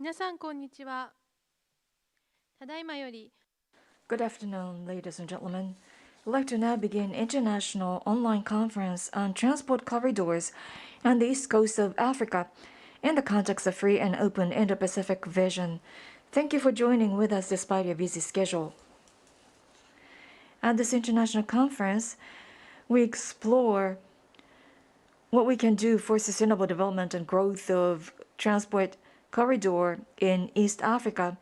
皆さんこんにちは。ただいまより Good afternoon, ladies and gentlemen. We'd like to now begin international online conference on transport corridors on the east coast of Africa in the context of free and open Indo-Pacific vision. Thank you for joining with us despite your busy schedule. At this international conference, we explore what we can do for sustainable development and growth of transport corridor in East Africa,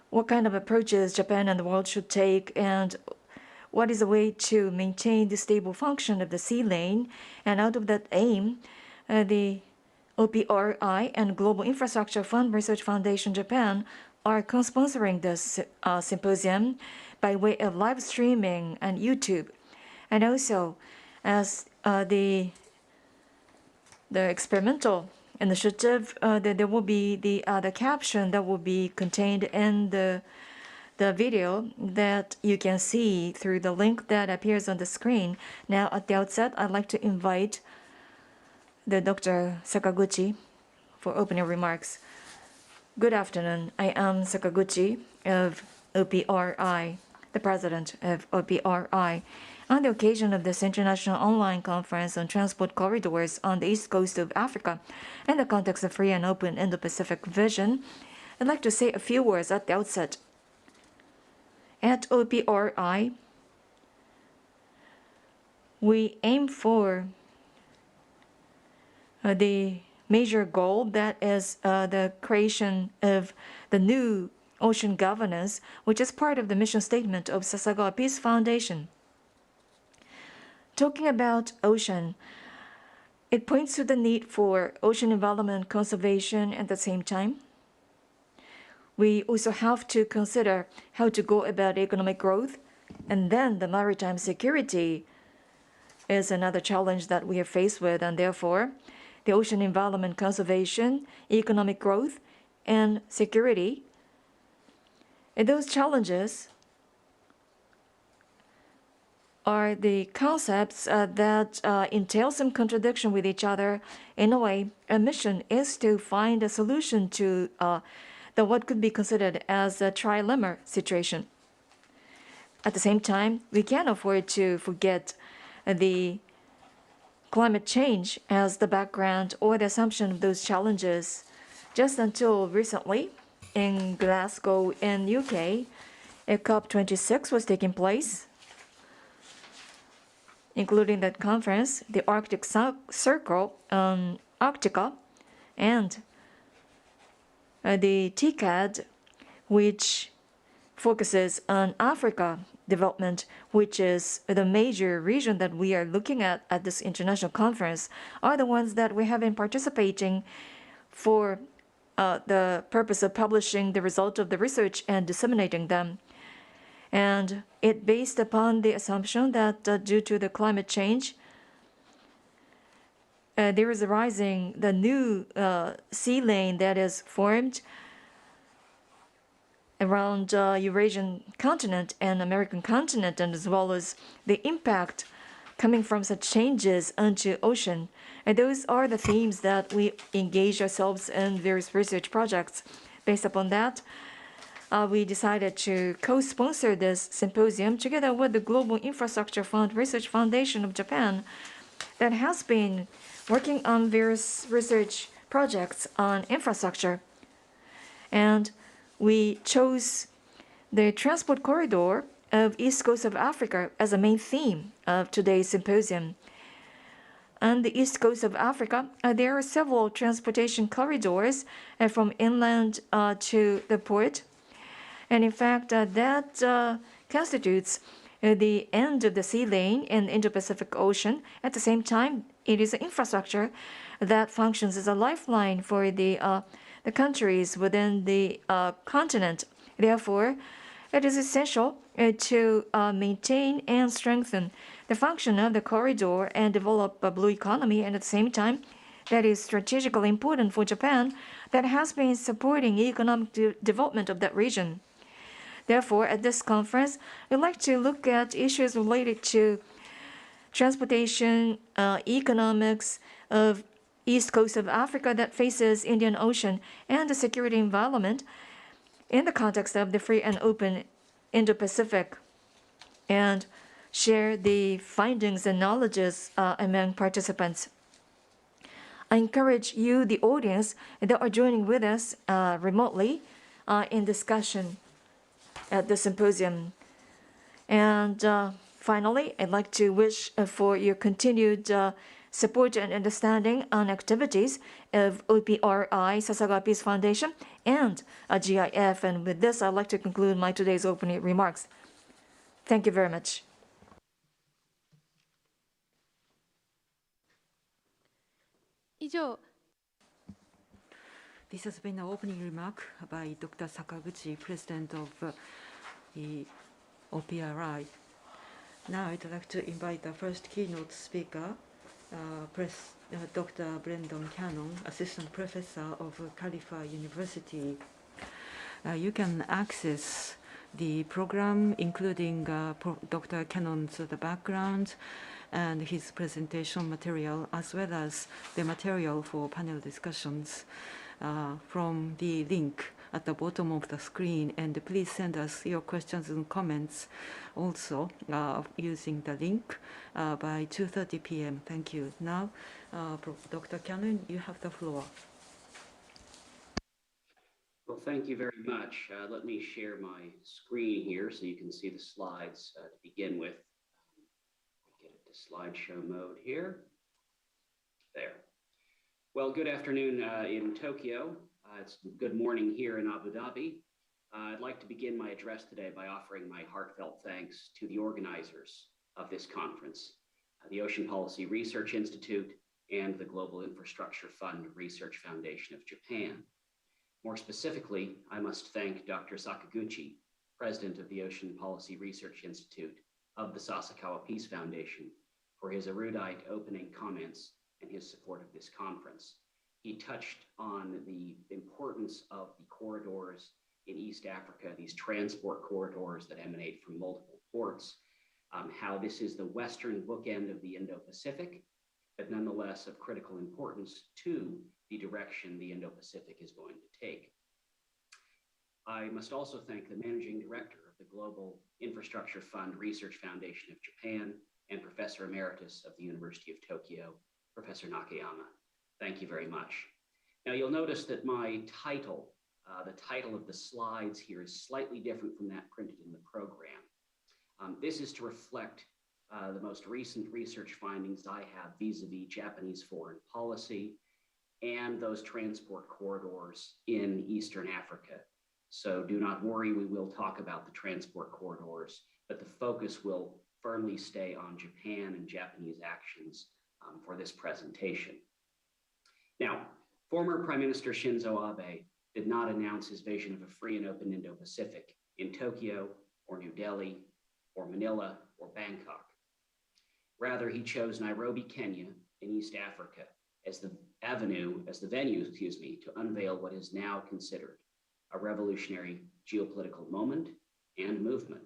what kind of approaches Japan and the world should take, and what is a way to maintain the stable function of the sea lane. And out of that aim, the OPRI and Global Infrastructure Fund Research Foundation Japan are co-sponsoring this symposium by way of live streaming on YouTube. And also, as the experimental initiative, there will be the caption that will be contained in the video that you can see through the link that appears on the screen. Now, at the outset, I'd like to invite the Dr. Sakaguchi for opening remarks. Good afternoon. I am Sakaguchi of OPRI, the president of OPRI. On the occasion of this international online conference on transport corridors on the east coast of Africa, in the context of free and open Indo-Pacific vision, I'd like to say a few words at the outset. At OPRI, we aim for the major goal, that is the creation of the new ocean governance, which is part of the mission statement of Sasagawa Peace Foundation. Talking about ocean, it points to the need for ocean environment conservation at the same time. We also have to consider how to go about economic growth, and then the maritime security is another challenge that we are faced with, and therefore the ocean environment conservation, economic growth, and security. And those challenges are the concepts that entail some contradiction with each other. In a way, our mission is to find a solution to what could be considered as a trilemma situation. At the same time, we can't afford to forget the climate change as the background or the assumption of those challenges. Just until recently, in Glasgow in UK, a COP26 was taking place, including that conference, the Arctic Circle on Arctica, and the TCAD, which focuses on Africa development, which is the major region that we are looking at this international conference, are the ones that we have been participating for the purpose of publishing the result of the research and disseminating them. And it based upon the assumption that due to the climate change, there is arising the new sea lane that is formed around Eurasian continent and American continent, and as well as the impact coming from such changes onto ocean. And those are the themes that we engage ourselves in various research projects. Based upon that, we decided to co-sponsor this symposium together with the Global Infrastructure Fund Research Foundation of Japan that has been working on various research projects on infrastructure. And we chose the transport corridor of East Coast of Africa as a main theme of today's symposium. On the East Coast of Africa, there are several transportation corridors from inland to the port. And in fact, that constitutes the end of the sea lane in the Indo-Pacific Ocean. At the same time, it is an infrastructure that functions as a lifeline for the countries within the continent. Therefore, it is essential to maintain and strengthen the function of the corridor and develop a blue economy. And at the same time, that is strategically important for Japan, that has been supporting economic development of that region. Therefore, at this conference, I'd like to look at issues related to transportation, economics of east coast of Africa that faces Indian Ocean and the security environment in the context of the free and open Indo-Pacific, and share the findings and knowledges among participants. I encourage you, the audience, that are joining with us remotely in discussion at the symposium. And finally, I'd like to wish for your continued support and understanding on activities of OPRI Sasagawa Peace Foundation and GIF. And with this, I'd like to conclude my today's opening remarks. Thank you very much. This has been an opening remark by Dr. Sakaguchi, President of the OPRI. Now I'd like to invite the first keynote speaker, Dr. Brendan Cannon, Assistant Professor of Khalifa University. You can access the program, including Dr. Cannon's background and his presentation material, as well as the material for panel discussions from the link at the bottom of the screen. And please send us your questions and comments also using the link by 2:30 p.m. Thank you. Now, Dr. Cannon, you have the floor. Well, thank you very much. Let me share my screen here so you can see the slides to begin with. Get it to slideshow mode here. There. Well, good afternoon in Tokyo. It's good morning here in Abu Dhabi. I'd like to begin my address today by offering my heartfelt thanks to the organizers of this conference, the Ocean Policy Research Institute and the Global Infrastructure Fund Research Foundation of Japan. More specifically, I must thank Dr. Sakaguchi, President of the Ocean Policy Research Institute of the Sasakawa Peace Foundation, for his erudite opening comments and his support of this conference. He touched on the importance of the corridors in East Africa, these transport corridors that emanate from multiple ports, how this is the western bookend of the Indo-Pacific, but nonetheless of critical importance to the direction the Indo-Pacific is going to take. I must also thank the Managing Director of the Global Infrastructure Fund Research Foundation of Japan and Professor Emeritus of the University of Tokyo, Professor Nakayama. Thank you very much. Now you'll notice that my title, the title of the slides here, is slightly different from that printed in the program. This is to reflect the most recent research findings I have vis-a-vis Japanese foreign policy and those transport corridors in Eastern Africa. So do not worry, we will talk about the transport corridors, but the focus will firmly stay on Japan and Japanese actions for this presentation. Now, former Prime Minister Shinzo Abe did not announce his vision of a free and open Indo-Pacific in Tokyo or New Delhi or Manila or Bangkok. Rather, he chose Nairobi, Kenya in East Africa as the venue, to unveil what is now considered a revolutionary geopolitical moment and movement.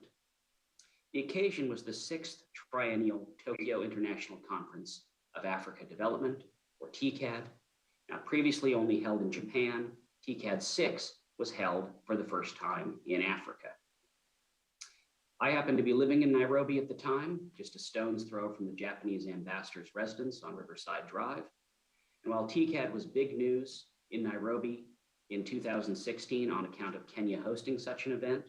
The occasion was the 6th Triennial Tokyo International Conference of Africa Development, or TICAD. Now, previously only held in Japan, TICAD 6 was held for the first time in Africa. I happened to be living in Nairobi at the time, just a stone's throw from the Japanese ambassador's residence on Riverside Drive. And while TICAD was big news in Nairobi in 2016 on account of Kenya hosting such an event,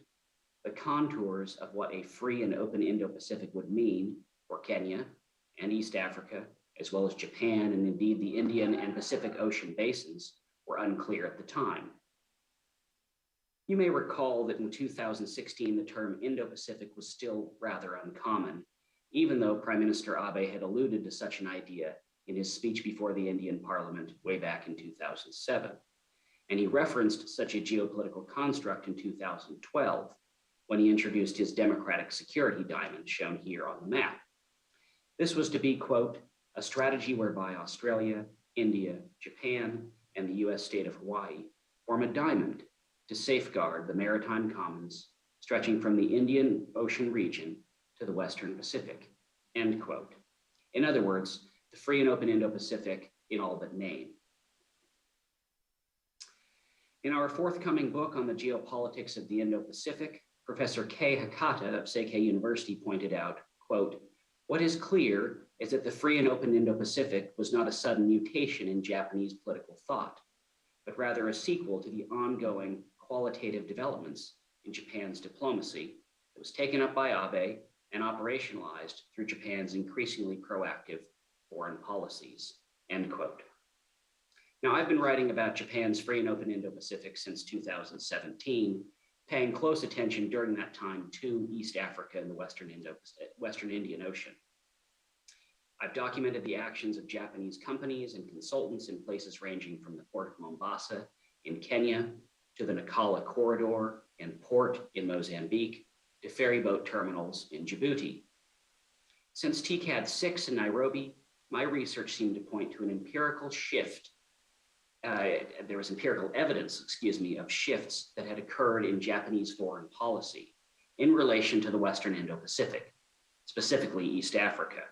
the contours of what a free and open Indo-Pacific would mean for Kenya and East Africa, as well as Japan and indeed the Indian and Pacific Ocean basins, were unclear at the time. You may recall that in 2016, the term Indo-Pacific was still rather uncommon, even though Prime Minister Abe had alluded to such an idea in his speech before the Indian Parliament way back in 2007. And he referenced such a geopolitical construct in 2012 when he introduced his democratic security diamond, shown here on the map. This was to be, quote, a strategy whereby Australia, India, Japan, and the US state of Hawaii form a diamond to safeguard the maritime commons stretching from the Indian Ocean region to the Western Pacific, end quote. In other words, the free and open Indo-Pacific in all but name. In our forthcoming book on the geopolitics of the Indo-Pacific, Professor Kei Hakata of Seikei University pointed out, quote, "What is clear is that the free and open Indo-Pacific was not a sudden mutation in Japanese political thought, but rather a sequel to the ongoing qualitative developments in Japan's diplomacy that was taken up by Abe and operationalized through Japan's increasingly proactive foreign policies," end quote. Now, I've been writing about Japan's free and open Indo-Pacific since 2017, paying close attention during that time to East Africa and the Western Indian Ocean. I've documented the actions of Japanese companies and consultants in places ranging from the port of Mombasa in Kenya to the Nacala corridor and port in Mozambique to ferry boat terminals in Djibouti. Since TCAD 6 in Nairobi, my research seemed to point to an empirical shift. There was empirical evidence, of shifts that had occurred in Japanese foreign policy in relation to the Western Indo-Pacific, specifically East Africa.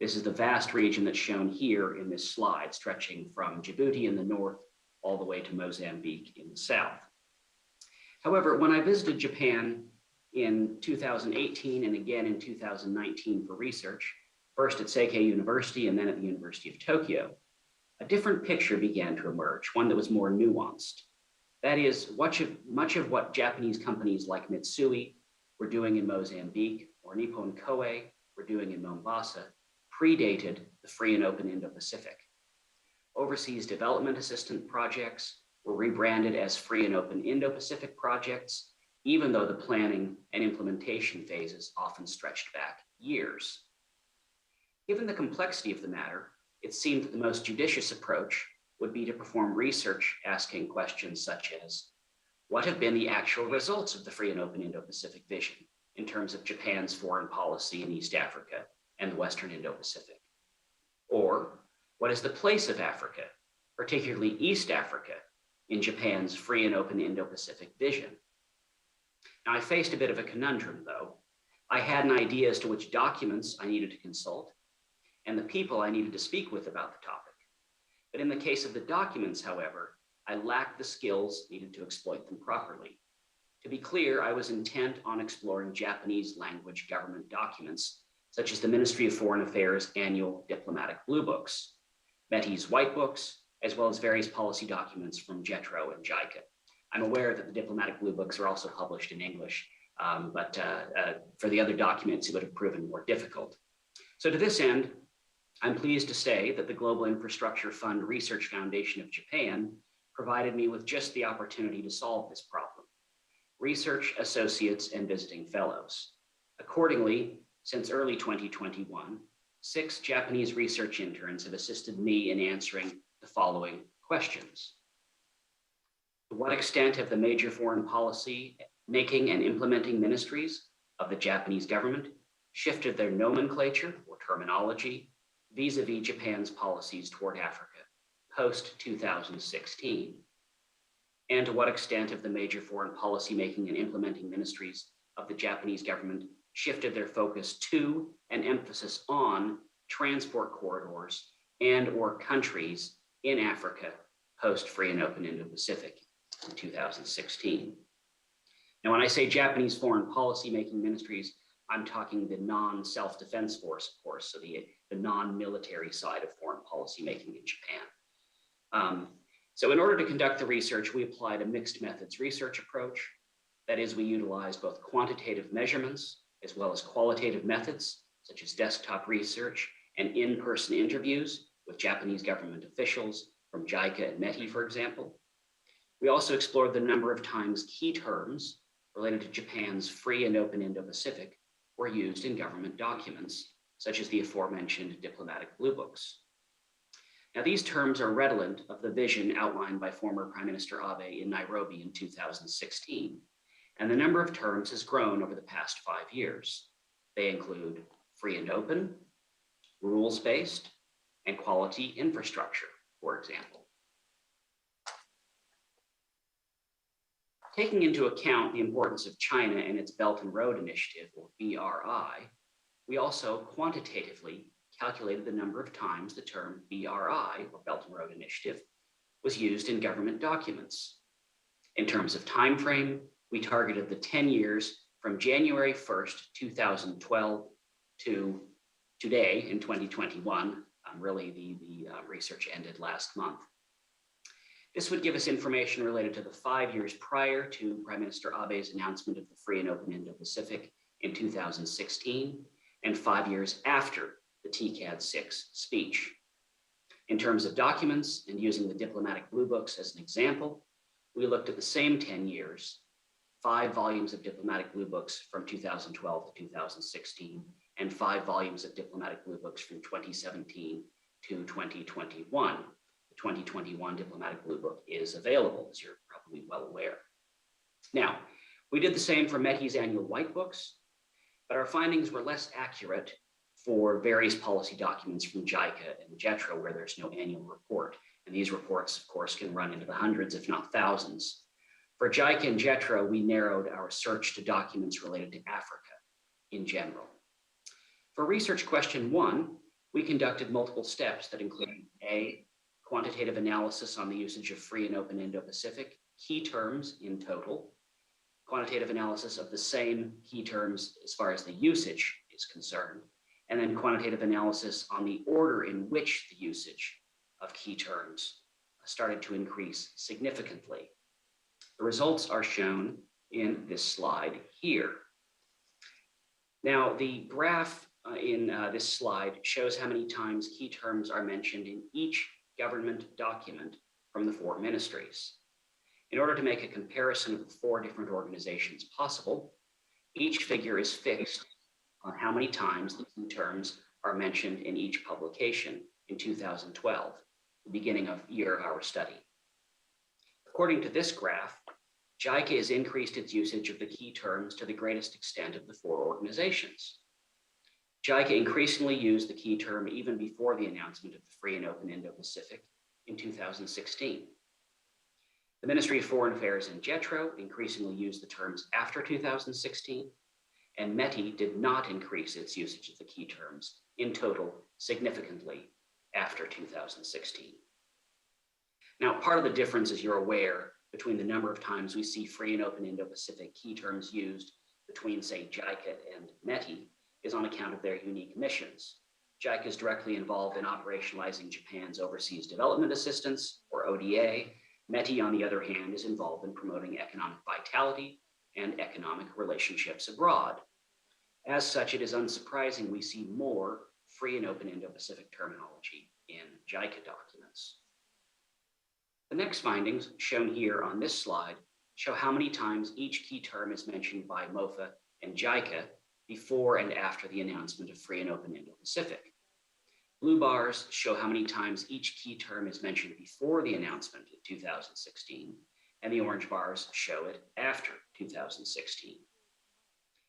This is the vast region that's shown here in this slide, stretching from Djibouti in the north all the way to Mozambique in the south. However, when I visited Japan in 2018 and again in 2019 for research, first at Seikei University and then at the University of Tokyo, a different picture began to emerge, one that was more nuanced. That is, much of what Japanese companies like Mitsui were doing in Mozambique or Nippon Koei were doing in Mombasa predated the free and open Indo-Pacific. Overseas development assistance projects were rebranded as free and open Indo-Pacific projects, even though the planning and implementation phases often stretched back years. Given the complexity of the matter, it seemed that the most judicious approach would be to perform research asking questions such as, what have been the actual results of the free and open Indo-Pacific vision in terms of Japan's foreign policy in East Africa and the Western Indo-Pacific? Or, what is the place of Africa, particularly East Africa, in Japan's free and open Indo-Pacific vision? Now, I faced a bit of a conundrum, though. I had an idea as to which documents I needed to consult and the people I needed to speak with about the topic. But in the case of the documents, however, I lacked the skills needed to exploit them properly. To be clear, I was intent on exploring Japanese language government documents, such as the Ministry of Foreign Affairs annual diplomatic blue books, METI's white books, as well as various policy documents from JETRO and JICA. I'm aware that the diplomatic blue books are also published in English, but for the other documents, it would have proven more difficult. So to this end, I'm pleased to say that the Global Infrastructure Fund Research Foundation of Japan provided me with just the opportunity to solve this problem: research associates and visiting fellows. Accordingly, since early 2021, 6 Japanese research interns have assisted me in answering the following questions. To what extent have the major foreign policy making and implementing ministries of the Japanese government shifted their nomenclature or terminology vis-a-vis Japan's policies toward Africa post-2016? And to what extent have the major foreign policy making and implementing ministries of the Japanese government shifted their focus to and emphasis on transport corridors and or countries in Africa post-free and open Indo-Pacific in 2016? Now, when I say Japanese foreign policy making ministries, I'm talking the non-self-defense force, of course, so the non-military side of foreign policy making in Japan. So in order to conduct the research, we applied a mixed methods research approach. That is, we utilized both quantitative measurements as well as qualitative methods, such as desktop research and in-person interviews with Japanese government officials from JICA and METI, for example. We also explored the number of times key terms related to Japan's free and open Indo-Pacific were used in government documents, such as the aforementioned diplomatic blue books. Now, these terms are redolent of the vision outlined by former Prime Minister Abe in Nairobi in 2016, and the number of terms has grown over the past 5 years. They include free and open, rules-based, and quality infrastructure, for example. Taking into account the importance of China and its Belt and Road Initiative, or BRI, we also quantitatively calculated the number of times the term BRI, or Belt and Road Initiative, was used in government documents. In terms of time frame, we targeted the 10 years from January 1st, 2012 to today in 2021. Really, the research ended last month. This would give us information related to the 5 years prior to Prime Minister Abe's announcement of the Free and Open Indo-Pacific in 2016, and 5 years after the TCAD-6 speech. In terms of documents, and using the diplomatic blue books as an example, we looked at the same 10 years, 5 volumes of diplomatic blue books from 2012 to 2016, and 5 volumes of diplomatic blue books from 2017 to 2021. The 2021 diplomatic blue book is available, as you're probably well aware. Now, we did the same for METI's annual white books, but our findings were less accurate for various policy documents from JICA and JETRO, where there's no annual report. And these reports, of course, can run into the hundreds, if not thousands. For JICA and JETRO, we narrowed our search to documents related to Africa in general. For research question 1, we conducted multiple steps that included A, quantitative analysis on the usage of free and open Indo-Pacific, key terms in total, quantitative analysis of the same key terms as far as the usage is concerned, and then quantitative analysis on the order in which the usage of key terms started to increase significantly. The results are shown in this slide here. Now, the graph in this slide shows how many times key terms are mentioned in each government document from the 4 ministries. In order to make a comparison of the 4 different organizations possible, each figure is fixed on how many times the key terms are mentioned in each publication in 2012, the beginning of year of our study. According to this graph, JICA has increased its usage of the key terms to the greatest extent of the 4 organizations. JICA increasingly used the key term even before the announcement of the Free and Open Indo-Pacific in 2016. The Ministry of Foreign Affairs and JETRO increasingly used the terms after 2016, and METI did not increase its usage of the key terms in total significantly after 2016. Now, part of the difference, as you're aware, between the number of times we see free and open Indo-Pacific key terms used between, say, JICA and METI is on account of their unique missions. JICA is directly involved in operationalizing Japan's overseas development assistance, or ODA. METI, on the other hand, is involved in promoting economic vitality and economic relationships abroad. As such, it is unsurprising we see more free and open Indo-Pacific terminology in JICA documents. The next findings, shown here on this slide, show how many times each key term is mentioned by MOFA and JICA before and after the announcement of free and open Indo-Pacific. Blue bars show how many times each key term is mentioned before the announcement in 2016, and the orange bars show it after 2016.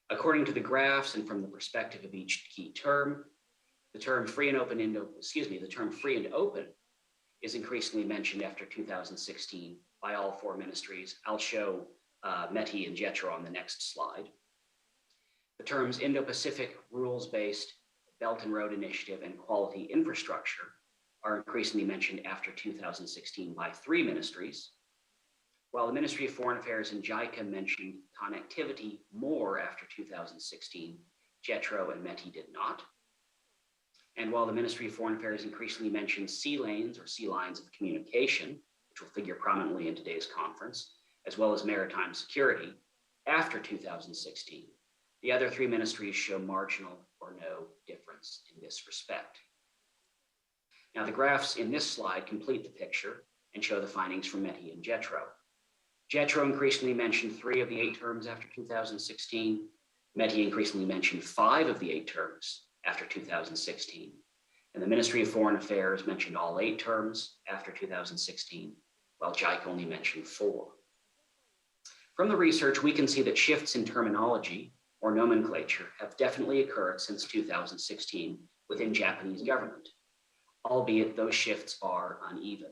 According to the graphs and from the perspective of each key term, the term free and open is increasingly mentioned after 2016 by all 4 ministries. I'll show METI and JETRO on the next slide. The terms Indo-Pacific, rules-based, Belt and Road Initiative, and quality infrastructure are increasingly mentioned after 2016 by 3 ministries, while the Ministry of Foreign Affairs and JICA mentioned connectivity more after 2016, JETRO and METI did not. And while the Ministry of Foreign Affairs increasingly mentioned sea lanes or sea lines of communication, which will figure prominently in today's conference, as well as maritime security, after 2016, the other 3 ministries show marginal or no difference in this respect. Now, the graphs in this slide complete the picture and show the findings from METI and JETRO. JETRO increasingly mentioned 3 of the 8 terms after 2016. METI increasingly mentioned 5 of the 8 terms after 2016. And the Ministry of Foreign Affairs mentioned all 8 terms after 2016, while JICA only mentioned 4. From the research, we can see that shifts in terminology or nomenclature have definitely occurred since 2016 within Japanese government, albeit those shifts are uneven.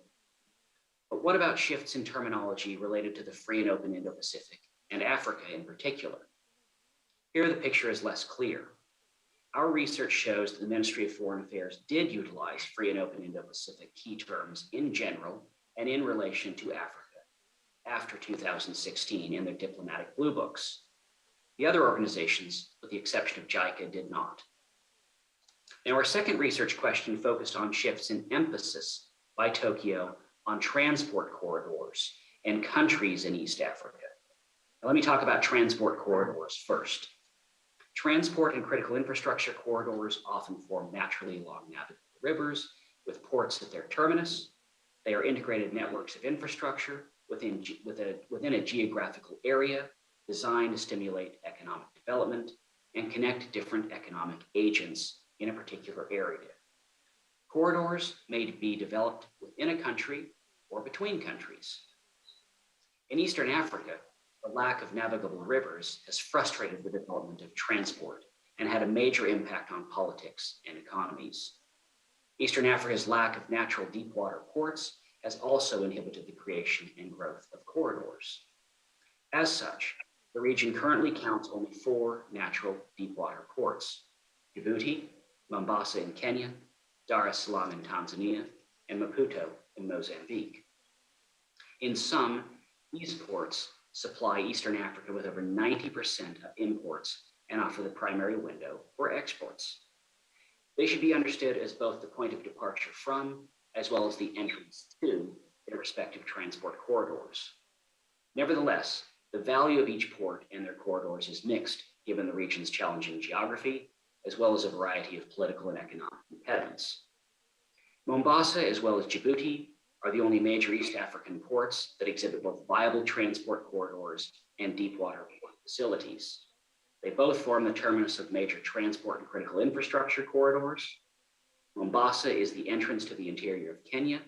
But what about shifts in terminology related to the free and open Indo-Pacific and Africa in particular? Here the picture is less clear. our research shows that the Ministry of Foreign Affairs did utilize free and open Indo-Pacific key terms in general and in relation to Africa after 2016 in their diplomatic blue books. The other organizations, with the exception of JICA, did not. Now, our second research question focused on shifts in emphasis by Tokyo on transport corridors and countries in East Africa. Now, let me talk about transport corridors first. Transport and critical infrastructure corridors often form naturally along navigable rivers with ports at their terminus. They are integrated networks of infrastructure within a geographical area designed to stimulate economic development and connect different economic agents in a particular area. Corridors may be developed within a country or between countries. In Eastern Africa, the lack of navigable rivers has frustrated the development of transport and had a major impact on politics and economies. Eastern Africa's lack of natural deep water ports has also inhibited the creation and growth of corridors. As such, the region currently counts only 4 natural deep water ports: Djibouti, Mombasa in Kenya, Dar es Salaam in Tanzania, and Maputo in Mozambique. In sum, these ports supply Eastern Africa with over 90% of imports and offer the primary window for exports. They should be understood as both the point of departure from, as well as the entrance to, their respective transport corridors. Nevertheless, the value of each port and their corridors is mixed given the region's challenging geography, as well as a variety of political and economic impediments. Mombasa, as well as Djibouti, are the only major East African ports that exhibit both viable transport corridors and deep water port facilities. They both form the terminus of major transport and critical infrastructure corridors. Mombasa is the entrance to the interior of Kenya,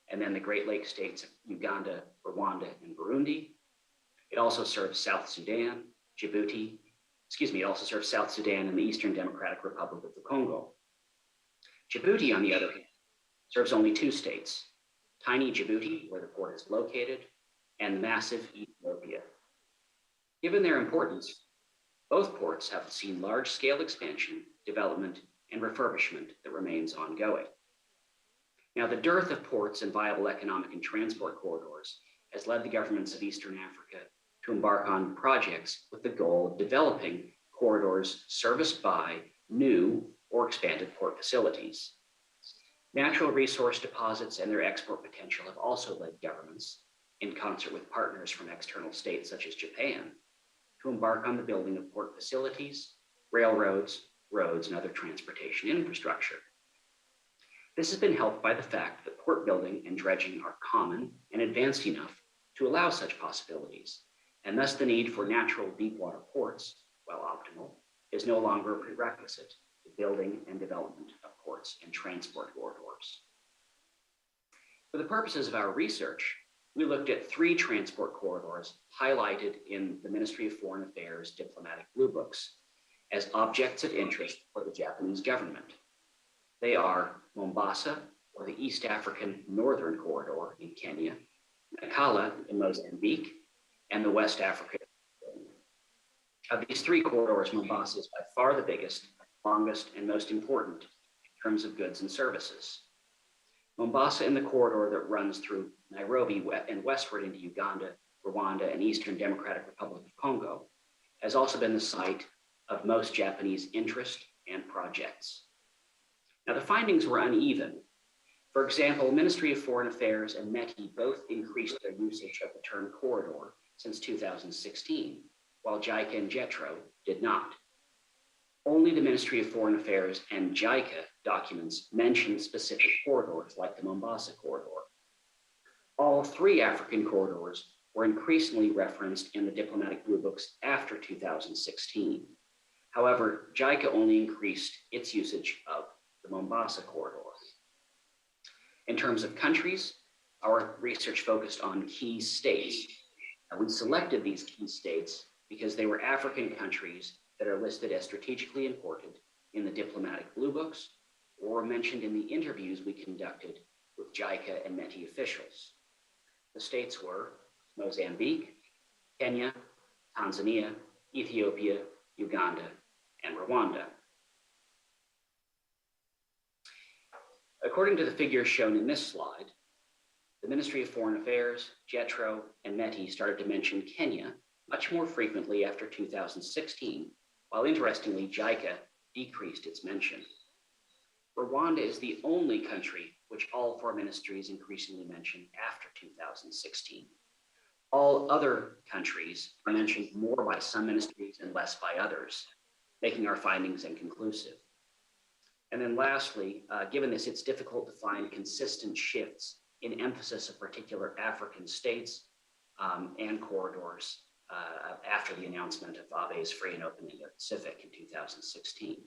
and then the Great Lakes states of Uganda, Rwanda, and Burundi. It also serves South Sudan, it also serves South Sudan and the Eastern Democratic Republic of the Congo. Djibouti, on the other hand, serves only 2 states, tiny Djibouti, where the port is located, and massive Ethiopia. Given their importance, both ports have seen large-scale expansion, development, and refurbishment that remains ongoing. Now, the dearth of ports and viable economic and transport corridors has led the governments of Eastern Africa to embark on projects with the goal of developing corridors serviced by new or expanded port facilities. Natural resource deposits and their export potential have also led governments, in concert with partners from external states such as Japan, to embark on the building of port facilities, railroads, roads, and other transportation infrastructure. This has been helped by the fact that port building and dredging are common and advanced enough to allow such possibilities, and thus the need for natural deep water ports, while optimal, is no longer a prerequisite to building and development of ports and transport corridors. For the purposes of our research, we looked at 3 transport corridors highlighted in the Ministry of Foreign Affairs diplomatic blue books as objects of interest for the Japanese government. They are Mombasa, or the East African Northern Corridor in Kenya, Nacala in Mozambique, and the West African. Of these 3 corridors, Mombasa is by far the biggest, longest, and most important in terms of goods and services. Mombasa, in the corridor that runs through Nairobi and westward into Uganda, Rwanda, and Eastern Democratic Republic of Congo, has also been the site of most Japanese interest and projects. Now, the findings were uneven. For example, Ministry of Foreign Affairs and METI both increased their usage of the term corridor since 2016, while JICA and JETRO did not. Only the Ministry of Foreign Affairs and JICA documents mention specific corridors like the Mombasa corridor. All 3 African corridors were increasingly referenced in the diplomatic blue books after 2016. However, JICA only increased its usage of the Mombasa corridor. In terms of countries, our research focused on key states. We selected these key states because they were African countries that are listed as strategically important in the diplomatic blue books or were mentioned in the interviews we conducted with JICA and METI officials. The states were Mozambique, Kenya, Tanzania, Ethiopia, Uganda, and Rwanda. According to the figures shown in this slide, the Ministry of Foreign Affairs, JETRO, and METI started to mention Kenya much more frequently after 2016, while interestingly, JICA decreased its mention. Rwanda is the only country which all four ministries increasingly mention after 2016. All other countries are mentioned more by some ministries and less by others, making our findings inconclusive. And then lastly, given this, it's difficult to find consistent shifts in emphasis of particular African states and corridors after the announcement of Abe's free and open Indo-Pacific in 2016.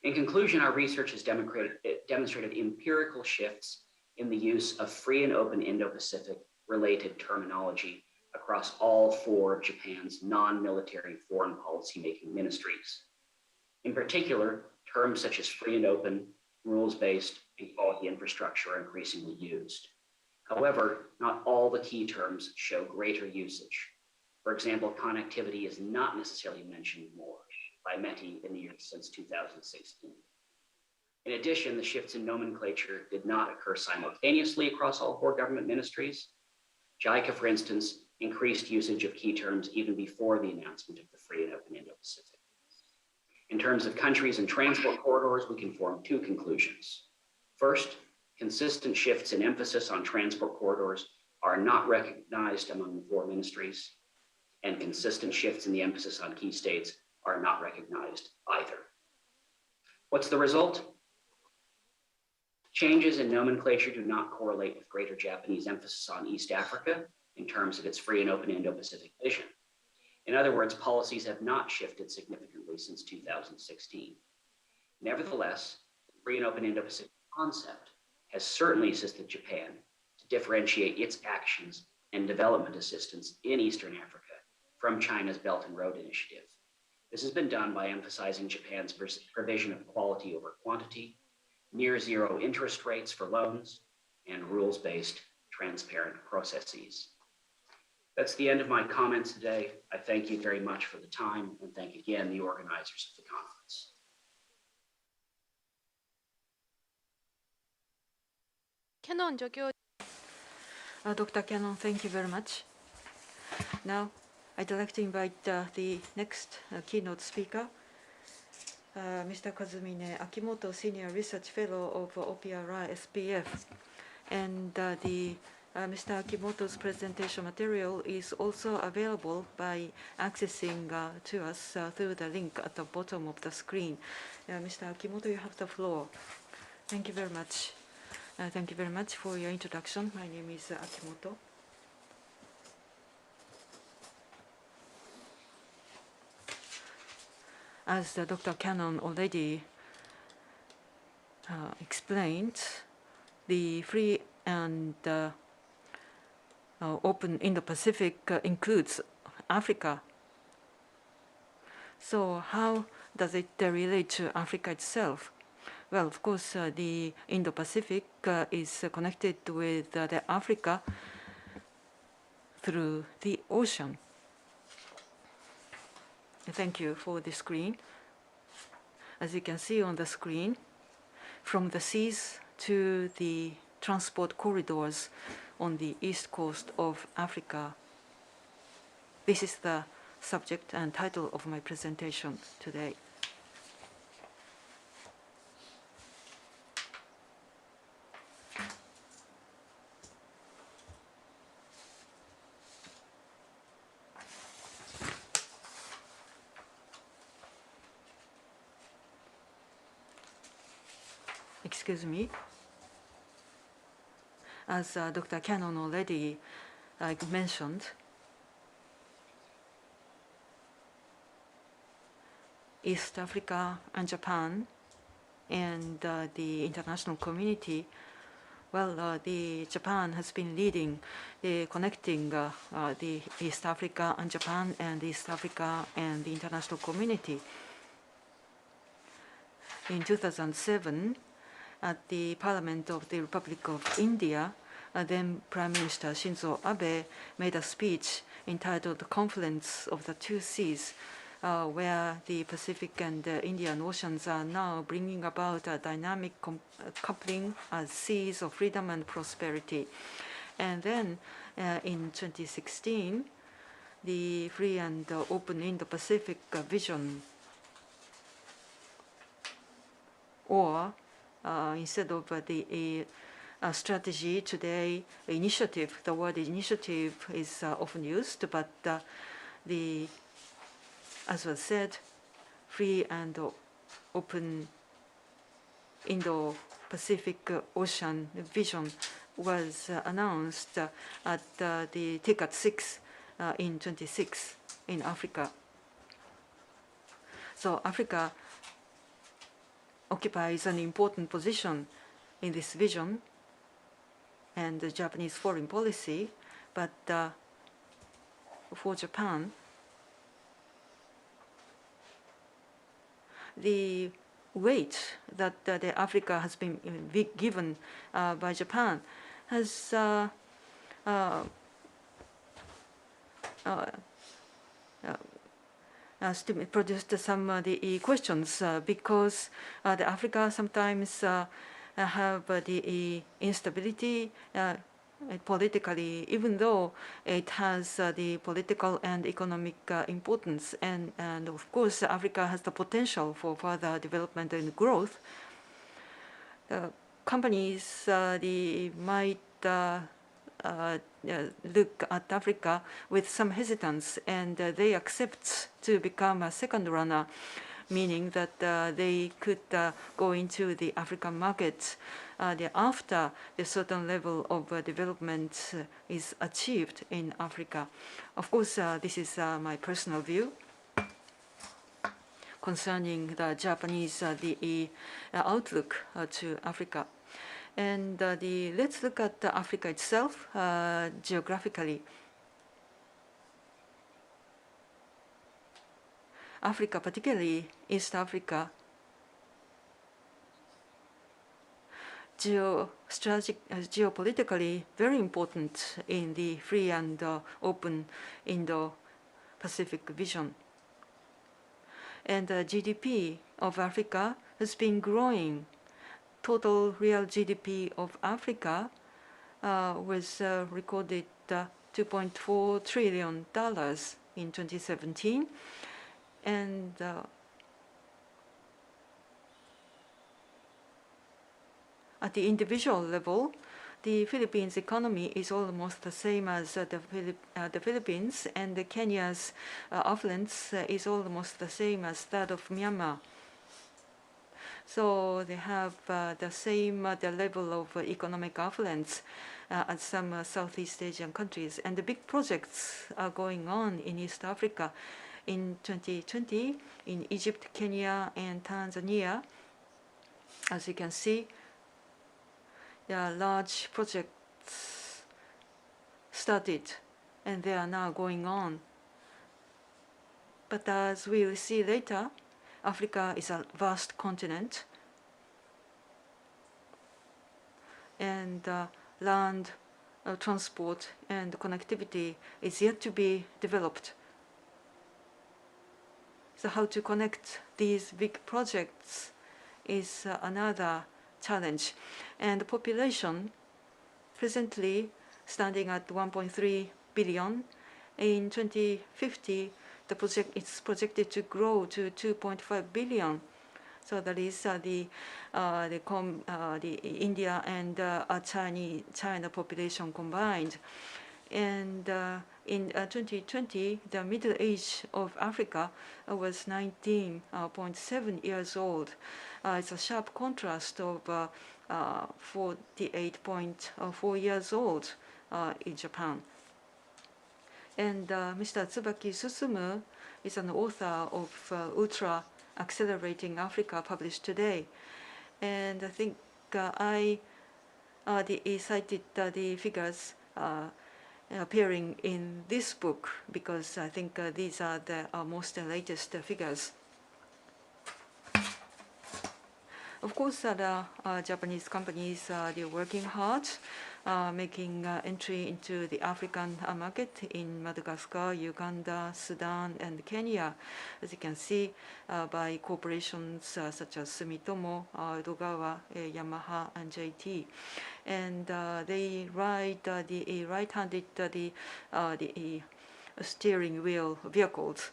In conclusion, our research has demonstrated empirical shifts in the use of free and open Indo-Pacific related terminology across all four of Japan's non-military foreign policy-making ministries. In particular, terms such as free and open, rules-based, and quality infrastructure are increasingly used. However, not all the key terms show greater usage. For example, connectivity is not necessarily mentioned more by METI in the years since 2016. In addition, the shifts in nomenclature did not occur simultaneously across all four government ministries. JICA, for instance, increased usage of key terms even before the announcement of the free and open Indo-Pacific. In terms of countries and transport corridors, we can form two conclusions. First, consistent shifts in emphasis on transport corridors are not recognized among the four ministries, and consistent shifts in the emphasis on key states are not recognized either. What's the result? Changes in nomenclature do not correlate with greater Japanese emphasis on East Africa in terms of its free and open Indo-Pacific vision. In other words, policies have not shifted significantly since 2016. Nevertheless, the free and open Indo-Pacific concept has certainly assisted Japan to differentiate its actions and development assistance in Eastern Africa from China's Belt and Road Initiative. This has been done by emphasizing Japan's provision of quality over quantity, near zero interest rates for loans, and rules-based transparent processes. That's the end of my comments today. I thank you very much for the time and thank again the organizers of the conference. Cannon 助教 Dr. Cannon, thank you very much. Now, I'd like to invite the next keynote speaker, Mr. Kazumine Akimoto, Senior Research Fellow of OPRI SPF. And Mr. Akimoto's presentation material is also available by accessing to us through the link at the bottom of the screen. Mr. Akimoto, you have the floor. Thank you very much. Thank you very much for your introduction. My name is Akimoto. As Dr. Cannon already explained, the free and open Indo-Pacific includes Africa. So how does it relate to Africa itself? Well, of course, the Indo-Pacific is connected with the Africa through the ocean. Thank you for the screen. As you can see on the screen, from the seas to the transport corridors on the east coast of Africa. This is the subject and title of my presentation today. Excuse me. As Dr. Cannon already mentioned, East Africa and Japan and the international community, well, Japan has been leading connecting the East Africa and Japan and East Africa and the international community. In 2007, at the Parliament of the Republic of India, then Prime Minister Shinzo Abe made a speech entitled "The Confluence of the Two Seas," where the Pacific and Indian Oceans are now bringing about a dynamic coupling as seas of freedom and prosperity. And then in 2016, the Free and Open Indo-Pacific vision, or instead of the strategy today, initiative, the word initiative is often used, but as was said, Free and Open Indo-Pacific Ocean vision was announced at the TICAD 6 in 26 in Africa. So Africa occupies an important position in this vision and the Japanese foreign policy, but for Japan, the weight that the Africa has been given by Japan has produced some the questions because the Africa sometimes have the instability politically, even though it has the political and economic importance, and of course Africa has the potential for further development and growth. Companies might look at Africa with some hesitance, and they accept to become a second runner, meaning that they could go into the African market after a certain level of development is achieved in Africa. Of course, this is my personal view concerning the Japanese the outlook to Africa. And let's look at Africa itself geographically. Africa, particularly East Africa, geopolitically very important in the free and open Indo-Pacific vision. And the GDP of Africa has been growing. Total real GDP of Africa was recorded $2.4 trillion in 2017. And at the individual level, the Philippines economy is almost the same as the Philippines, and Kenya's affluence is almost the same as that of Myanmar. So they have the same the level of economic affluence as some Southeast Asian countries. And the big projects are going on in East Africa. In 2020, in Egypt, Kenya, and Tanzania, as you can see, there are large projects started, and they are now going on. But as we will see later, Africa is a vast continent, and land transport and connectivity is yet to be developed. So how to connect these big projects is another challenge. And the population presently standing at 1.3 billion. In 2050, it's projected to grow to 2.5 billion. So that is the India and China population combined. And in 2020, the middle age of Africa was 19.7 years old. It's a sharp contrast of 48.4 years old in Japan. And Mr. Tsubaki Susumu is an author of Ultra Accelerating Africa, published today. And I think I cited the figures appearing in this book because I think these are the most latest figures. Of course, Japanese companies they're working hard, making entry into the African market in Madagascar, Uganda, Sudan, and Kenya, as you can see, by corporations such as Sumitomo, Edogawa, Yamaha, and JT. And they ride the right-handed the steering wheel vehicles.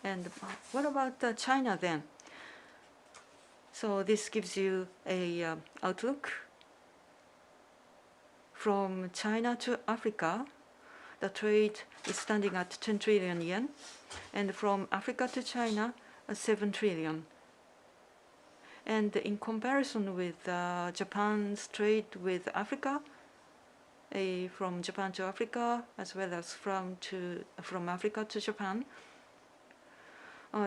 And what about China then? So this gives you a outlook. From China to Africa, the trade is standing at 10 trillion yen, and from Africa to China, 7 trillion. And in comparison with Japan's trade with Africa, from Japan to Africa, as well as from Africa to Japan,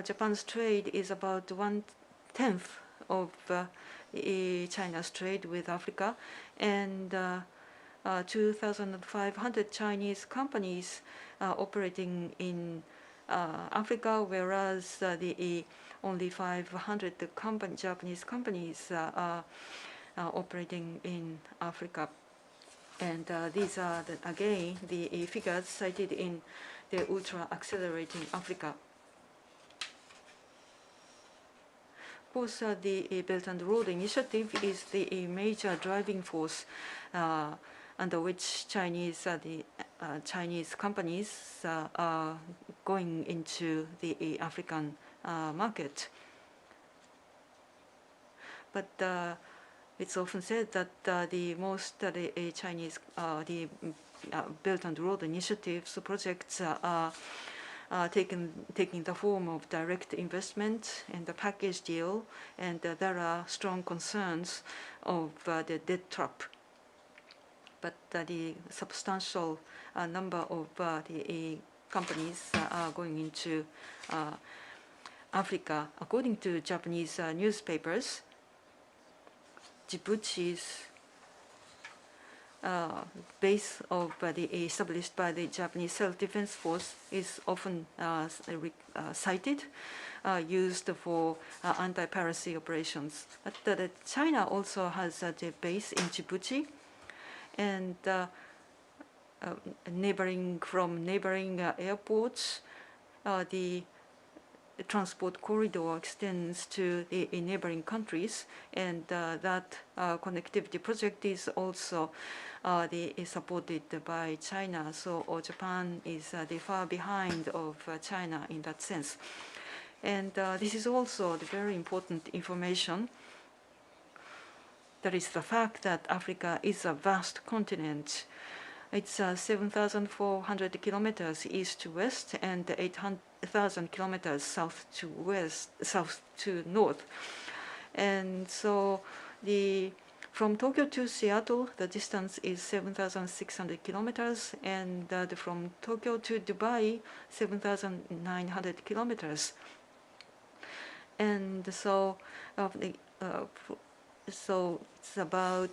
Japan's trade is about 1/10 of China's trade with Africa, and 2,500 Chinese companies operating in Africa, whereas only 500 Japanese companies are operating in Africa. And these are, again, the figures cited in the Ultra Accelerating Africa. Of course, the Belt and Road Initiative is the major driving force under which Chinese companies are going into the African market. But it's often said that the Chinese Belt and Road Initiatives projects are taking the form of direct investment and the package deal, and there are strong concerns of the debt trap. But the substantial number of the companies are going into Africa. According to Japanese newspapers, Djibouti's base of established by the Japanese Self-Defense Force is often cited, used for anti-piracy operations. But China also has a base in Djibouti, and from neighboring airports, the transport corridor extends to the neighboring countries, and that connectivity project is also supported by China. So Japan is far behind of China in that sense. And this is also the very important information. That is the fact that Africa is a vast continent. It's 7,400 kilometers east to west and 800,000 kilometers south to north. And so from Tokyo to Seattle, the distance is 7,600 kilometers, and from Tokyo to Dubai, 7,900 kilometers. And so it's about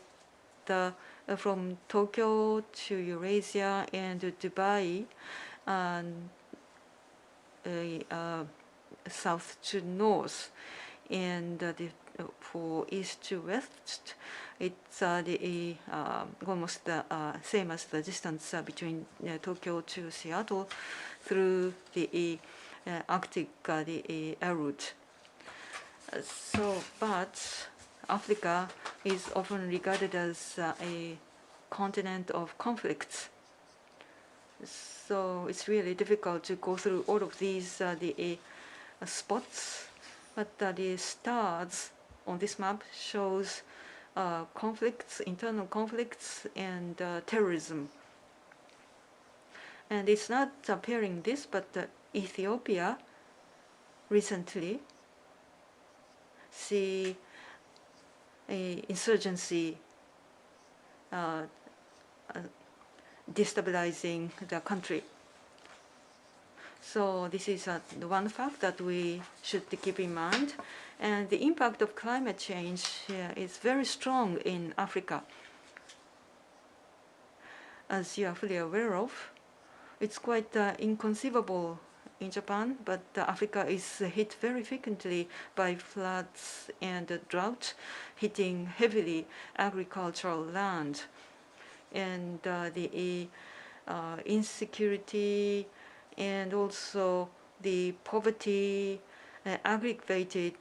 from Tokyo to Eurasia and Dubai, and south to north, and for east to west, it's almost the same as the distance between Tokyo to Seattle through the Arctic air route. But Africa is often regarded as a continent of conflicts. So it's really difficult to go through all of these spots, but the stars on this map shows conflicts, internal conflicts, and terrorism. And it's not appearing this, but Ethiopia recently see a insurgency destabilizing the country. So this is the one fact that we should keep in mind. And the impact of climate change is very strong in Africa. As you are fully aware of, it's quite inconceivable in Japan, but Africa is hit very frequently by floods and drought, hitting heavily agricultural land. And the insecurity and also the poverty aggravated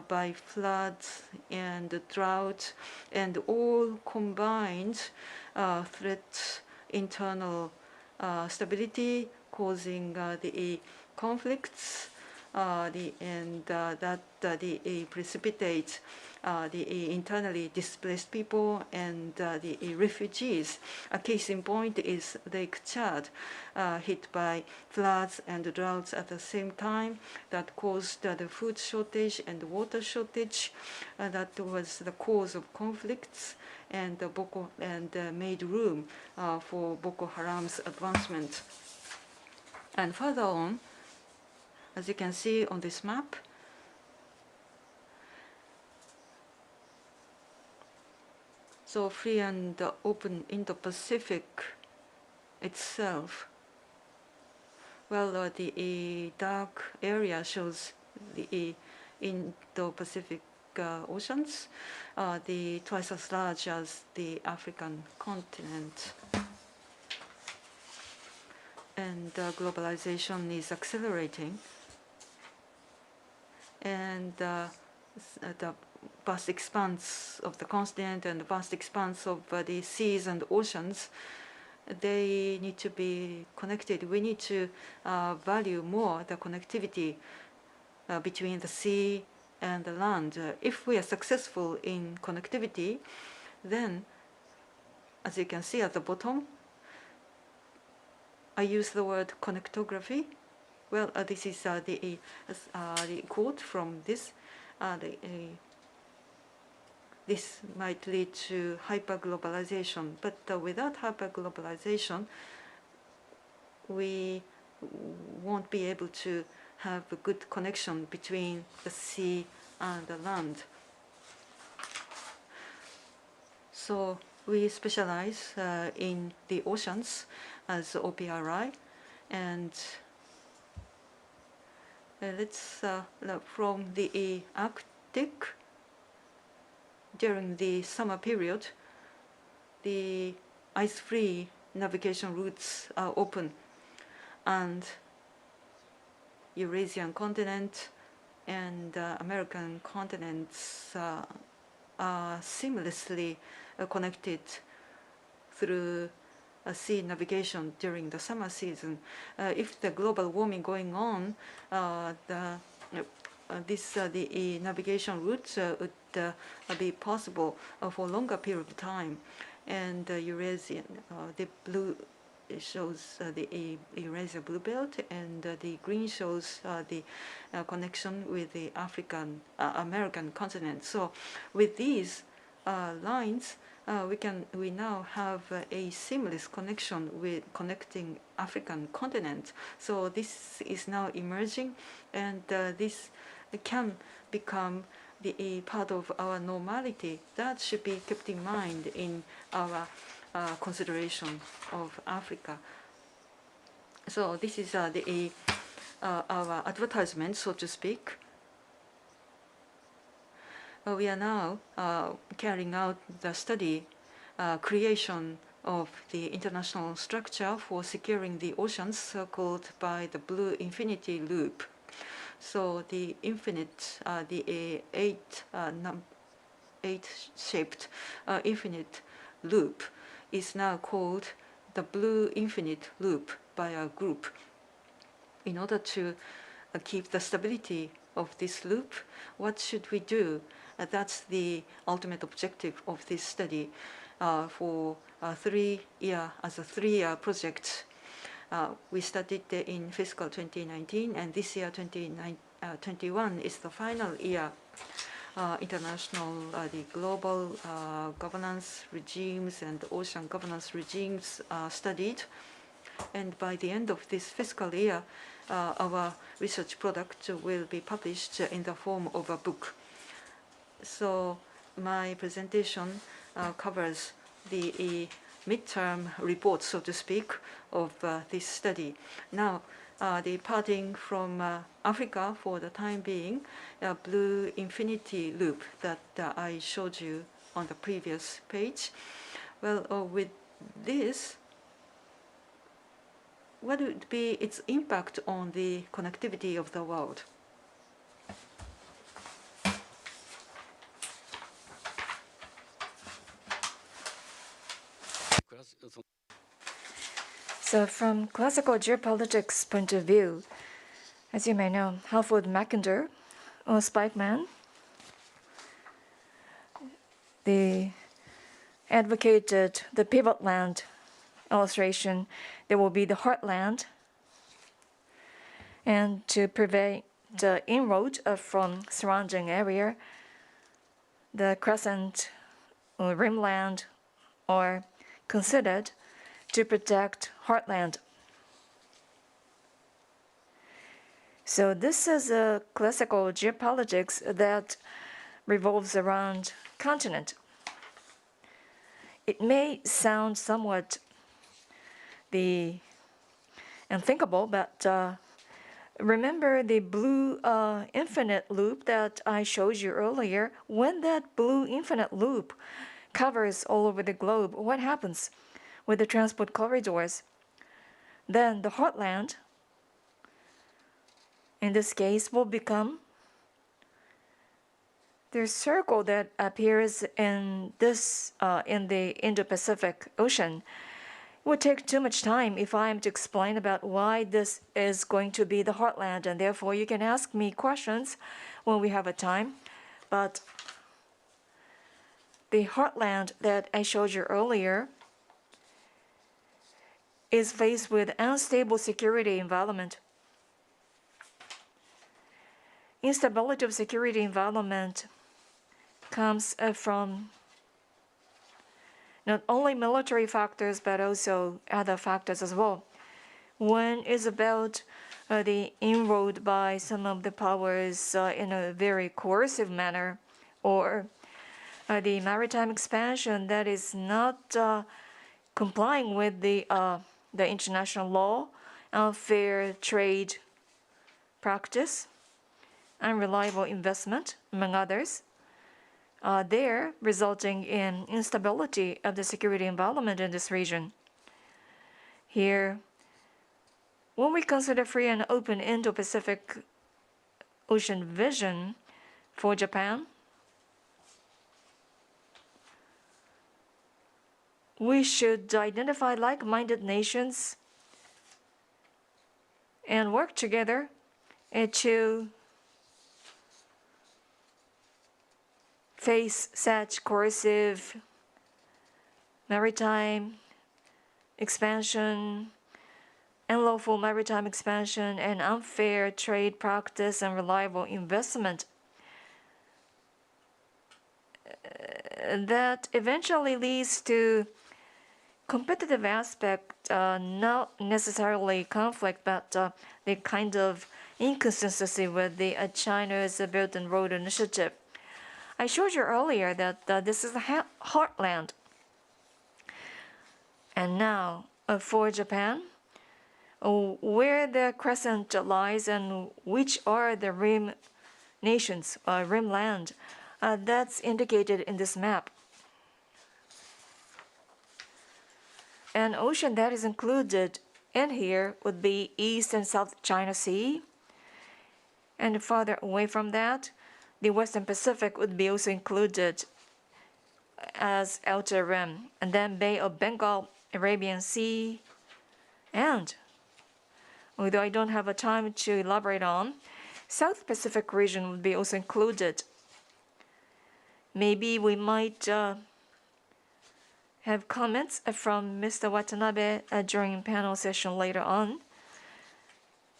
by floods and drought, and all combined threat internal stability, causing the conflicts, that precipitate the internally displaced people and the refugees. A case in point is Lake Chad, hit by floods and droughts at the same time, that caused the food shortage and water shortage. That was the cause of conflicts and made room for Boko Haram's advancement. And further on, as you can see on this map, so free and open Indo-Pacific itself, well, the dark area shows the Indo-Pacific oceans, twice as large as the African continent. And globalization is accelerating, and the vast expanse of the continent and the vast expanse of the seas and oceans, they need to be connected. We need to value more the connectivity between the sea and the land. If we are successful in connectivity, then, as you can see at the bottom, I use the word connectography. Well, this is the quote from this. This might lead to hyperglobalization, but without hyperglobalization, we won't be able to have a good connection between the sea and the land. So we specialize in the oceans as OPRI, and let's from the Arctic. During the summer period, the ice-free navigation routes are open, and Eurasian continent and American continents are seamlessly connected through sea navigation during the summer season. If the global warming going on, the navigation routes would be possible for a longer period of time. And Eurasian, the blue shows the Eurasia blue belt, and the green shows the connection with the American continent. So with these lines, we now have a seamless connection with connecting African continent. So this is now emerging, and this can become the part of our normality. That should be kept in mind in our consideration of Africa. So this is our advertisement, so to speak. We are now carrying out the study, creation of the international structure for securing the oceans, called by the Blue Infinity Loop. So the infinite, the eight-shaped infinite loop is now called the Blue Infinite Loop by our group. In order to keep the stability of this loop, what should we do? That's the ultimate objective of this study for a 3-year project. We started in fiscal 2019, and this year 2021 is the final year. International, the global governance regimes and ocean governance regimes are studied, and by the end of this fiscal year, our research product will be published in the form of a book. So my presentation covers the midterm report, so to speak, of this study. Now, departing from Africa for the time being, a blue infinity loop that I showed you on the previous page. Well, with this, what would be its impact on the connectivity of the world? So from classical geopolitics point of view, as you may know, Halford Mackinder or Spikeman, they advocated the pivot land illustration. There will be the heartland, and to prevent the inroad from surrounding area, the crescent or rimland are considered to protect heartland. So this is a classical geopolitics that revolves around continent. It may sound somewhat unthinkable, but remember the blue infinite loop that I showed you earlier? When that blue infinite loop covers all over the globe, what happens with the transport corridors? Then the heartland, in this case, will become the circle that appears in the Indo-Pacific Ocean. It would take too much time if I am to explain about why this is going to be the heartland, and therefore you can ask me questions when we have a time. But the heartland that I showed you earlier is faced with unstable security environment. Instability of security environment comes from not only military factors but also other factors as well. One is about the inroad by some of the powers in a very coercive manner, or the maritime expansion that is not complying with the international law, unfair trade practice, unreliable investment, among others, there resulting in instability of the security environment in this region. Here, when we consider free and open Indo-Pacific Ocean vision for Japan, we should identify like-minded nations and work together to face such coercive maritime expansion, unlawful maritime expansion, and unfair trade practice and reliable investment that eventually leads to competitive aspect, not necessarily conflict, but the kind of inconsistency with the China's Belt and Road Initiative. I showed you earlier that this is the heartland. And now, for Japan, where the crescent lies and which are the rim nations, rim land, that's indicated in this map. An ocean that is included in here would be East and South China Sea. And farther away from that, the Western Pacific would be also included as outer rim. And then Bay of Bengal, Arabian Sea, and although I don't have a time to elaborate on, South Pacific region would be also included. Maybe we might have comments from Mr. Watanabe during panel session later on.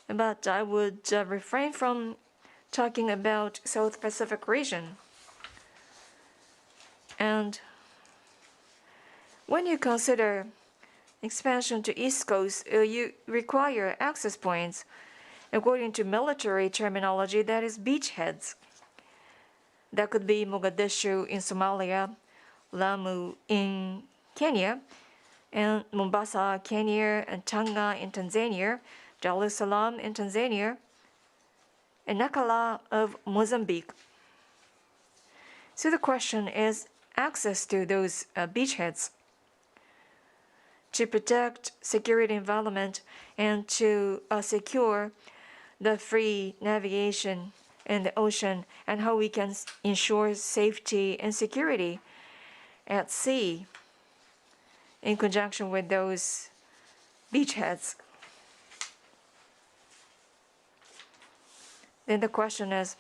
But I would refrain from talking about South Pacific region. And when you consider expansion to East Coast, you require access points. According to military terminology, that is beachheads. That could be Mogadishu in Somalia, Lamu in Kenya, and Mombasa, Kenya, and Tanga in Tanzania. Dar es Salaam in Tanzania, and Nacala of Mozambique. So the question is access to those beachheads to protect security environment and to secure the free navigation in the ocean, and how we can ensure safety and security at sea in conjunction with those beachheads. Then the question is,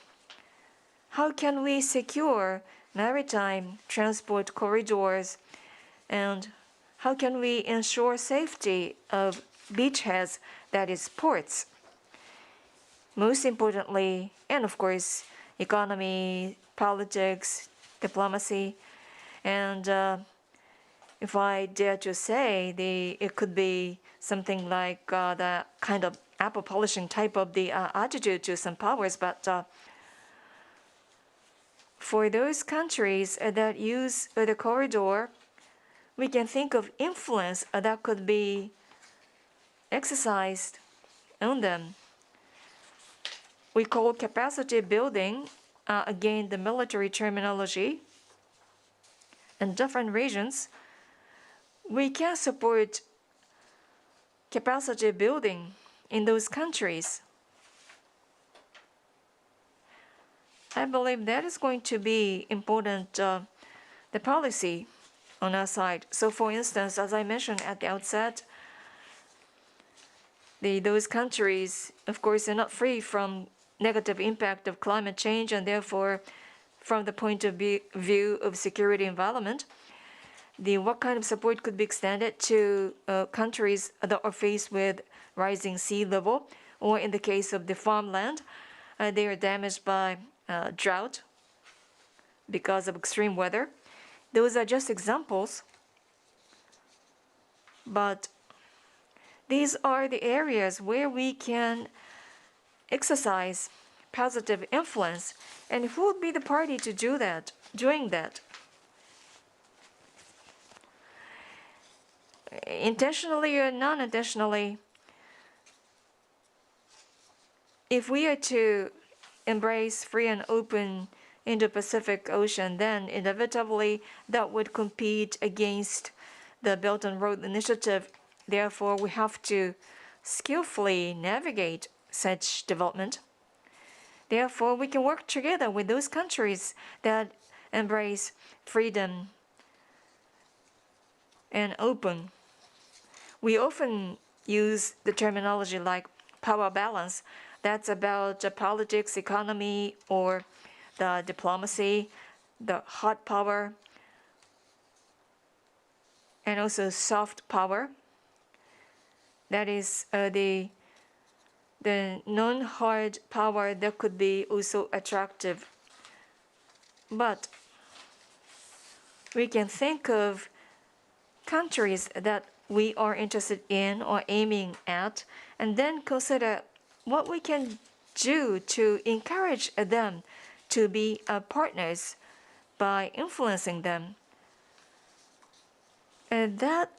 how can we secure maritime transport corridors, and how can we ensure safety of beachheads, that is ports? Most importantly, and of course, economy, politics, diplomacy, and if I dare to say, it could be something like the kind of apple polishing type of the attitude to some powers, but for those countries that use the corridor, we can think of influence that could be exercised on them. We call capacity building, again, the military terminology. In different regions, we can support capacity building in those countries. I believe that is going to be important, the policy on our side. So for instance, as I mentioned at the outset, those countries, of course, are not free from negative impact of climate change, and therefore, from the point of view of security environment, what kind of support could be extended to countries that are faced with rising sea level, or in the case of the farmland, they are damaged by drought because of extreme weather. Those are just examples, but these are the areas where we can exercise positive influence. And who would be the party to do that, doing that? Intentionally or non-intentionally, if we are to embrace free and open Indo-Pacific Ocean, then inevitably that would compete against the Belt and Road Initiative. Therefore, we have to skillfully navigate such development. Therefore, we can work together with those countries that embrace freedom and open. We often use the terminology like power balance. That's about the politics, economy, or the diplomacy, the hot power, and also soft power. That is the non-hard power that could be also attractive. But we can think of countries that we are interested in or aiming at, and then consider what we can do to encourage them to be partners by influencing them. And that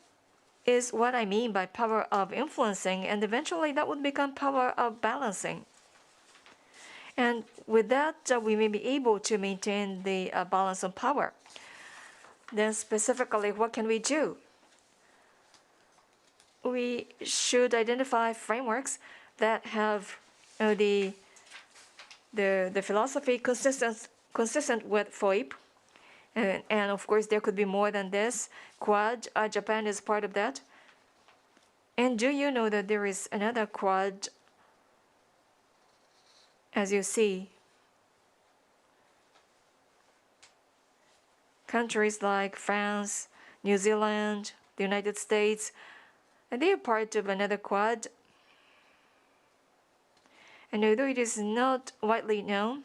is what I mean by power of influencing, and eventually that would become power of balancing. And with that, we may be able to maintain the balance of power. Then specifically, what can we do? We should identify frameworks that have the philosophy consistent with FOIP. And of course, there could be more than this. Quad, Japan is part of that. And do you know that there is another Quad, as you see? Countries like France, New Zealand, the United States, and they are part of another Quad. And although it is not widely known,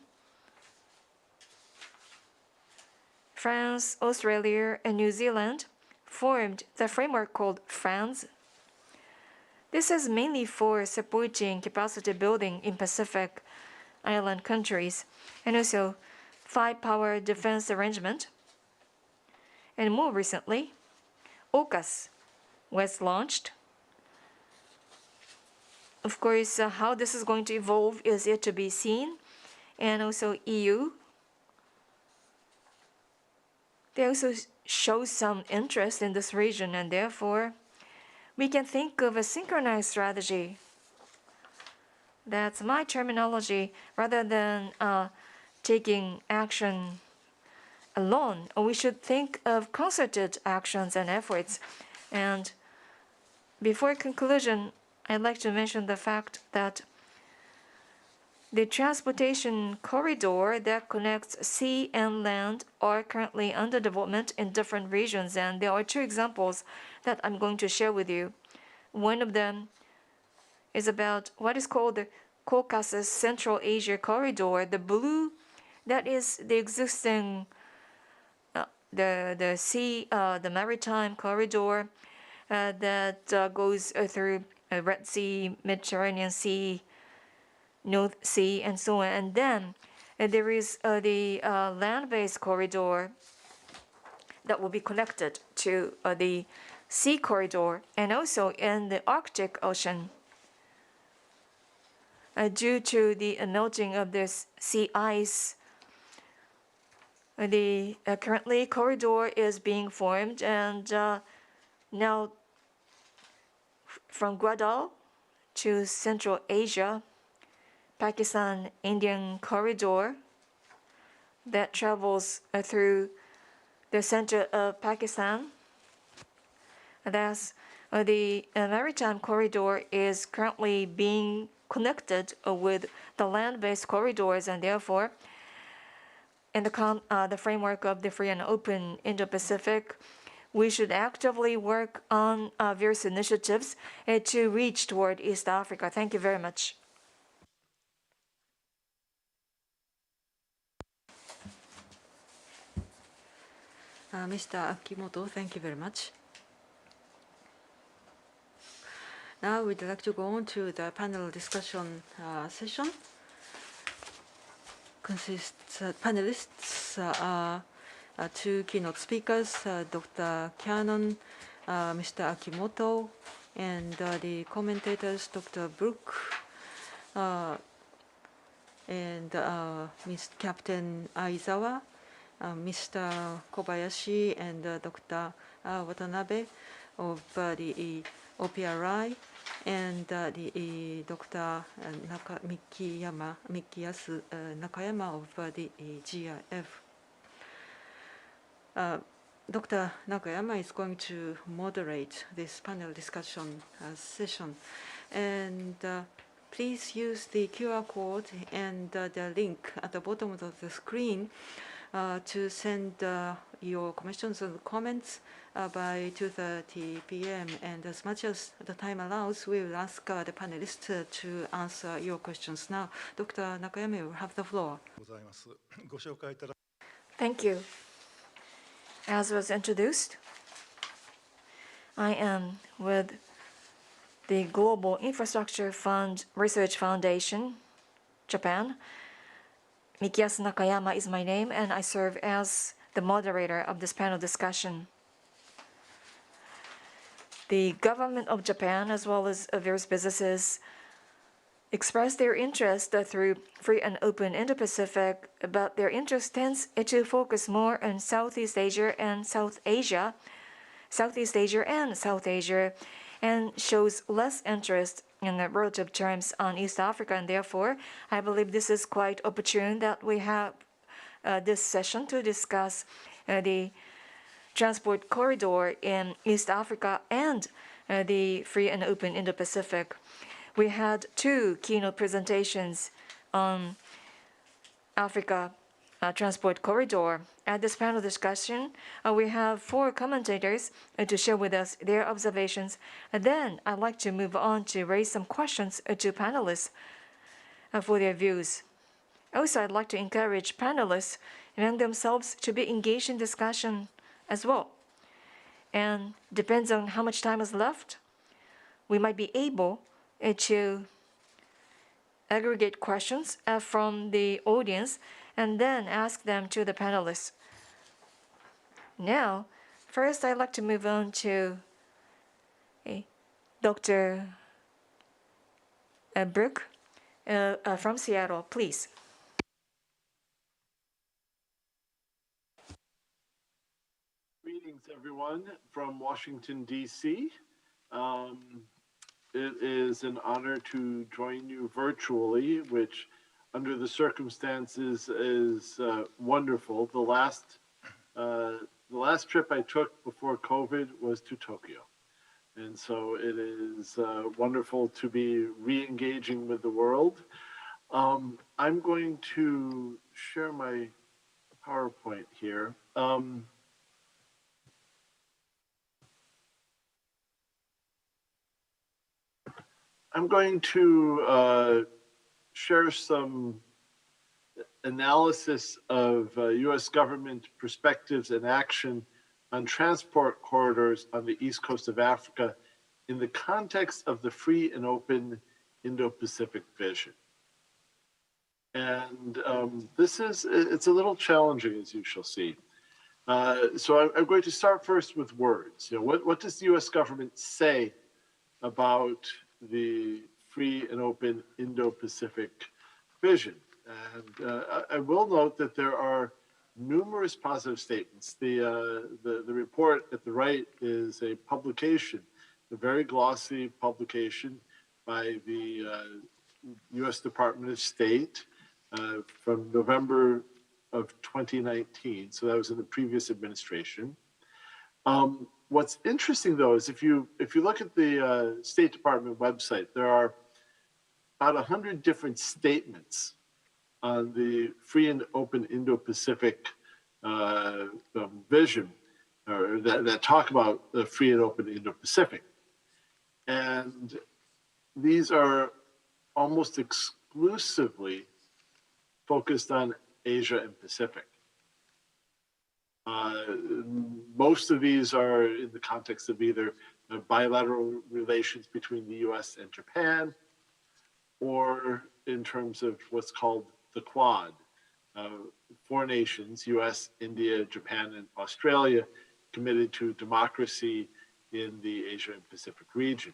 France, Australia, and New Zealand formed the framework called FRANZ. This is mainly for supporting capacity building in Pacific Island countries, and also 5-power defense arrangement. And more recently, AUKUS was launched. of course, how this is going to evolve is yet to be seen. And also EU, they also show some interest in this region, and therefore we can think of a synchronized strategy. That's my terminology, rather than taking action alone. We should think of concerted actions and efforts. And before conclusion, I'd like to mention the fact that the transportation corridor that connects sea and land are currently under development in different regions, and there are two examples that I'm going to share with you. One of them is about what is called the Caucasus Central Asia Corridor. The blue, that is the existing the maritime corridor that goes through Red Sea, Mediterranean Sea, North Sea, and so on. And then there is the land-based corridor that will be connected to the sea corridor, and also in the Arctic Ocean. Due to the melting of this sea ice, the currently corridor is being formed, and now from Guadal to Central Asia, Pakistan Indian corridor that travels through the center of Pakistan. Thus, the maritime corridor is currently being connected with the land-based corridors, and therefore, in the framework of the free and open Indo-Pacific, we should actively work on various initiatives to reach toward East Africa. Thank you very much. Mr. Akimoto, thank you very much. Now we'd like to go on to the panel discussion session. Panelists are two keynote speakers, Dr. Cannon, Mr. Akimoto, and the commentators, Dr. Brook, and Ms. Captain Aizawa, Mr. Kobayashi, and Dr. Watanabe of the OPRI, and the Dr. Mikiyasu Nakayama of the GIF. Dr. Nakayama is going to moderate this panel discussion session, and please use the QR code and the link at the bottom of the screen to send your questions and comments by 2:30 p.m. And as much as the time allows, we will ask the panelists to answer your questions. Now, Dr. Nakayama, you have the floor. Thank you. As was introduced, I am with the Global Infrastructure Fund Research Foundation, Japan. Mikiyasu Nakayama is my name, and I serve as the moderator of this panel discussion. The government of Japan, as well as various businesses, expressed their interest through free and open Indo-Pacific, but their interest tends to focus more on Southeast Asia and South Asia, and shows less interest in the relative terms on East Africa. And therefore, I believe this is quite opportune that we have this session to discuss the transport corridor in East Africa and the free and open Indo-Pacific. We had two keynote presentations on Africa transport corridor. At this panel discussion, we have four commentators to share with us their observations. And then I'd like to move on to raise some questions to panelists for their views. Also, I'd like to encourage panelists among themselves to be engaged in discussion as well. And depends on how much time is left, we might be able to aggregate questions from the audience and then ask them to the panelists. Now, first I'd like to move on to Dr. Brooke from Seattle, please. Greetings, everyone, from Washington, D.C. It is an honor to join you virtually, which under the circumstances is wonderful. The last trip I took before COVID was to Tokyo. And so it is wonderful to be re-engaging with the world. I'm going to share my PowerPoint here. I'm going to share some analysis of US government perspectives and action on transport corridors on the east coast of Africa in the context of the free and open Indo-Pacific vision. And it's a little challenging, as you shall see. So I'm going to start first with words. You know, what does the US government say about the free and open Indo-Pacific vision? And I will note that there are numerous positive statements. The report at the right is a publication, a very glossy publication by the US Department of State from November of 2019. So that was in the previous administration. What's interesting, though, is if you look at the State Department website, there are about 100 different statements on the free and open Indo-Pacific vision, or that talk about the free and open Indo-Pacific. And these are almost exclusively focused on Asia and Pacific. Most of these are in the context of either bilateral relations between the US and Japan, or in terms of what's called the Quad, four nations, US, India, Japan, and Australia, committed to democracy in the Asia and Pacific region.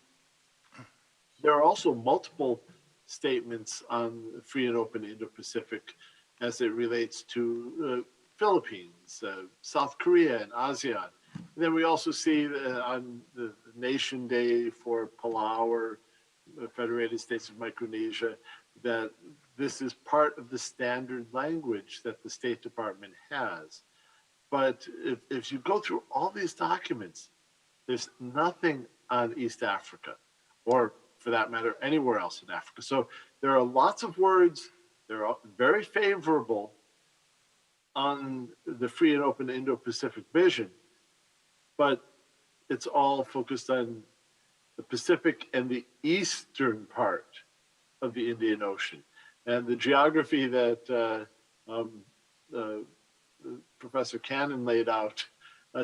There are also multiple statements on free and open Indo-Pacific as it relates to Philippines, South Korea, and ASEAN. And then we also see on the Nation Day for Palau, or the Federated States of Micronesia, that this is part of the standard language that the State Department has. But if you go through all these documents, there's nothing on East Africa, or for that matter, anywhere else in Africa. So there are lots of words, they're very favorable on the free and open Indo-Pacific vision, but it's all focused on the Pacific and the eastern part of the Indian Ocean. And the geography that Professor Cannon laid out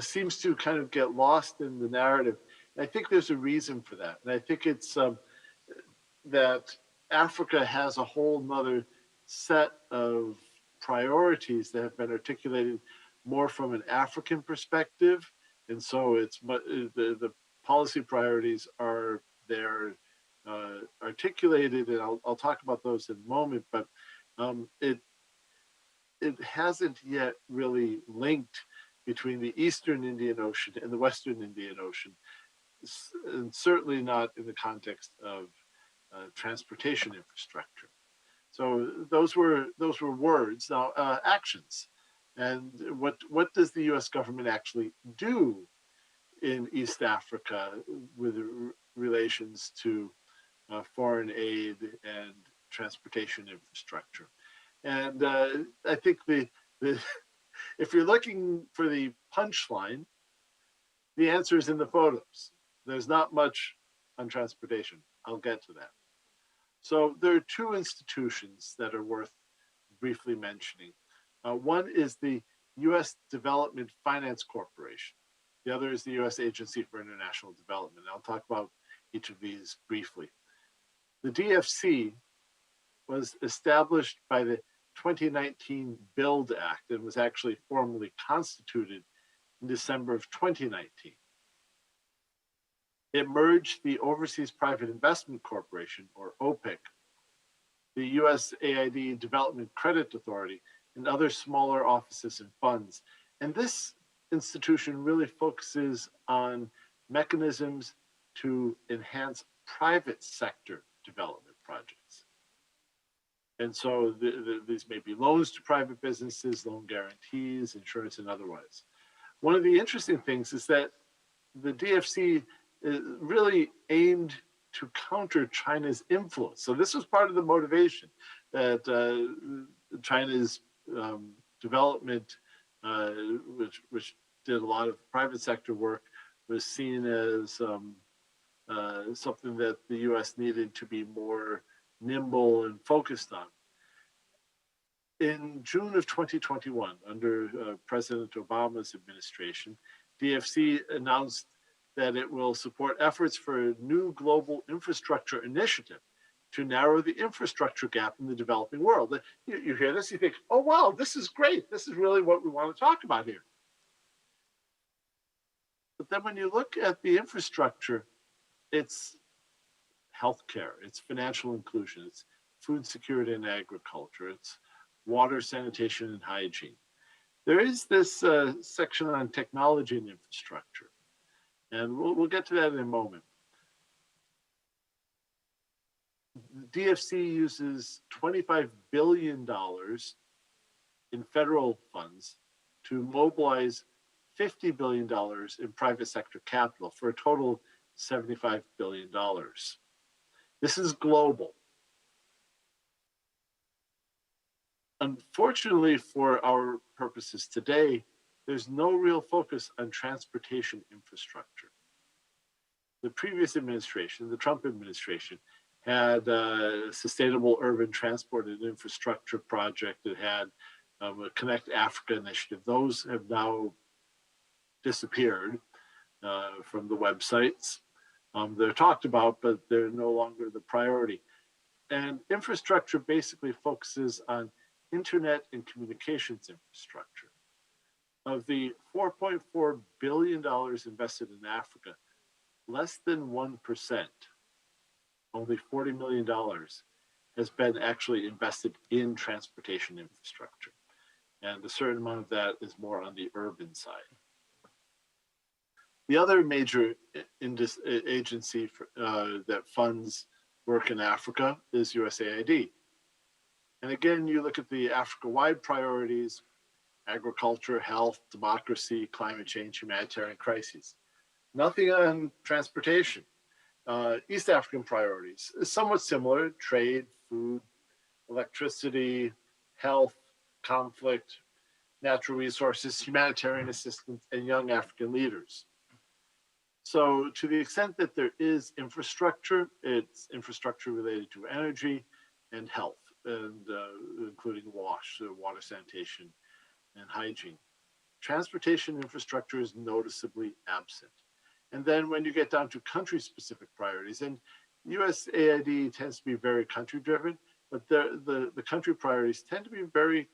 seems to kind of get lost in the narrative. And I think there's a reason for that. And I think it's that Africa has a whole nother set of priorities that have been articulated more from an African perspective. And so it's the policy priorities are there articulated, and I'll talk about those in a moment, but it hasn't yet really linked between the Eastern Indian Ocean and the Western Indian Ocean, and certainly not in the context of transportation infrastructure. So those were words. Now actions, and what does the U.S. government actually do in East Africa with relations to foreign aid and transportation infrastructure? And I think if you're looking for the punchline, the answer is in the photos. There's not much on transportation. I'll get to that. So there are two institutions that are worth briefly mentioning. One is the U.S. Development Finance Corporation. The other is the U.S. Agency for International Development. I'll talk about each of these briefly. The DFC was established by the 2019 BUILD Act and was actually formally constituted in December of 2019. It merged the Overseas Private Investment Corporation, or OPIC, the USAID Development Credit Authority, and other smaller offices and funds. And this institution really focuses on mechanisms to enhance private sector development projects. And so these may be loans to private businesses, loan guarantees, insurance, and otherwise. One of the interesting things is that the DFC is really aimed to counter China's influence. So this was part of the motivation that China's development, which did a lot of private sector work, was seen as something that the US needed to be more nimble and focused on. In June of 2021, under President Obama's administration, DFC announced that it will support efforts for a new global infrastructure initiative to narrow the infrastructure gap in the developing world. You hear this, you think, oh, wow, this is great. This is really what we want to talk about here. But then when you look at the infrastructure, it's healthcare, it's financial inclusion, it's food security and agriculture, it's water, sanitation, and hygiene. There is this section on technology and infrastructure, and we'll get to that in a moment. DFC uses $25 billion in federal funds to mobilize $50 billion in private sector capital for a total of $75 billion. This is global. Unfortunately, for our purposes today, there's no real focus on transportation infrastructure. The previous administration, the Trump administration, had a sustainable urban transport and infrastructure project. It had a Connect Africa initiative. Those have now disappeared from the websites. They're talked about, but they're no longer the priority. And infrastructure basically focuses on internet and communications infrastructure. Of the $4.4 billion invested in Africa, less than 1%, only $40 million, has been actually invested in transportation infrastructure. And a certain amount of that is more on the urban side. The other major agency that funds work in Africa is USAID. And again, you look at the Africa-wide priorities: agriculture, health, democracy, climate change, humanitarian crises. Nothing on transportation. East African priorities is somewhat similar: trade, food, electricity, health, conflict, natural resources, humanitarian assistance, and young African leaders. So to the extent that there is infrastructure, it's infrastructure related to energy and health, and including water sanitation and hygiene. Transportation infrastructure is noticeably absent. And then when you get down to country-specific priorities, and USAID tends to be very country-driven, but the country priorities tend to be very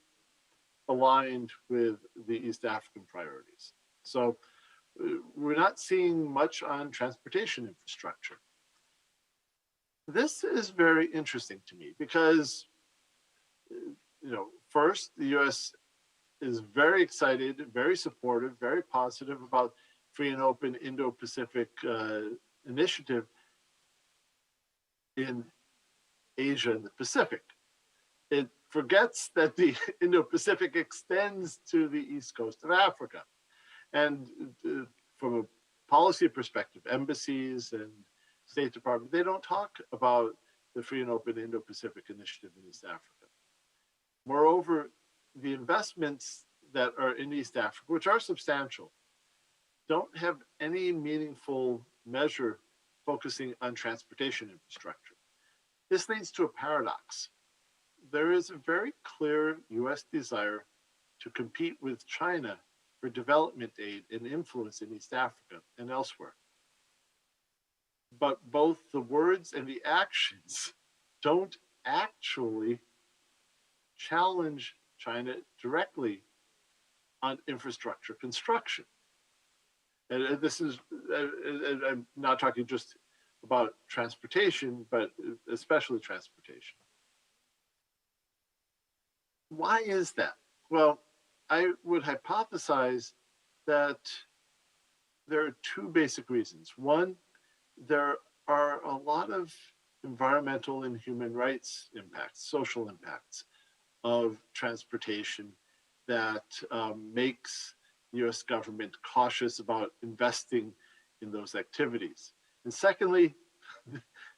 aligned with the East African priorities. So we're not seeing much on transportation infrastructure. This is very interesting to me because, first, the US is very excited, very supportive, very positive about free and open Indo-Pacific initiative in Asia and the Pacific. It forgets that the Indo-Pacific extends to the east coast of Africa. And from a policy perspective, embassies and State Department, they don't talk about the free and open Indo-Pacific initiative in East Africa. Moreover, the investments that are in East Africa, which are substantial, don't have any meaningful measure focusing on transportation infrastructure. This leads to a paradox. There is a very clear US desire to compete with China for development aid and influence in East Africa and elsewhere. But both the words and the actions don't actually challenge China directly on infrastructure construction. And this is, I'm not talking just about transportation, but especially transportation. Why is that? Well, I would hypothesize that there are two basic reasons. One, there are a lot of environmental and human rights impacts, social impacts of transportation that makes the US government cautious about investing in those activities. And secondly,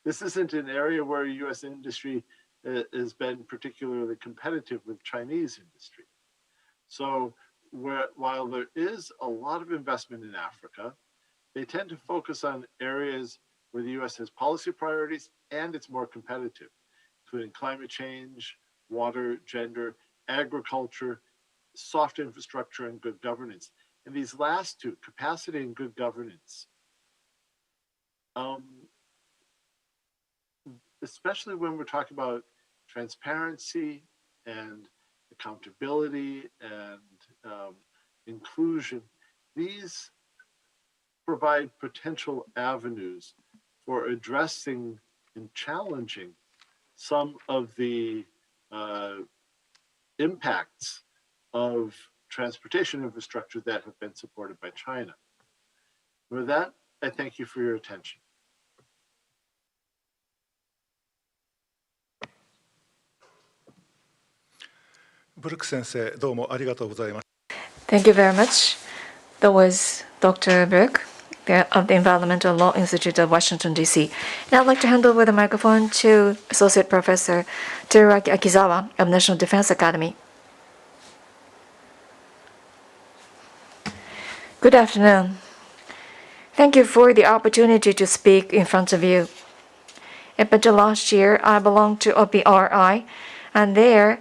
this isn't an area where US industry has been particularly competitive with Chinese industry. So while there is a lot of investment in Africa, they tend to focus on areas where the US has policy priorities and it's more competitive, including climate change, water, gender, agriculture, soft infrastructure, and good governance. And these last two, capacity and good governance, especially when we're talking about transparency and accountability and inclusion, these provide potential avenues for addressing and challenging some of the impacts of transportation infrastructure that have been supported by China. With that, I thank you for your attention. Thank you very much. That was Dr. Brook of the Environmental Law Institute of Washington, D.C. Now I'd like to hand over the microphone to Associate Professor Teruaki Akizawa of National Defense Academy. Good afternoon. Thank you for the opportunity to speak in front of you. Up until last year, I belonged to OPRI, and there,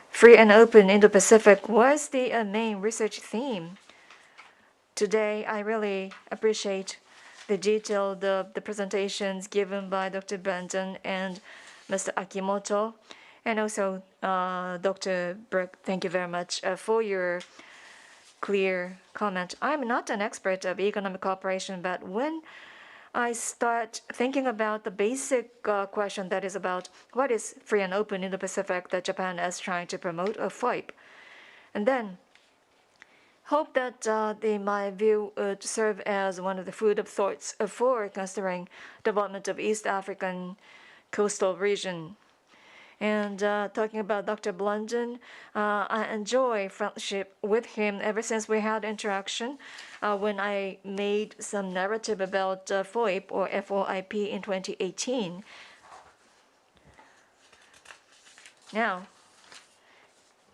Free and Open Indo-Pacific was the main research theme. Today, I really appreciate the detailed the presentations given by Dr. Blandon and Mr. Akimoto, and also Dr. Brook. Thank you very much for your clear comment. I'm not an expert of economic cooperation, but when I start thinking about the basic question that is about what is free and open in the Pacific that Japan is trying to promote, a FOIP, and then hope that my view would serve as one of the food of thoughts for considering development of East African coastal region. And talking about Dr. Blandon, I enjoy friendship with him ever since we had interaction when I made some narrative about FOIP or FOIP in 2018. Now,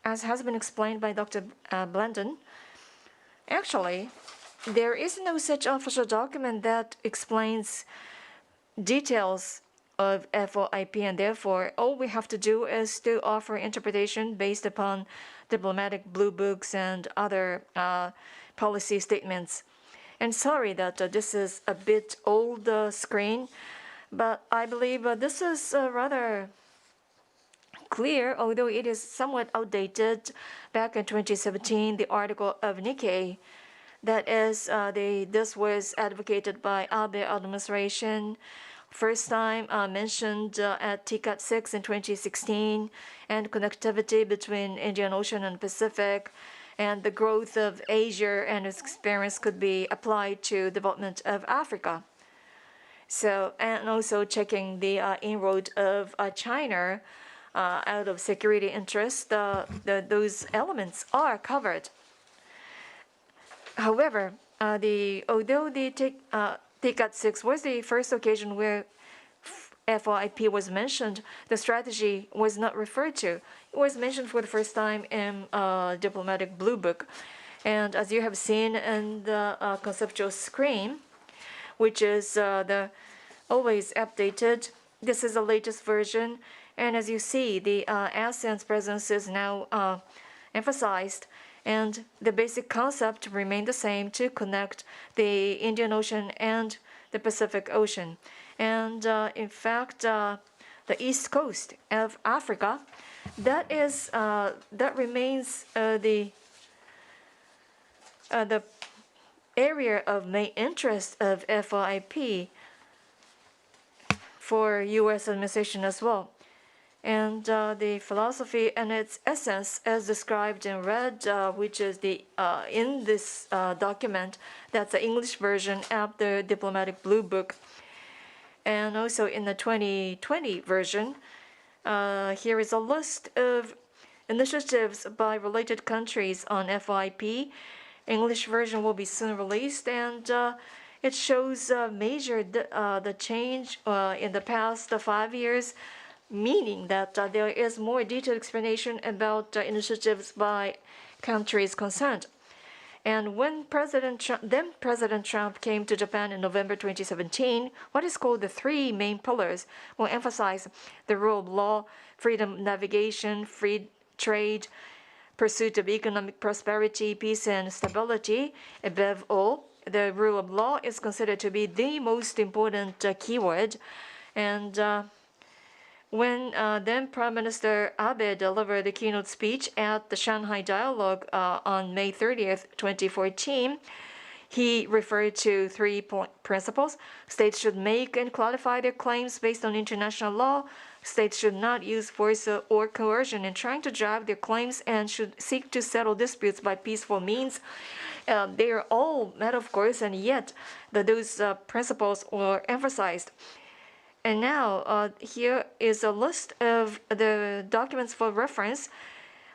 as has been explained by Dr. Blandon, actually, there is no such official document that explains details of FOIP, and therefore all we have to do is to offer interpretation based upon diplomatic blue books and other policy statements. And sorry that this is a bit old screen, but I believe this is rather clear, although it is somewhat outdated. Back in 2017, the article of Nikkei, that is, this was advocated by Abe administration. First time mentioned at TCAT 6 in 2016, and connectivity between Indian Ocean and Pacific, and the growth of Asia and its experience could be applied to development of Africa. So, and also checking the inroad of China out of security interest, those elements are covered. However, although the TCAT 6 was the first occasion where FOIP was mentioned, the strategy was not referred to. It was mentioned for the first time in Diplomatic Blue Book. And as you have seen in the conceptual screen, which is the always updated, this is the latest version. And as you see, the ASEAN's presence is now emphasized. And the basic concept remained the same, to connect the Indian Ocean and the Pacific Ocean. And in fact, the east coast of Africa, that area of main interest of FOIP for U.S. administration as well. And the philosophy and its essence, as described in red, which is the in this document, that's the English version of the Diplomatic Blue Book, and also in the 2020 version, here is a list of initiatives by related countries on FOIP. English version will be soon released, and it shows major the change in the past 5 years, meaning that there is more detailed explanation about initiatives by countries concerned. And when then President Trump came to Japan in November 2017, what is called the three main pillars will emphasize the rule of law, freedom of navigation, free trade, pursuit of economic prosperity, peace, and stability. Above all, the rule of law is considered to be the most important keyword. And when then Prime Minister Abe delivered the keynote speech at the Shanghai Dialogue on May 30th, 2014, he referred to 3 principles. States should make and clarify their claims based on international law. States should not use force or coercion in trying to drive their claims and should seek to settle disputes by peaceful means. They are all met, of course, and yet those principles were emphasized. And now here is a list of the documents for reference,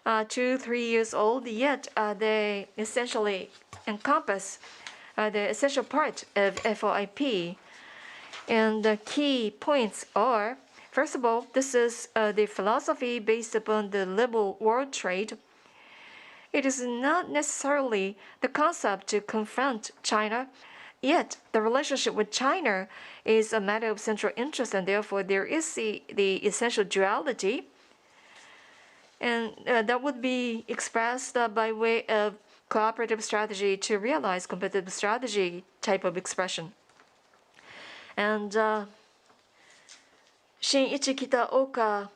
2-3 years old, yet they essentially encompass the essential part of FOIP. And the key points are, first of all, this is the philosophy based upon the liberal world trade. It is not necessarily the concept to confront China, yet the relationship with China is a matter of central interest, and therefore there is the essential duality. And that would be expressed by way of cooperative strategy to realize competitive strategy type of expression. And Shinichi Kitaoka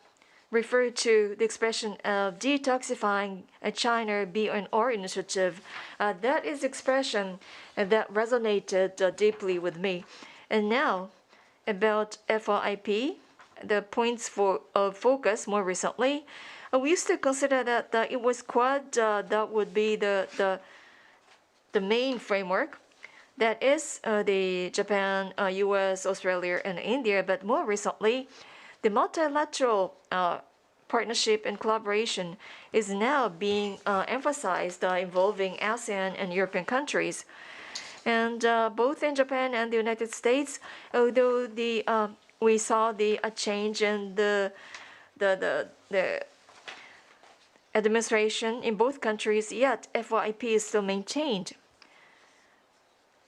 referred to the expression of detoxifying a China B&R initiative. That is expression that resonated deeply with me. And now about FOIP, the points of focus more recently. We used to consider that it was Quad that would be the main framework. That is the Japan, US, Australia, and India. But more recently, the multilateral partnership and collaboration is now being emphasized, involving ASEAN and European countries. And both in Japan and the United States, although we saw a change in the administration in both countries, yet FOIP is still maintained.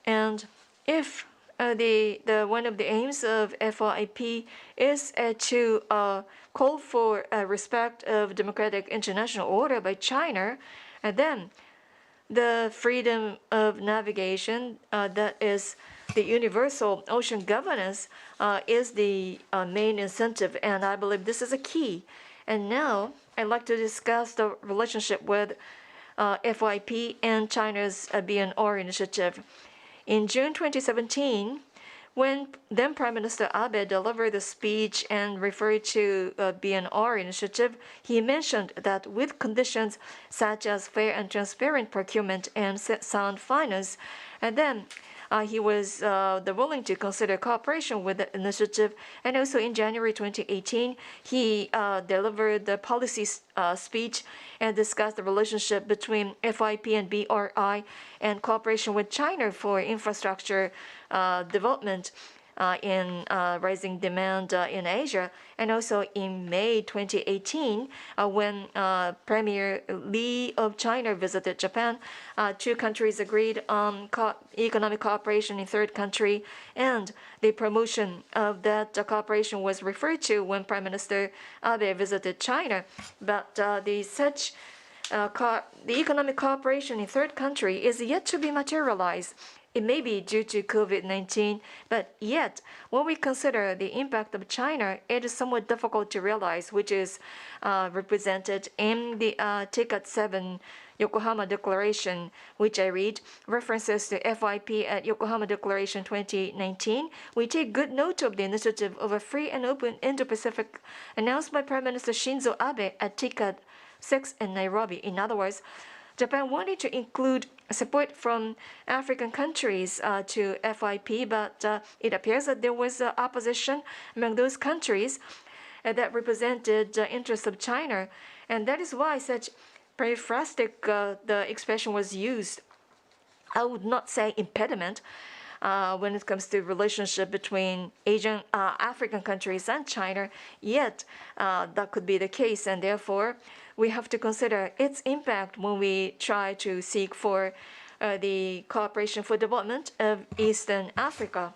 And if one of the aims of FOIP is to call for respect of democratic international order by China, and then the freedom of navigation, that is the universal ocean governance, is the main incentive, and I believe this is a key. And now I'd like to discuss the relationship with FOIP and China's B&R initiative. In June 2017, when then Prime Minister Abe delivered the speech and referred to B&R initiative, he mentioned that with conditions such as fair and transparent procurement and sound finance, and then he was willing to consider cooperation with the initiative. And also in January 2018, he delivered the policy speech and discussed the relationship between FOIP and BRI and cooperation with China for infrastructure development in rising demand in Asia. And also in May 2018, when Premier Li of China visited Japan, two countries agreed on economic cooperation in third country, and the promotion of that cooperation was referred to when Prime Minister Abe visited China. But the economic cooperation in third country is yet to be materialized. It may be due to COVID-19, but yet, when we consider the impact of China, it is somewhat difficult to realize, which is represented in the Ticket 7 Yokohama Declaration, which I read, references to FOIP at Yokohama Declaration 2019. We take good note of the initiative of a free and open Indo-Pacific announced by Prime Minister Shinzo Abe at TICAD 6 in Nairobi. In other words, Japan wanted to include support from African countries to FOIP, but it appears that there was opposition among those countries that represented the interests of China, and that is why such periphrastic the expression was used. I would not say impediment when it comes to relationship between Asian, African countries and China, yet that could be the case, and therefore we have to consider its impact when we try to seek for the cooperation for development of Eastern Africa.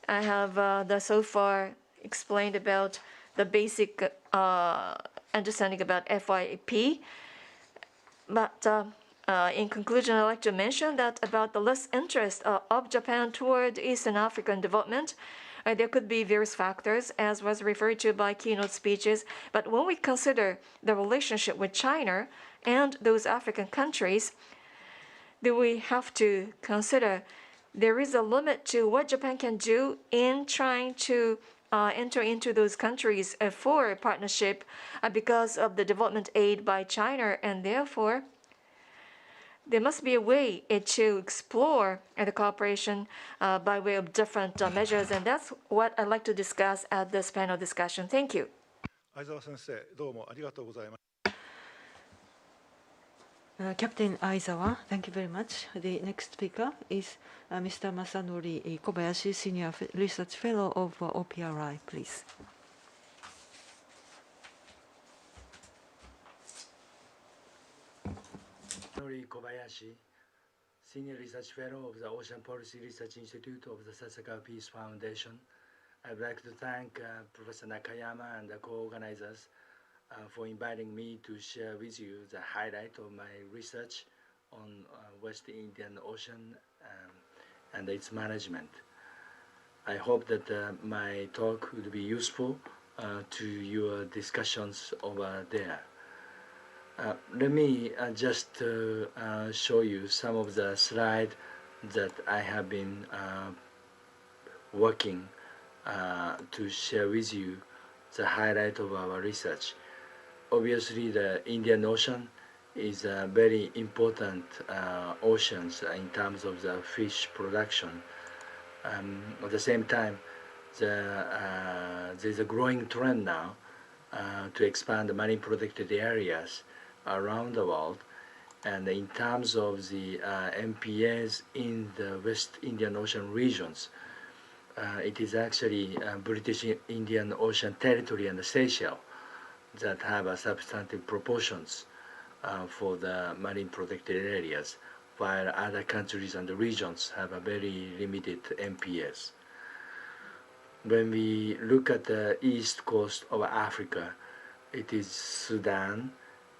I have so far explained about the basic understanding about FOIP, but in conclusion, I'd like to mention that about the less interest of Japan toward Eastern African development, there could be various factors, as was referred to by keynote speeches. But when we consider the relationship with China and those African countries, then we have to consider there is a limit to what Japan can do in trying to enter into those countries for a partnership because of the development aid by China, and therefore there must be a way to explore the cooperation by way of different measures, and that's what I'd like to discuss at this panel discussion. Thank you. 相沢先生、どうもありがとうございました。Captain Aizawa, thank you very much. The next speaker is Mr. Masanori Kobayashi, Senior Research Fellow of OPRI, please. Masanori Kobayashi, Senior Research Fellow of the Ocean Policy Research Institute of the Sasakawa Peace Foundation. I'd like to thank Professor Nakayama and the co-organizers for inviting me to share with you the highlight of my research on West Indian Ocean and its management. I hope that my talk will be useful to your discussions over there. Let me just show you some of the slides that I have been working to share with you the highlight of our research. Obviously, the Indian Ocean is a very important ocean in terms of the fish production. At the same time, there's a growing trend now to expand the marine protected areas around the world. And in terms of the MPAs in the West Indian Ocean regions, it is actually British Indian Ocean Territory and the Seychelles that have substantive proportions for the marine protected areas, while other countries and the regions have a very limited MPS. When we look at the east coast of Africa, it is Sudan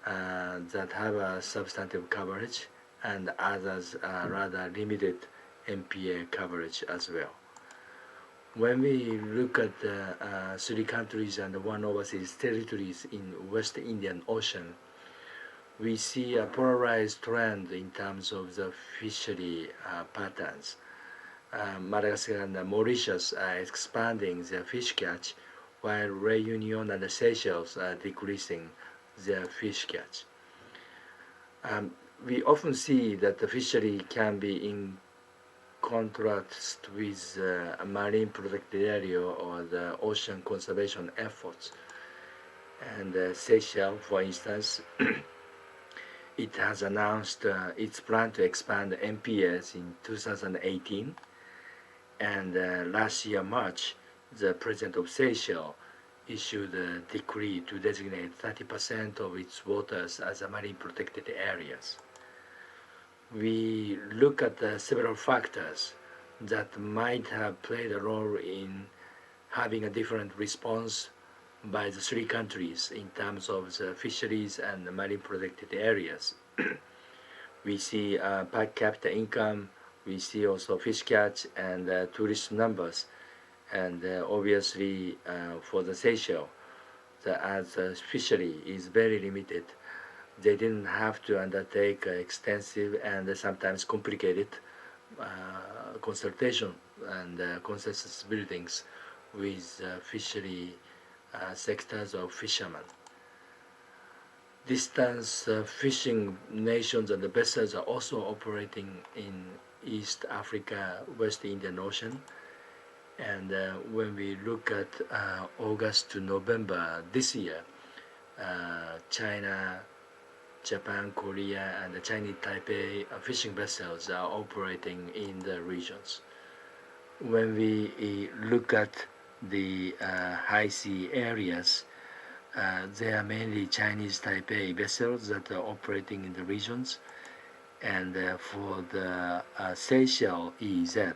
that have a substantive coverage, and others rather limited MPA coverage as well. When we look at the 3 countries and 1 overseas territories in West Indian Ocean, we see a polarized trend in terms of the fishery patterns. Madagascar and Mauritius are expanding their fish catch, while Réunion and the Seychelles are decreasing their fish catch. We often see that the fishery can be in contrast with a marine protected area or the ocean conservation efforts. And Seychelles, for instance, it has announced its plan to expand MPS in 2018. And last year, March, the president of Seychelles issued a decree to designate 30% of its waters as marine protected areas. We look at several factors that might have played a role in having a different response by the 3 countries in terms of the fisheries and the marine protected areas. We see per capita income, we see also fish catch and tourist numbers, and obviously for the Seychelles, as fishery is very limited, they didn't have to undertake extensive and sometimes complicated consultation and consensus buildings with fishery sectors of fishermen. Distance fishing nations and the vessels are also operating in East Africa, West Indian Ocean. And when we look at August to November this year, China, Japan, Korea, and the Chinese Taipei fishing vessels are operating in the regions. When we look at the high sea areas, they are mainly Chinese Taipei vessels that are operating in the regions. And for the Seychelles EEZ,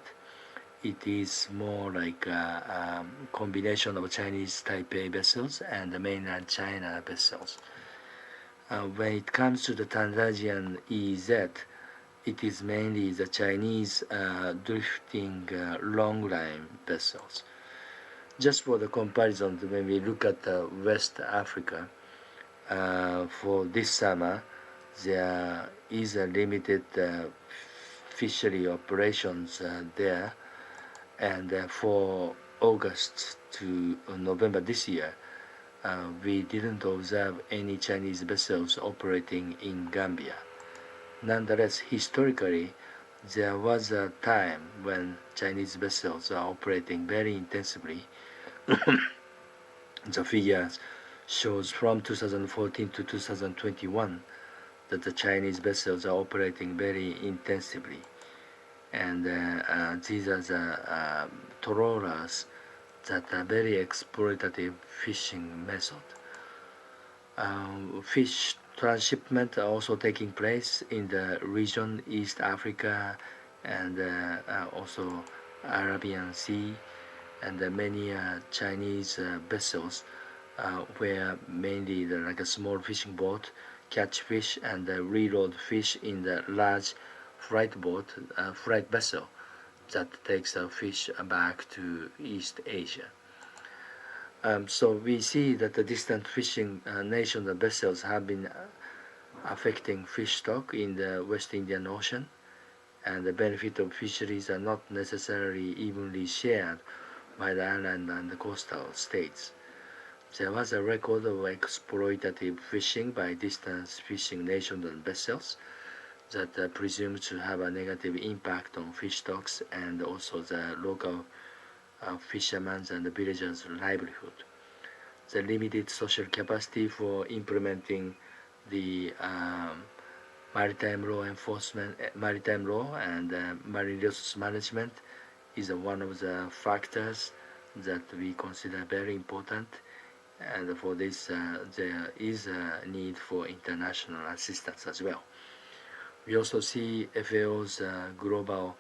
it is more like a combination of Chinese Taipei vessels and the mainland China vessels. When it comes to the Tanzanian EEZ, it is mainly the Chinese drifting long-line vessels. Just for the comparison, when we look at West Africa, for this summer, there is a limited fishery operations there, and for August to November this year, we didn't observe any Chinese vessels operating in Gambia. Nonetheless, historically, there was a time when Chinese vessels are operating very intensively. The figures shows from 2014 to 2021 that the Chinese vessels are operating very intensively. And these are the trawlers that are very exploitative fishing method. Fish transshipment are also taking place in the region, East Africa, and also Arabian Sea, and many Chinese vessels where mainly like a small fishing boat catch fish and reload fish in the large freight vessel that takes fish back to East Asia. So we see that the distant fishing nations and vessels have been affecting fish stock in the West Indian Ocean, and the benefit of fisheries are not necessarily evenly shared by the island and the coastal states. There was a record of exploitative fishing by distance fishing nations and vessels that are presumed to have a negative impact on fish stocks and also the local fishermen's and the villagers' livelihood. The limited social capacity for implementing the maritime law enforcement, maritime law and marine resource management is one of the factors that we consider very important. And for this, there is a need for international assistance as well. We also see FAO's global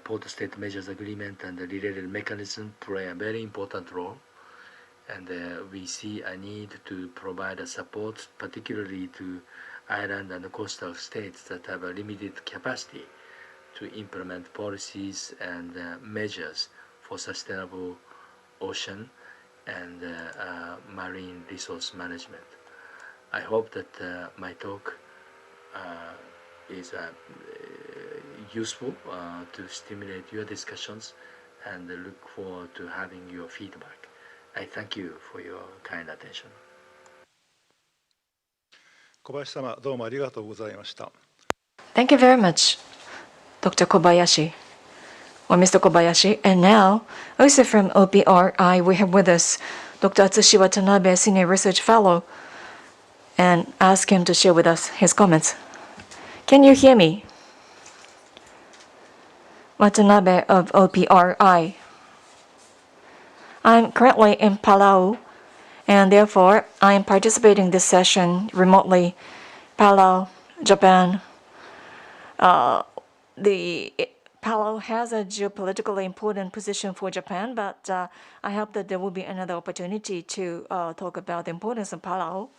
Port-State Measures Agreement and the related mechanism play a very important role. And we see a need to provide a support, particularly to island and coastal states that have a limited capacity to implement policies and measures for sustainable ocean and marine resource management. I hope that my talk is useful to stimulate your discussions, and look forward to having your feedback. I thank you for your kind attention. 小林様、どうもありがとうございました。Thank you very much, Dr. Kobayashi, or Mr. Kobayashi. And now, also from OPRI, we have with us Dr. Atsushi Watanabe, Senior Research Fellow, and ask him to share with us his comments. Can you hear me? Watanabe of OPRI. I'm currently in Palau, and therefore I am participating in this session remotely. Palau, Japan. Palau has a geopolitically important position for Japan, but I hope that there will be another opportunity to talk about the importance of Palau.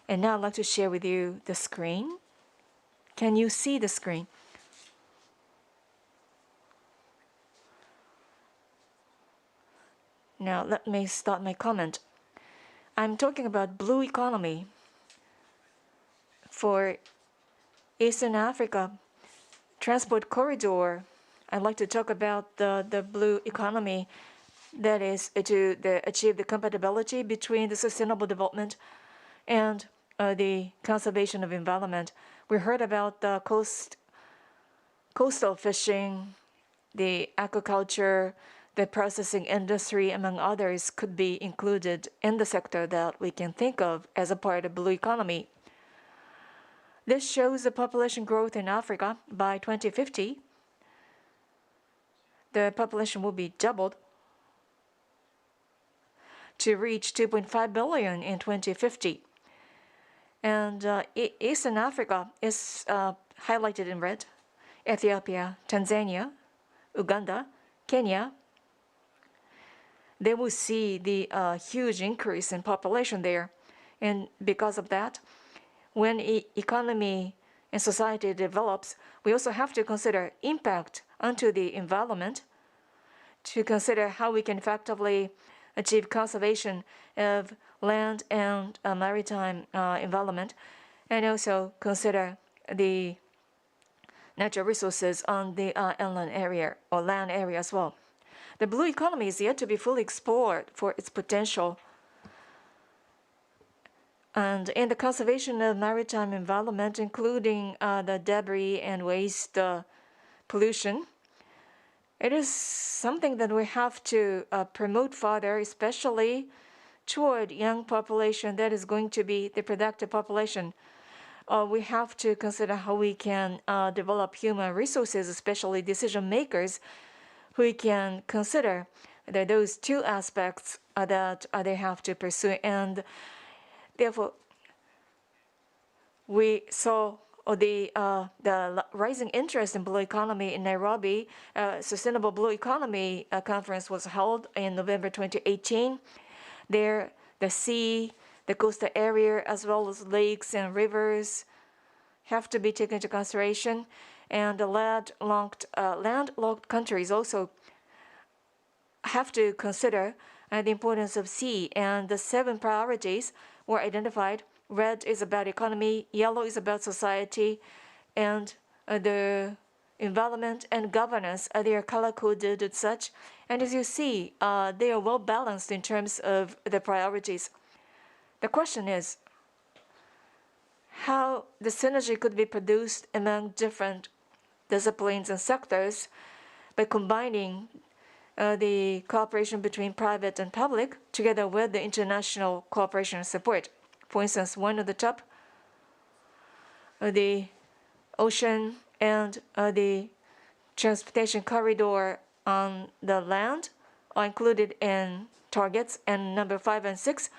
And now I'd like to share with you the screen. Can you see the screen? Now let me start my comment. I'm talking about blue economy. For Eastern Africa transport corridor, I'd like to talk about the blue economy, that is to achieve the compatibility between the sustainable development and the conservation of environment. We heard about the coastal fishing, the aquaculture, the processing industry, among others, could be included in the sector that we can think of as a part of blue economy. This shows the population growth in Africa by 2050. The population will be doubled to reach 2.5 billion in 2050. And Eastern Africa is highlighted in red. Ethiopia, Tanzania, Uganda, Kenya. They will see the huge increase in population there. And because of that, when economy and society develops, we also have to consider impact onto the environment, to consider how we can effectively achieve conservation of land and maritime environment, and also consider the natural resources on the inland area or land area as well. The blue economy is yet to be fully explored for its potential. And in the conservation of maritime environment, including the debris and waste pollution, it is something that we have to promote further, especially toward young population that is going to be the productive population. We have to consider how we can develop human resources, especially decision makers, who can consider that those two aspects that they have to pursue. And therefore, we saw the rising interest in blue economy in Nairobi. Sustainable Blue Economy Conference was held in November 2018. There, the sea, the coastal area, as well as lakes and rivers have to be taken into consideration. And the landlocked countries also have to consider the importance of sea. And the 7 priorities were identified. Red is about economy, yellow is about society, and the environment and governance. They are color-coded as such. And as you see, they are well balanced in terms of the priorities. The question is how the synergy could be produced among different disciplines and sectors by combining the cooperation between private and public together with the international cooperation and support. For instance, one of the top, the ocean and the transportation corridor on the land are included in targets, and number 5 and 6,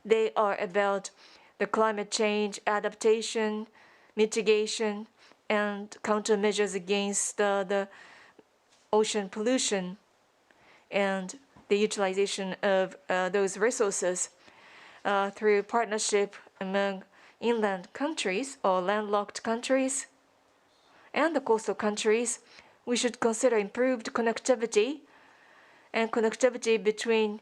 they are about the climate change, adaptation, mitigation, and countermeasures against the ocean pollution and the utilization of those resources through partnership among inland countries or landlocked countries and the coastal countries. We should consider improved connectivity and connectivity between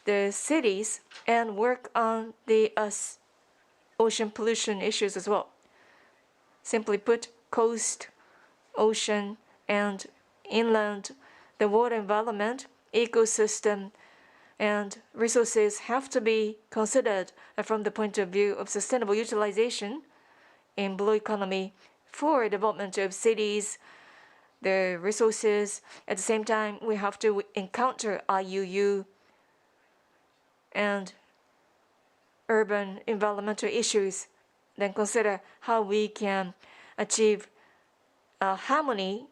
the cities and work on the ocean pollution issues as well. Simply put, coast, ocean, and inland, the water environment, ecosystem, and resources have to be considered from the point of view of sustainable utilization in blue economy for development of cities, the resources. At the same time, we have to encounter IUU and urban environmental issues, then consider how we can achieve harmony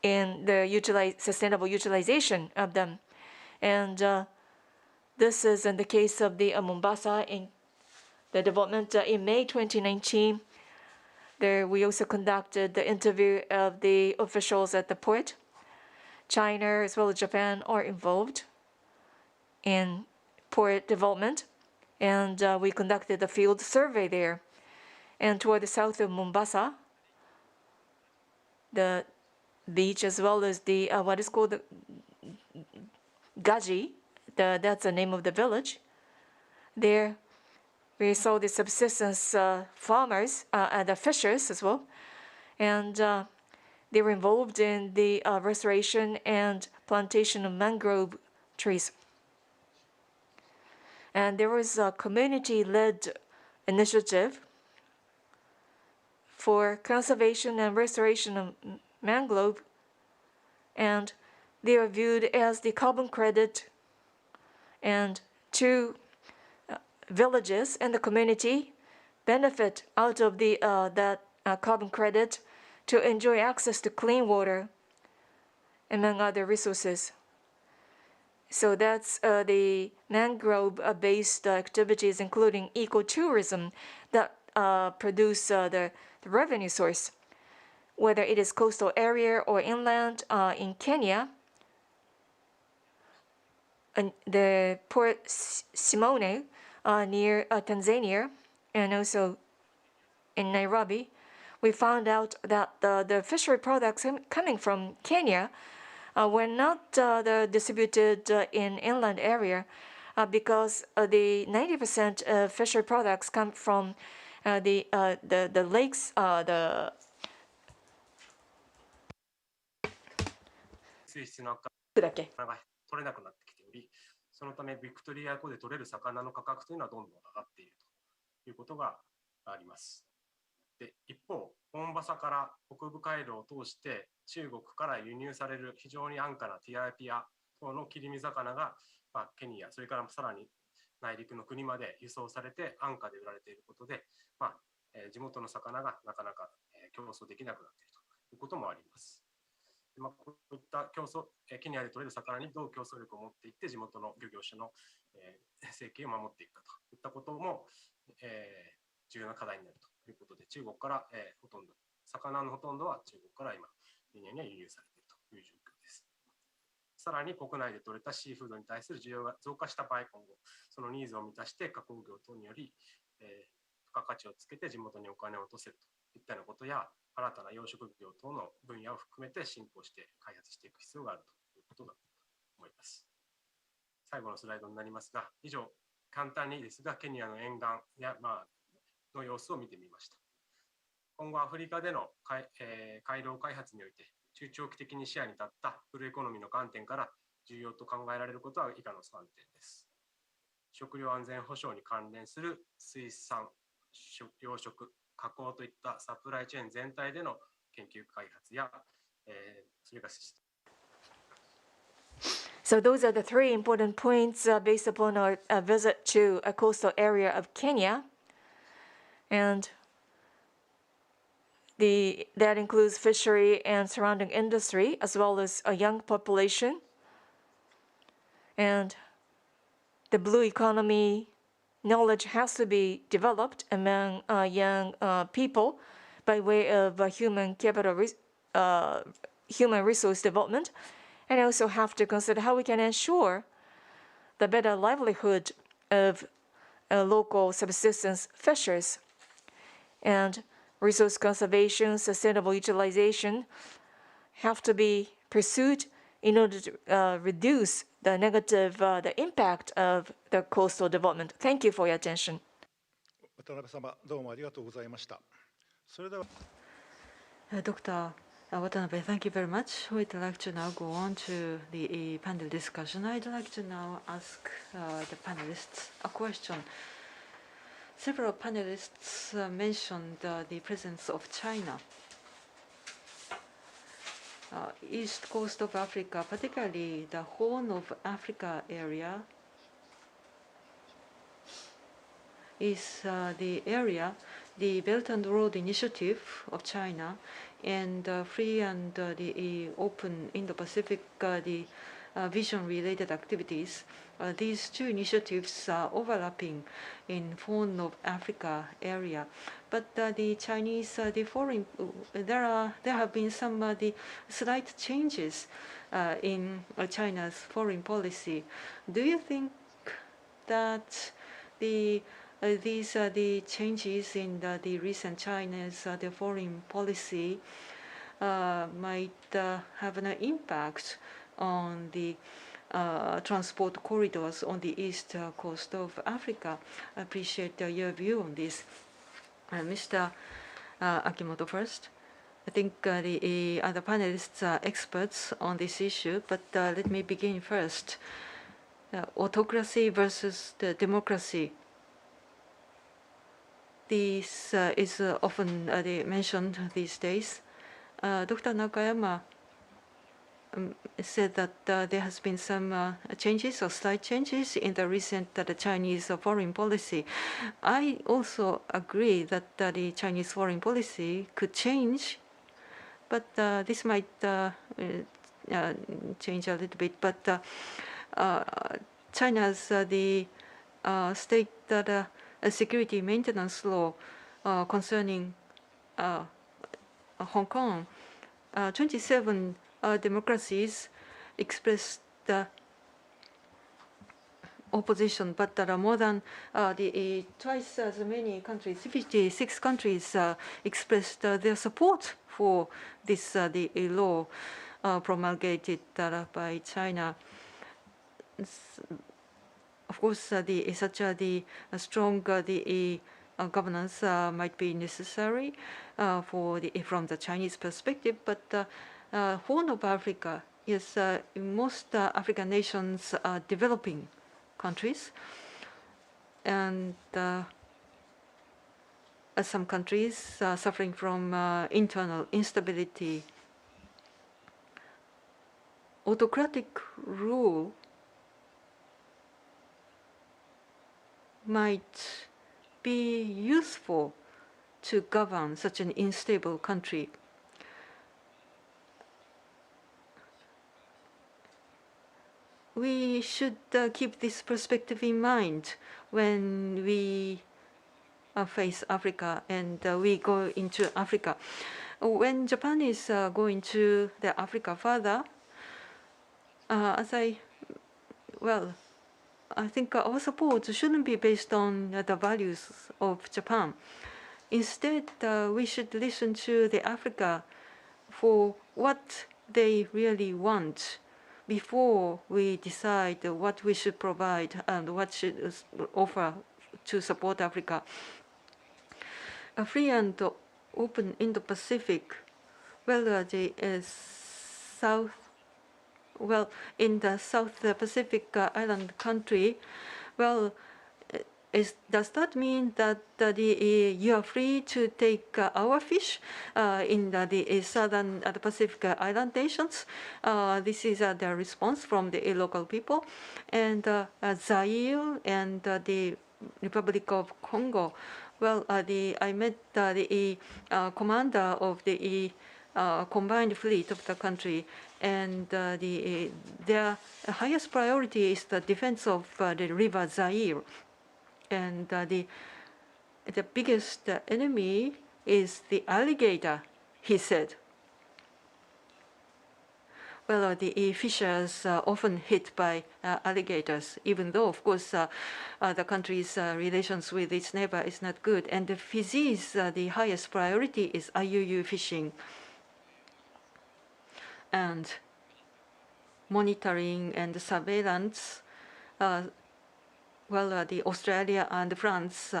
in the sustainable utilization of them. And this is in the case of the Mombasa in the development in May 2019. There we also conducted the interview of the officials at the port. China as well as Japan are involved in port development, and we conducted a field survey there. And toward the south of Mombasa, the beach as well as the what is called the Gaji, that's the name of the village. There, we saw the subsistence farmers and the fishers as well, and they were involved in the restoration and plantation of mangrove trees. And there was a community-led initiative for conservation and restoration of mangrove, and they are viewed as the carbon credit, and two villages and the community benefit out of that carbon credit to enjoy access to clean water, among other resources. So that's the mangrove-based activities, including ecotourism, that produce the revenue source. Whether it is coastal area or inland in Kenya, and the Port Simone near Tanzania, and also in Nairobi, we found out that the fishery products coming from Kenya were not distributed in inland area because the 90% of fishery products come from the lakes, the 水質の悪化だっけが取れなくなってきており、そのためビクトリア湖で取れる魚の価格というのはどんどん上がっているということがあります。で、一方、モンバサから北部回廊を通して中国から輸入される非常に安価なティラピア等の切り身魚が、ケニア、それからさらに内陸の国まで輸送されて安価で売られていることで、地元の魚がなかなか競争できなくなっているということもあります。こういったケニアで取れる魚にどう競争力を持っていって地元の漁業者の生計を守っていくかといったことも重要な課題になるということで、中国からほとんど魚のほとんどは中国から今ケニアには輸入されているという状況です。さらに国内で取れたシーフードに対する需要が増加した場合、今後そのニーズを満たして加工業等により付加価値をつけて地元にお金を落とせるといったようなことや、新たな養殖業等の分野を含めて進歩して開発していく必要があるということだと思います。最後のスライドになりますが、以上簡単にですがケニアの沿岸やの様子を見てみました。今後アフリカでの回廊開発において中長期的に視野に立ったフルエコノミーの観点から重要と考えられることは以下の3点です。食料安全保障に関連する水産、養殖、加工といったサプライチェーン全体での研究開発や、それが So those are the three important points based upon our visit to a coastal area of Kenya, and that includes fishery and surrounding industry, as well as a young population, and the blue economy. Knowledge has to be developed among young people by way of human resource development, and also have to consider how we can ensure the better livelihood of local subsistence fishers, and resource conservation, sustainable utilization have to be pursued in order to reduce the negative the impact of the coastal development. Thank you for your attention. 渡辺様、どうもありがとうございました。それでは Dr. Watanabe, thank you very much. We'd like to now go on to the panel discussion. I'd like to now ask the panelists a question. Several panelists mentioned the presence of China. East coast of Africa, particularly the Horn of Africa area, is the area, the Belt and Road Initiative of China, and Free and the Open Indo-Pacific, the vision-related activities. These two initiatives are overlapping in Horn of Africa area, but the Chinese, the foreign, there have been some the slight changes in China's foreign policy. Do you think that these are the changes in the recent China's the foreign policy might have an impact on the transport corridors on the east coast of Africa. I appreciate your view on this. Mr. Akimoto first. I think the other panelists are experts on this issue, but let me begin first. Autocracy versus the democracy. This is often mentioned these days. Dr. Nakayama said that there has been some changes or slight changes in the recent Chinese foreign policy. I also agree that the Chinese foreign policy could change, but this might change a little bit. But China's the state security maintenance law concerning Hong Kong, 27 democracies expressed opposition, but there are more than twice as many countries, 56 countries expressed their support for this the law promulgated by China. Of course, such a strong governance might be necessary from the Chinese perspective, but Horn of Africa is most African nations are developing countries, and some countries are suffering from internal instability. Autocratic rule might be useful to govern such an unstable country. We should keep this perspective in mind when we face Africa and we go into Africa. When Japan is going to the Africa further, I think our support shouldn't be based on the values of Japan. Instead, we should listen to the Africa for what they really want before we decide what we should provide and what should offer to support Africa. A free and open Indo-Pacific, in the South Pacific island country, does that mean that you are free to take our fish in the southern Pacific island nations? This is the response from the local people. And Zaire and the Republic of Congo. I met the commander of the combined fleet of the country, and their highest priority is the defense of the river Zaire. And the biggest enemy is the alligator, he said. The fishers are often hit by alligators, even though, of course, the country's relations with its neighbor is not good. And the Fiji's the highest priority is IUU fishing. And monitoring and surveillance. The Australia and France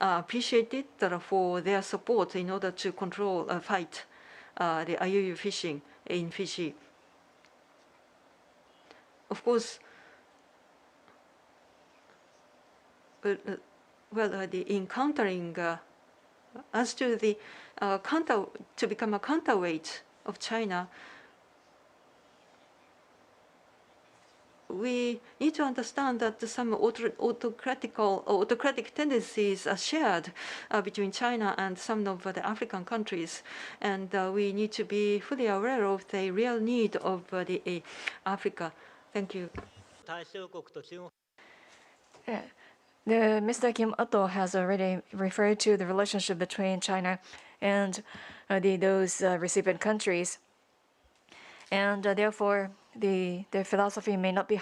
appreciated for their support in order to fight the IUU fishing in Fiji. Of course, the encountering as to the to become a counterweight of China, we need to understand that some autocratic tendencies are shared between China and some of the African countries, and we need to be fully aware of the real need of the Africa. Thank you. Mr. Akimoto has already referred to the relationship between China and those recipient countries, and therefore their philosophy may not be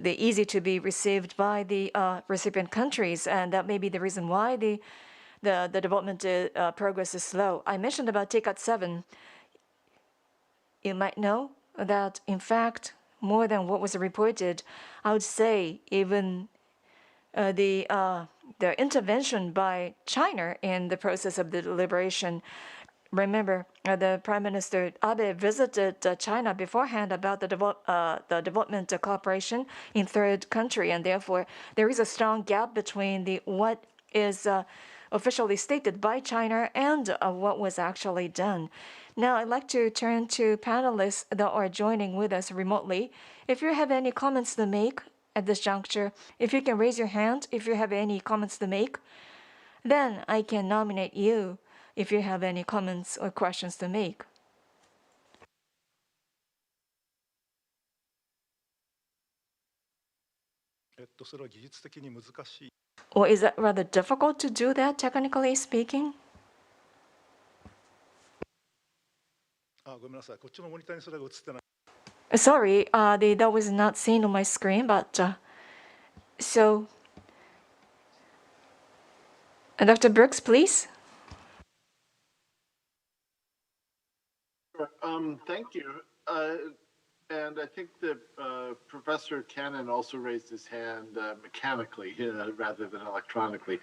easy to be received by the recipient countries, and that may be the reason why the development progress is slow. I mentioned about TICAT 7. You might know that in fact more than what was reported. I would say even the intervention by China in the process of the liberation. Remember, the Prime Minister Abe visited China beforehand about the development cooperation in third country, and therefore there is a strong gap between what is officially stated by China and what was actually done. Now, I'd like to turn to panelists that are joining with us remotely. If you have any comments to make at this juncture, if you can raise your hand if you have any comments to make, then I can nominate you if you have any comments or questions to make. Or is it rather difficult to do that, technically speaking? Sorry, that was not seen on my screen, but so Dr. Brooks, please. Thank you. And I think that Professor Cannon also raised his hand mechanically rather than electronically.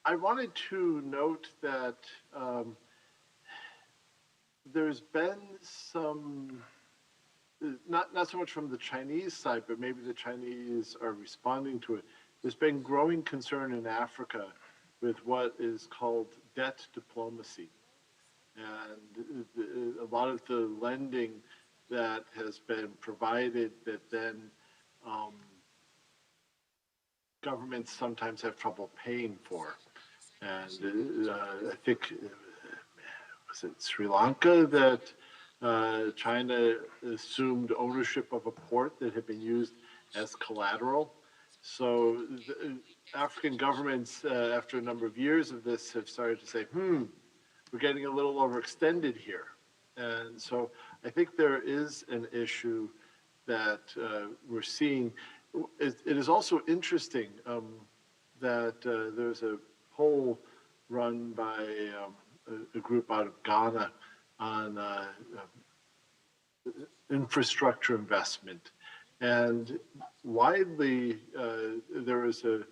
I wanted to note that there's been some, not so much from the Chinese side, but maybe the Chinese are responding to it. There's been growing concern in Africa with what is called debt diplomacy. And a lot of the lending that has been provided that then governments sometimes have trouble paying for. And I think, was it Sri Lanka that China assumed ownership of a port that had been used as collateral? So the African governments, after a number of years of this, have started to say, we're getting a little overextended here. And so I think there is an issue that we're seeing. It is also interesting that there's a poll run by a group out of Ghana on infrastructure investment. And widely, there is a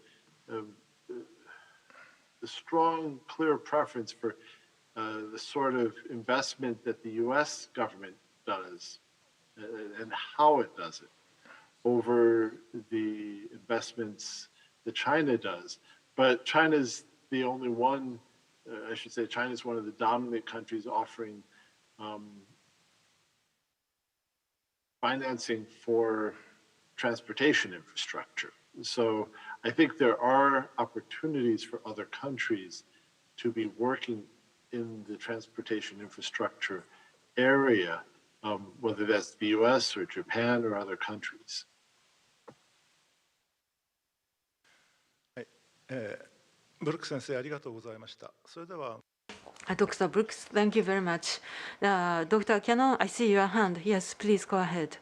strong, clear preference for the sort of investment that the US government does and how it does it over the investments that China does. But China's the only one, I should say, China's one of the dominant countries offering financing for transportation infrastructure. So I think there are opportunities for other countries to be working in the transportation infrastructure area, whether that's the US or Japan or other countries. Dr. Brooks, thank you very much. Dr. Cannon, I see your hand. Yes, please go ahead.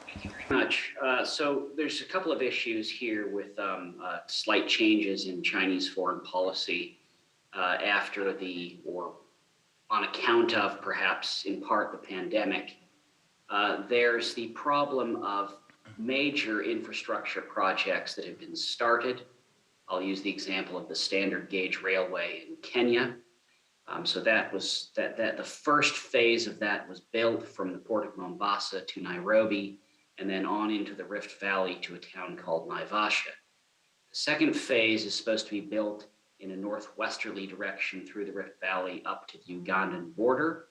Thank you very much. So there's a couple of issues here with slight changes in Chinese foreign policy after or on account of perhaps in part the pandemic. There's the problem of major infrastructure projects that have been started. I'll use the example of the standard gauge railway in Kenya. So that was the first phase of that was built from the port of Mombasa to Nairobi, and then on into the Rift Valley to a town called Naivasha. The second phase is supposed to be built in a northwesterly direction through the Rift Valley up to the Ugandan border,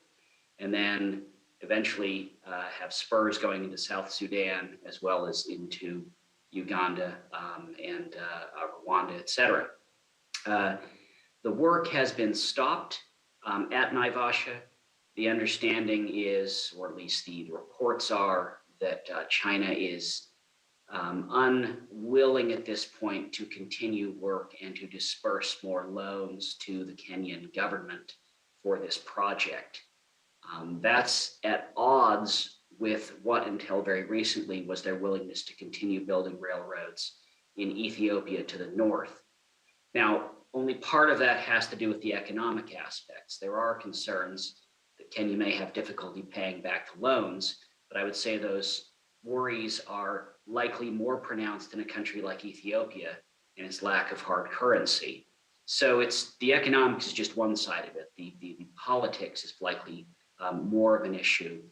and then eventually have spurs going into South Sudan as well as into Uganda and Rwanda, etc. The work has been stopped at Naivasha. The understanding is, or at least the reports are, that China is unwilling at this point to continue work and to disperse more loans to the Kenyan government for this project. That's at odds with what until very recently was their willingness to continue building railroads in Ethiopia to the north. Now, only part of that has to do with the economic aspects. There are concerns that Kenya may have difficulty paying back the loans, but I would say those worries are likely more pronounced in a country like Ethiopia and its lack of hard currency. So it's the economics is just one side of it. The politics is likely more of an issue,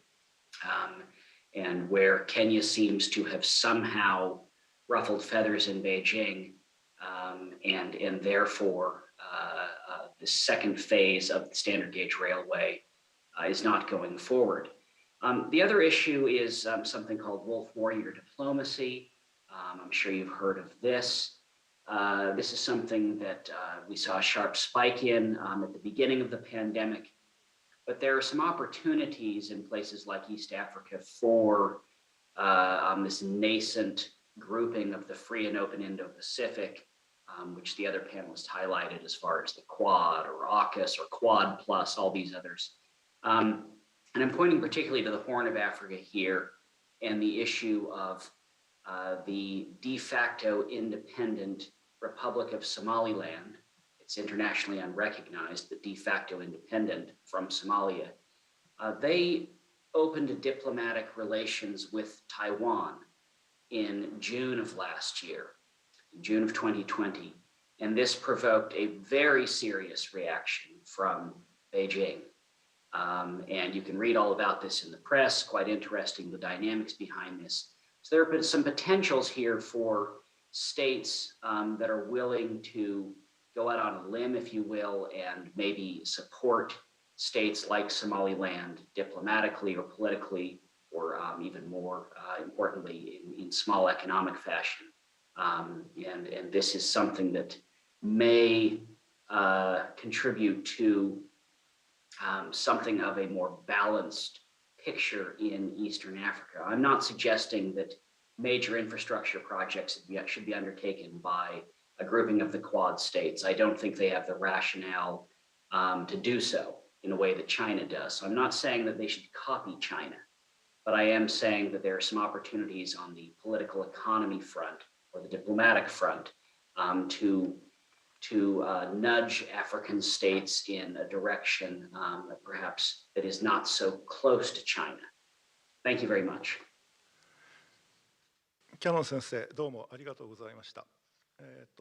and where Kenya seems to have somehow ruffled feathers in Beijing, and therefore the second phase of the standard gauge railway is not going forward. The other issue is something called wolf warrior diplomacy. I'm sure you've heard of this. This is something that we saw a sharp spike in at the beginning of the pandemic, but there are some opportunities in places like East Africa for this nascent grouping of the free and open Indo-Pacific, which the other panelists highlighted as far as the Quad or AUKUS or Quad Plus, all these others. And I'm pointing particularly to the Horn of Africa here and the issue of the de facto independent Republic of Somaliland. It's internationally unrecognized, but de facto independent from Somalia. They opened diplomatic relations with Taiwan in June of last year, June of 2020. And this provoked a very serious reaction from Beijing. And you can read all about this in the press, quite interesting, the dynamics behind this. So there have been some potentials here for states that are willing to go out on a limb, if you will, and maybe support states like Somaliland diplomatically or politically, or even more importantly, in small economic fashion. And this is something that may contribute to something of a more balanced picture in Eastern Africa. I'm not suggesting that major infrastructure projects should be undertaken by a grouping of the Quad states. I don't think they have the rationale to do so in a way that China does. So I'm not saying that they should copy China, but I am saying that there are some opportunities on the political economy front or the diplomatic front to nudge African states in a direction perhaps that is not so close to China. Thank you very much. キャノン先生、どうもありがとうございました。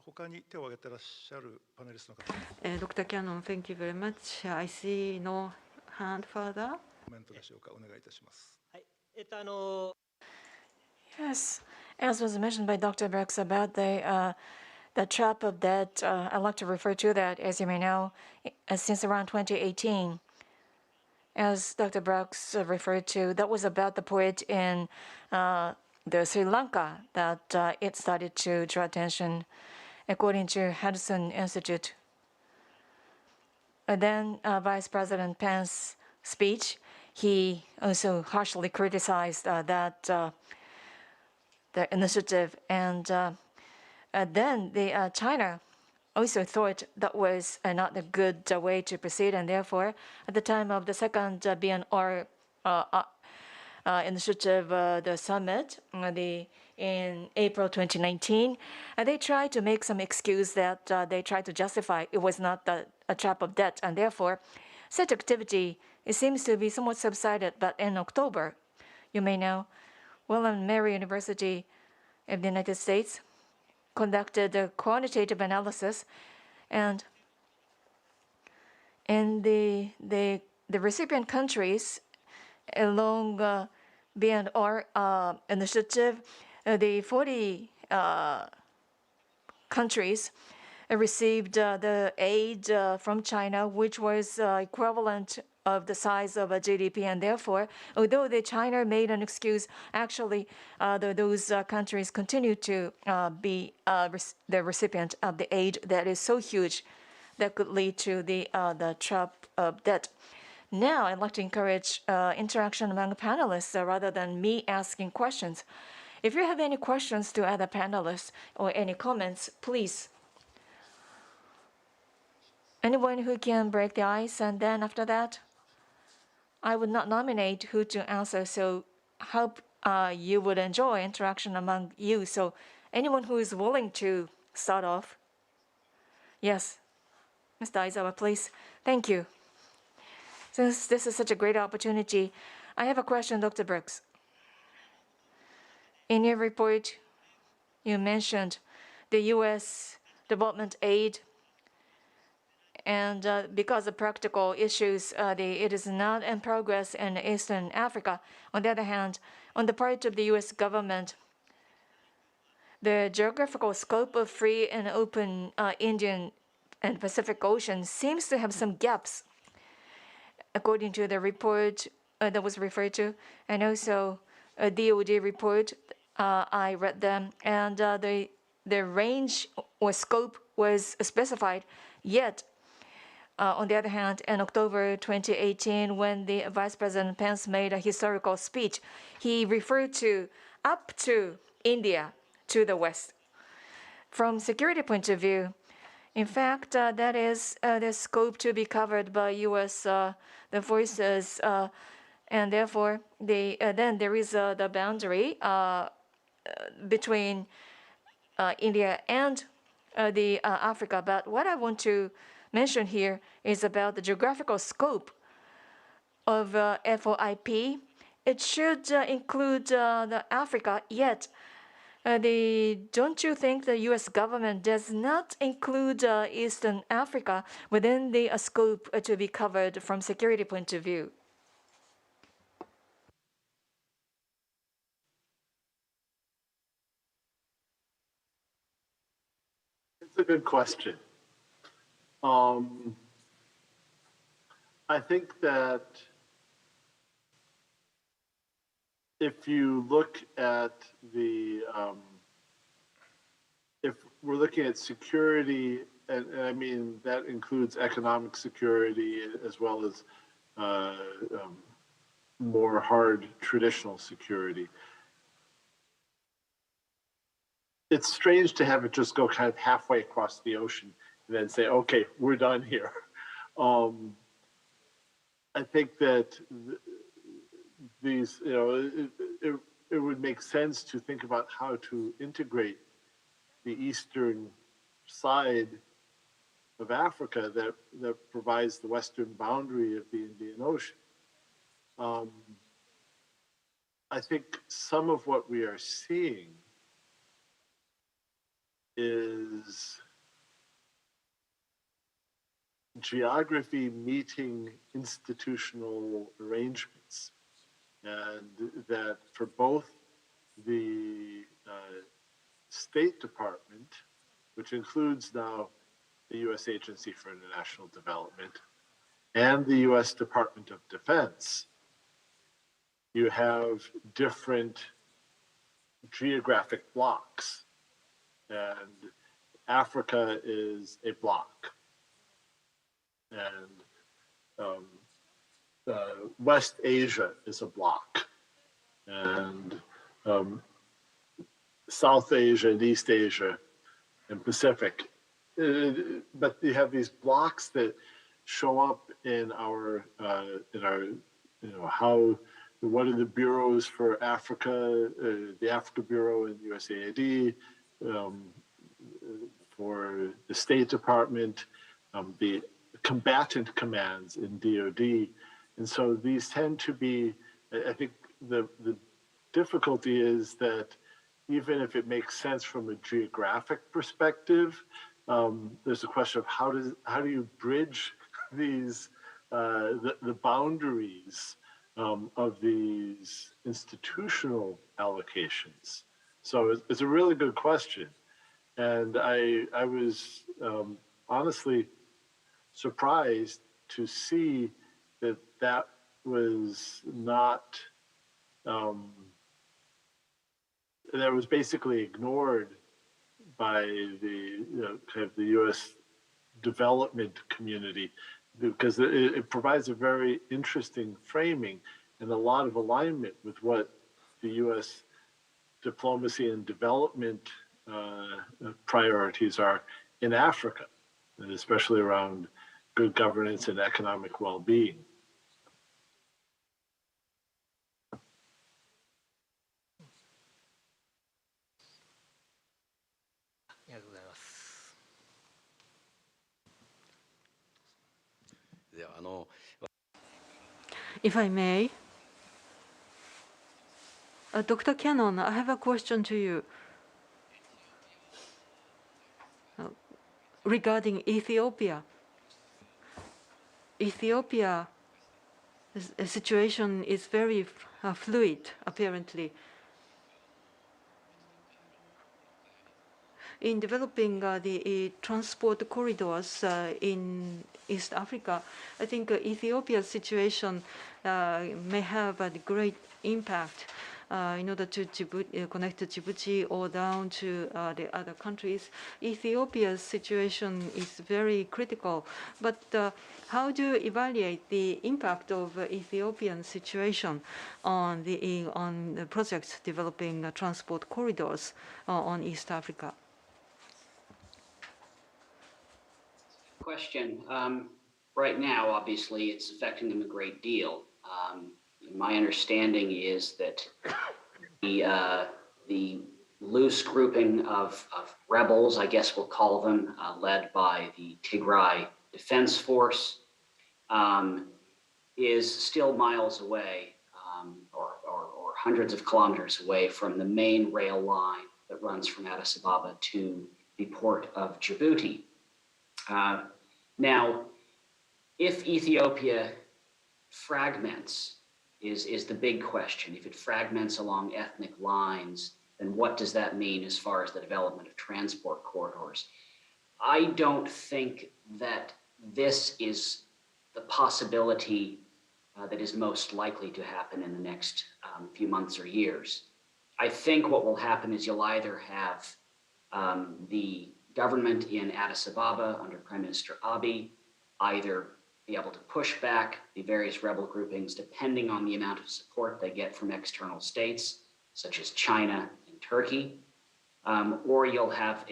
他に手を挙げてらっしゃるパネリストの方。Dr. Cannon, thank you very much. I see no hand further. コメントでしょうか。お願いいたします。はい、Yes, as was mentioned by Dr. Brooks about the trap of debt, I'd like to refer to that, as you may know, since around 2018. As Dr. Brooks referred to, that was about the point in the Sri Lanka that it started to draw attention, according to Hudson Institute. And then Vice President Pence's speech, he also harshly criticized the initiative, and then China also thought that was not a good way to proceed, and therefore, at the time of the second BNR initiative, the summit in April 2019, they tried to make some excuse that they tried to justify it was not a trap of debt, and therefore, such activity, it seems to be somewhat subsided. But in October, you may know, William and Mary University of the United States conducted a quantitative analysis, and in the recipient countries along BNR initiative, the 40 countries received the aid from China, which was equivalent of the size of a GDP, and therefore, although China made an excuse, actually those countries continue to be the recipient of the aid that is so huge that could lead to the trap of debt. Now, I'd like to encourage interaction among panelists rather than me asking questions. If you have any questions to other panelists or any comments, please. Anyone who can break the ice, and then after that, I would not nominate who to answer, so hope you would enjoy interaction among you. So anyone who is willing to start off. Yes, Mr. Aizawa, please. Thank you. Since this is such a great opportunity, I have a question, Dr. Brooks. In your report, you mentioned the U.S. development aid, and because of practical issues, it is not in progress in Eastern Africa. On the other hand, on the part of the U.S. government, the geographical scope of free and open Indian and Pacific Ocean seems to have some gaps, according to the report that was referred to, and also a DoD report. I read them, and the range or scope was specified. Yet, on the other hand, in October 2018, when the Vice President Pence made a historical speech, he referred to up to India to the west. From security point of view, in fact, that is the scope to be covered by U.S. The forces, and therefore then there is the boundary between India and the Africa. But what I want to mention here is about the geographical scope of FOIP. It should include the Africa, yet don't you think the U.S. government does not include Eastern Africa within the scope to be covered from security point of view? It's a good question. I think that if you look at if we're looking at security, and I mean that includes economic security as well as more hard traditional security. It's strange to have it just go kind of halfway across the ocean and then say, okay, we're done here. I think that these, it would make sense to think about how to integrate the eastern side of Africa that provides the western boundary of the Indian Ocean. I think some of what we are seeing is geography meeting institutional arrangements, and that for both the State Department, which includes now the U.S. Agency for International Development, and the U.S. Department of Defense, you have different geographic blocks, and Africa is a block, and West Asia is a block, and South Asia and East Asia and Pacific. But you have these blocks that show up in our what are the bureaus for Africa, the Africa Bureau in USAID, for the State Department, the combatant commands in DoD. And so these tend to be, I think the difficulty is that even if it makes sense from a geographic perspective, there's a question of how do you bridge these the boundaries of these institutional allocations. So it's a really good question, and I was honestly surprised to see that was not that was basically ignored by the kind of the U.S. development community, because it provides a very interesting framing and a lot of alignment with what the U.S. diplomacy and development priorities are in Africa, and especially around good governance and economic well-being. If I may, Dr. Cannon, I have a question to you regarding Ethiopia. Ethiopia's situation is very fluid, apparently. In developing the transport corridors in East Africa, I think Ethiopia's situation may have a great impact in order to connect to Djibouti or down to the other countries. Ethiopia's situation is very critical, but how do you evaluate the impact of Ethiopian situation on the projects developing transport corridors on East Africa? Question. Right now, obviously, it's affecting them a great deal. My understanding is that the loose grouping of rebels, I guess we'll call them, led by the Tigray Defense Force, is still miles away or hundreds of kilometers away from the main rail line that runs from Addis Ababa to the port of Djibouti. Now, if Ethiopia fragments is the big question. If it fragments along ethnic lines, then what does that mean as far as the development of transport corridors? I don't think that this is the possibility that is most likely to happen in the next few months or years. I think what will happen is you'll either have the government in Addis Ababa under Prime Minister Abiy either be able to push back the various rebel groupings depending on the amount of support they get from external states, such as China and Turkey, or you'll have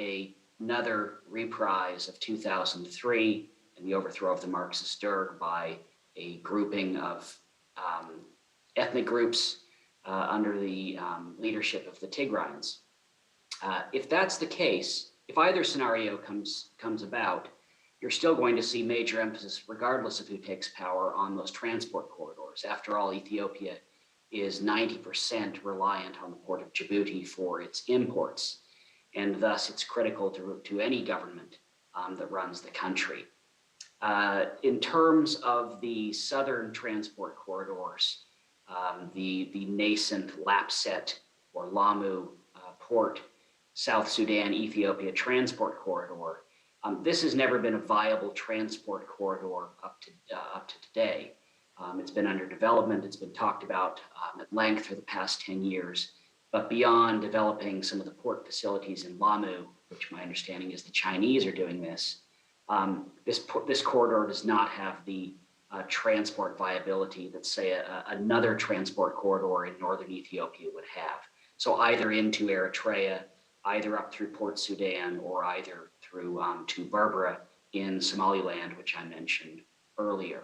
another reprise of 2003 and the overthrow of the Marxist Derg by a grouping of ethnic groups under the leadership of the Tigrayans. If that's the case, if either scenario comes about, you're still going to see major emphasis, regardless of who takes power, on those transport corridors. After all, Ethiopia is 90% reliant on the port of Djibouti for its imports, and thus it's critical to any government that runs the country. In terms of the southern transport corridors, the nascent Lapset or Lamu port, South Sudan, Ethiopia transport corridor, this has never been a viable transport corridor up to today. It's been under development. It's been talked about at length for the past 10 years. But beyond developing some of the port facilities in Lamu, which my understanding is the Chinese are doing this, this corridor does not have the transport viability that, say, another transport corridor in northern Ethiopia would have. So either into Eritrea, either up through Port Sudan, or either through to Berbera in Somaliland, which I mentioned earlier.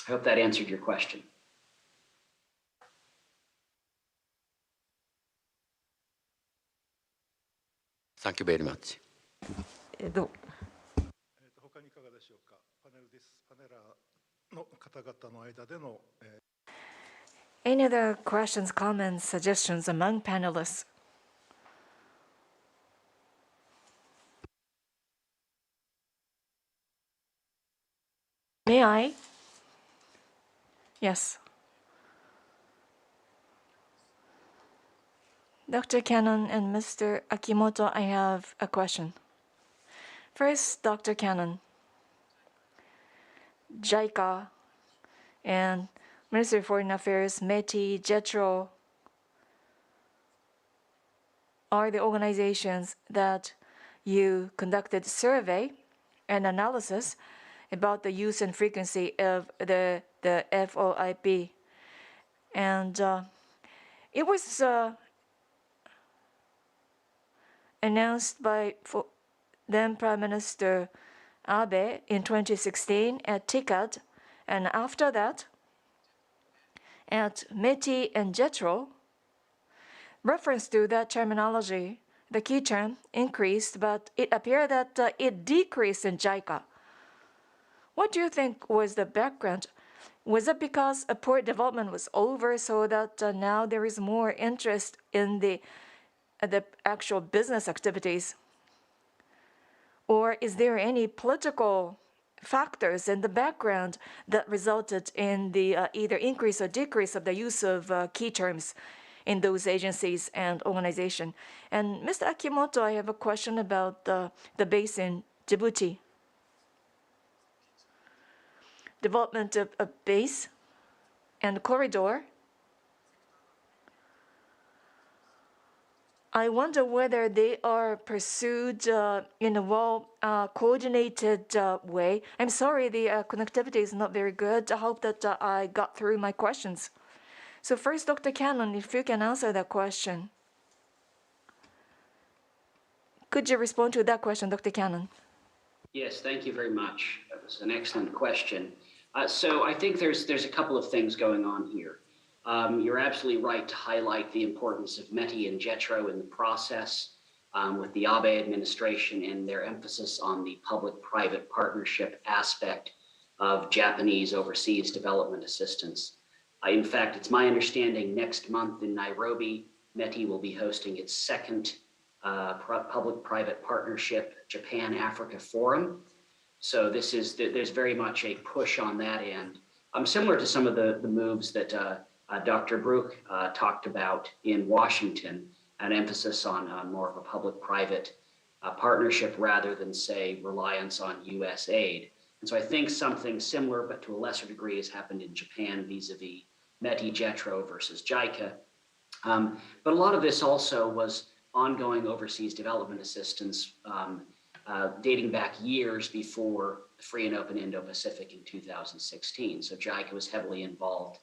I hope that answered your question. Thank you very much. 他にいかがでしょうか。パネラーの方々の間での。Any other questions, comments, suggestions among panelists? May I? Yes. Dr. Cannon and Mr. Akimoto, I have a question. First, Dr. Cannon, JICA and Ministry of Foreign Affairs, METI, JETRO are the organizations that you conducted survey and analysis about the use and frequency of the FOIP. And it was announced by then Prime Minister Abe in 2016 at TICAD. And after that, at METI and JETRO, reference to that terminology, the key term increased, but it appeared that it decreased in JICA. What do you think was the background? Was it because a port development was over, so that now there is more interest in the actual business activities? Or is there any political factors in the background that resulted in the either increase or decrease of the use of key terms in those agencies and organizations? And Mr. Akimoto, I have a question about the base in Djibouti. Development of a base and corridor. I wonder whether they are pursued in a well-coordinated way. I'm sorry, the connectivity is not very good. I hope that I got through my questions. So first, Dr. Cannon, if you can answer that question. Could you respond to that question, Dr. Cannon? Yes, thank you very much. That was an excellent question. So I think there's a couple of things going on here. You're absolutely right to highlight the importance of METI and JETRO in the process with the Abe administration and their emphasis on the public-private partnership aspect of Japanese overseas development assistance. In fact, it's my understanding next month in Nairobi, METI will be hosting its second public-private partnership Japan-Africa Forum. So there's very much a push on that end. Similar to some of the moves that Dr. Brook talked about in Washington, an emphasis on more of a public-private partnership rather than, say, reliance on US aid. And so I think something similar, but to a lesser degree, has happened in Japan vis-a-vis METI, JETRO versus JICA. But a lot of this also was ongoing overseas development assistance dating back years before the Free and Open Indo-Pacific in 2016. So JICA was heavily involved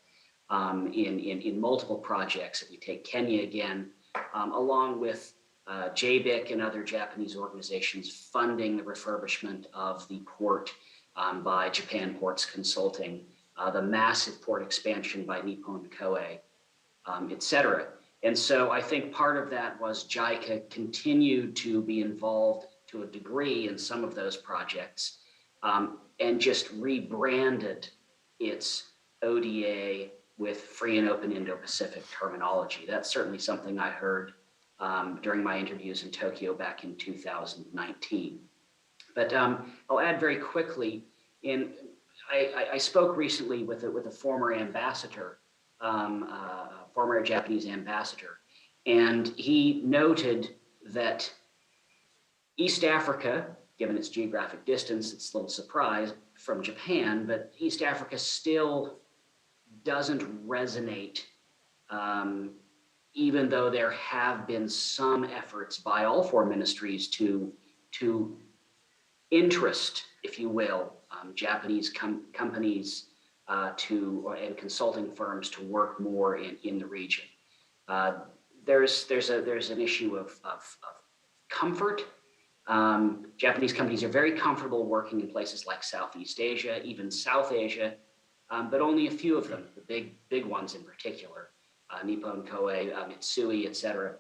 in multiple projects. If we take Kenya again, along with JBIC and other Japanese organizations funding the refurbishment of the port by Japan Ports Consulting, the massive port expansion by Nippon Koei, et cetera. And so I think part of that was JICA continued to be involved to a degree in some of those projects and just rebranded its ODA with Free and Open Indo-Pacific terminology. That's certainly something I heard during my interviews in Tokyo back in 2019. But I'll add very quickly, I spoke recently with a former ambassador, former Japanese ambassador, and he noted that East Africa, given its geographic distance, it's a little surprise from Japan, but East Africa still doesn't resonate, even though there have been some efforts by all four ministries to interest, if you will, Japanese companies and consulting firms to work more in the region. There's an issue of comfort. Japanese companies are very comfortable working in places like Southeast Asia, even South Asia, but only a few of them, the big ones in particular, Nippon Koei, Mitsui, et cetera,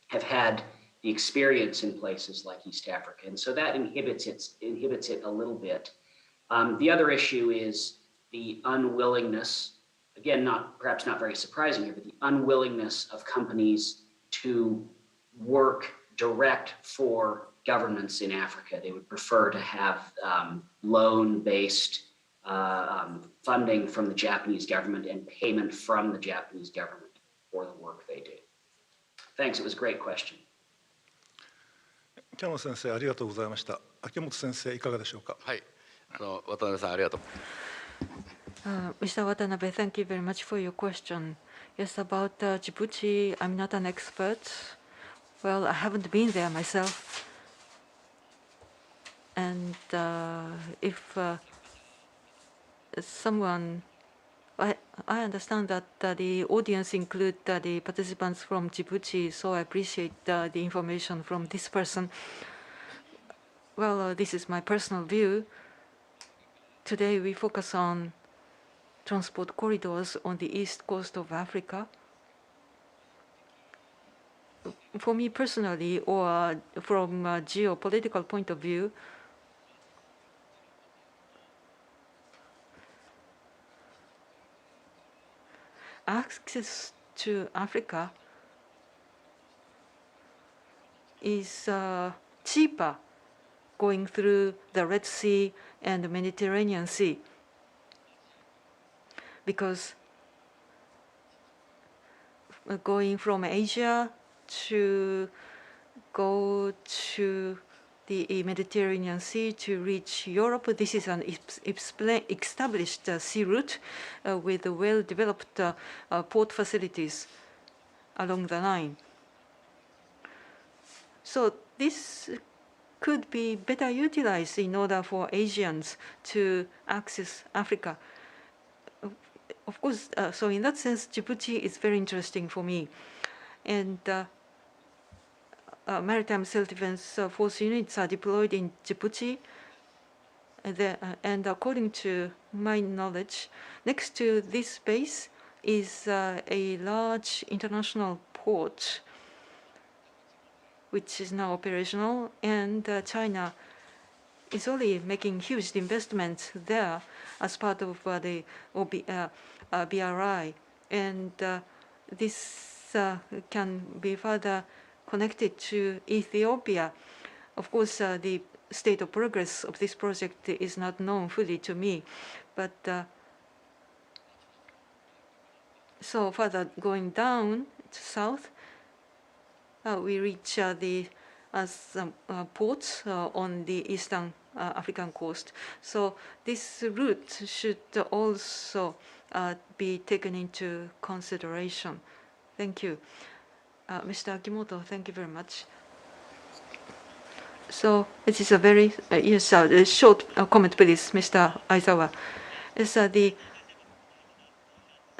have had the experience in places like East Africa. And so that inhibits it a little bit. The other issue is the unwillingness, again, perhaps not very surprising here, but the unwillingness of companies to work direct for governments in Africa. They would prefer to have loan-based funding from the Japanese government and payment from the Japanese government for the work they do. Thanks, it was a great question. キャノン先生、ありがとうございました。秋元先生、いかがでしょうか。はい、渡辺さんありがとう。Mr. Watanabe, thank you very much for your question. Yes, about Djibouti, I'm not an expert. Well, I haven't been there myself. And if someone, I understand that the audience include the participants from Djibouti, so I appreciate the information from this person. Well, this is my personal view. Today we focus on transport corridors on the east coast of Africa. For me personally, or from a geopolitical point of view, access to Africa is cheaper going through the Red Sea and the Mediterranean Sea, because going from Asia to go to the Mediterranean Sea to reach Europe, this is an established sea route with well-developed port facilities along the line. So this could be better utilized in order for Asians to access Africa. Of course, so in that sense, Djibouti is very interesting for me. And maritime self-defense force units are deployed in Djibouti. And according to my knowledge, next to this base is a large international port, which is now operational, and China is already making huge investments there as part of the BRI. And this can be further connected to Ethiopia. Of course, the state of progress of this project is not known fully to me, but so further going down to south, we reach the ports on the eastern African coast. So this route should also be taken into consideration. Thank you. Mr. Akimoto, thank you very much. So it is a very short comment, please, Mr. Aizawa. It's I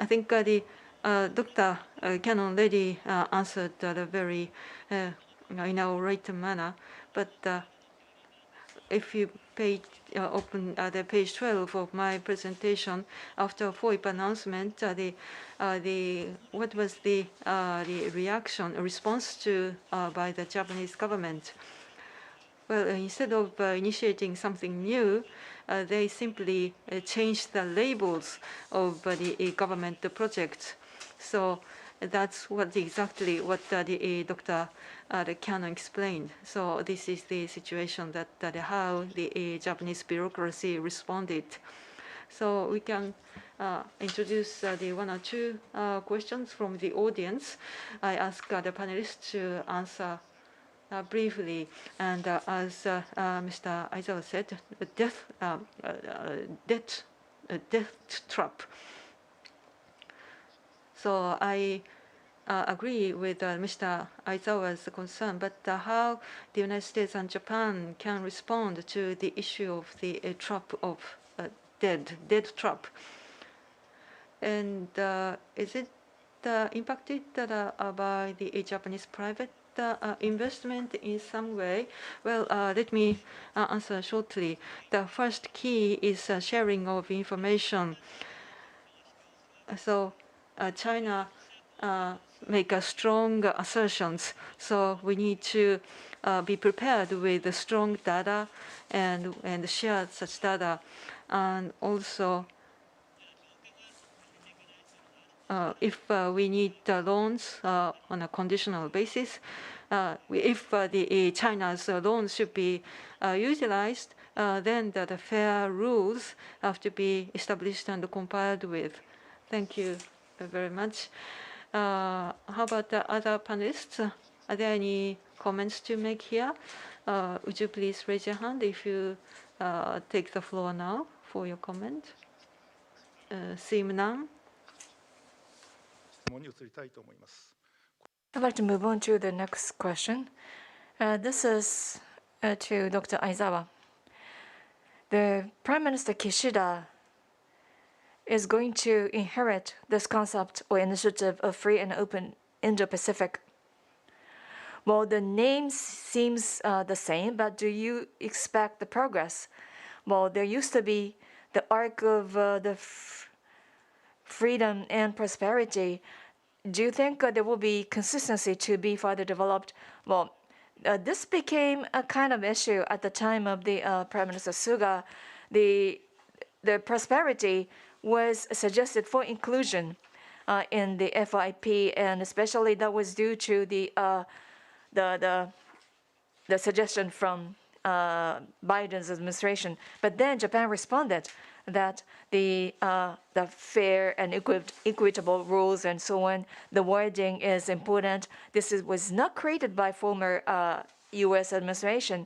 think Dr. Cannon already answered a very in a right manner, but if you open the page 12 of my presentation, after FOIP announcement, what was the response to by the Japanese government? Well, instead of initiating something new, they simply changed the labels of the government projects. So that's exactly what Dr. Cannon explained. So this is the situation that how the Japanese bureaucracy responded. So we can introduce the one or two questions from the audience. I ask the panelists to answer briefly, and as Mr. Aizawa said, death trap. So I agree with Mr. Aizawa's concern, but how the United States and Japan can respond to the issue of the trap of dead trap, and is it impacted by the Japanese private investment in some way? Well, let me answer shortly. The first key is sharing of information. So China make strong assertions. So we need to be prepared with the strong data and share such data. And also, if we need loans on a conditional basis, if the China's loans should be utilized, then the fair rules have to be established and complied with. Thank you very much. How about the other panelists? Are there any comments to make here? Would you please raise your hand if you take the floor now for your comment? Seeing none. I'd like to move on to the next question. This is to Dr. Aizawa. The Prime Minister Kishida is going to inherit this concept or initiative of free and open Indo-Pacific. Well, the name seems the same, but do you expect the progress? Well, there used to be the arc of the freedom and prosperity. Do you think there will be consistency to be further developed? Well, this became a kind of issue at the time of the Prime Minister Suga. The prosperity was suggested for inclusion, in the FOIP, and especially that was due to the suggestion from Biden's administration. But then Japan responded that the fair and equitable rules and so on, the wording is important. This was not created by former U.S. administration.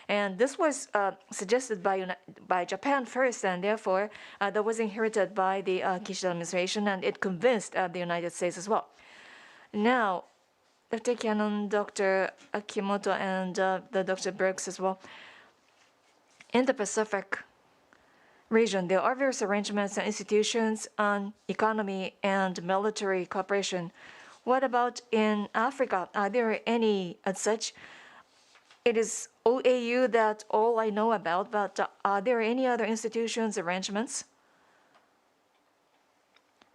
And this was suggested by Japan first, and therefore that was inherited by the Kishida administration, and it convinced the United States as well. Now, Dr. Cannon, Dr. Akimoto, and the Dr. Brooks as well. In the Pacific region, there are various arrangements and institutions on economy and military cooperation. What about in Africa? Are there any as such? It is OAU that all I know about, but are there any other institutions, arrangements?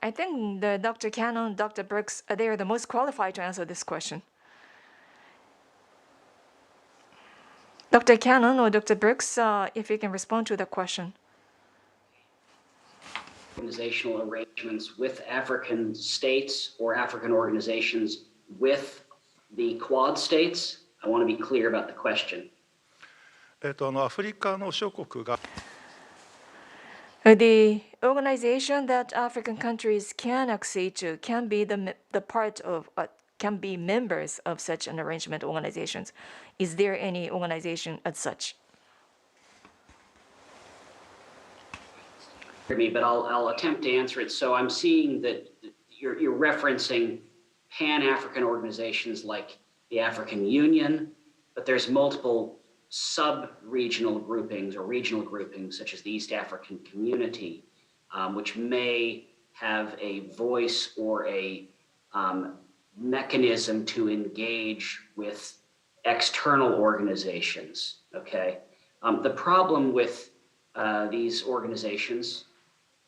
I think Dr. Cannon, Dr. Brooks, they are the most qualified to answer this question. Dr. Cannon or Dr. Brooks, if you can respond to the question. Organizational arrangements with African states or African organizations with the Quad states? I want to be clear about the question. アフリカの諸国が The organization that African countries can accede to can be the part of, can be members of such an arrangement organizations. Is there any organization as such? Me, but I'll attempt to answer it. So I'm seeing that you're referencing Pan-African organizations like the African Union, but there's multiple sub-regional groupings or regional groupings such as the East African Community, which may have a voice or a mechanism to engage with external organizations, okay? The problem with these organizations,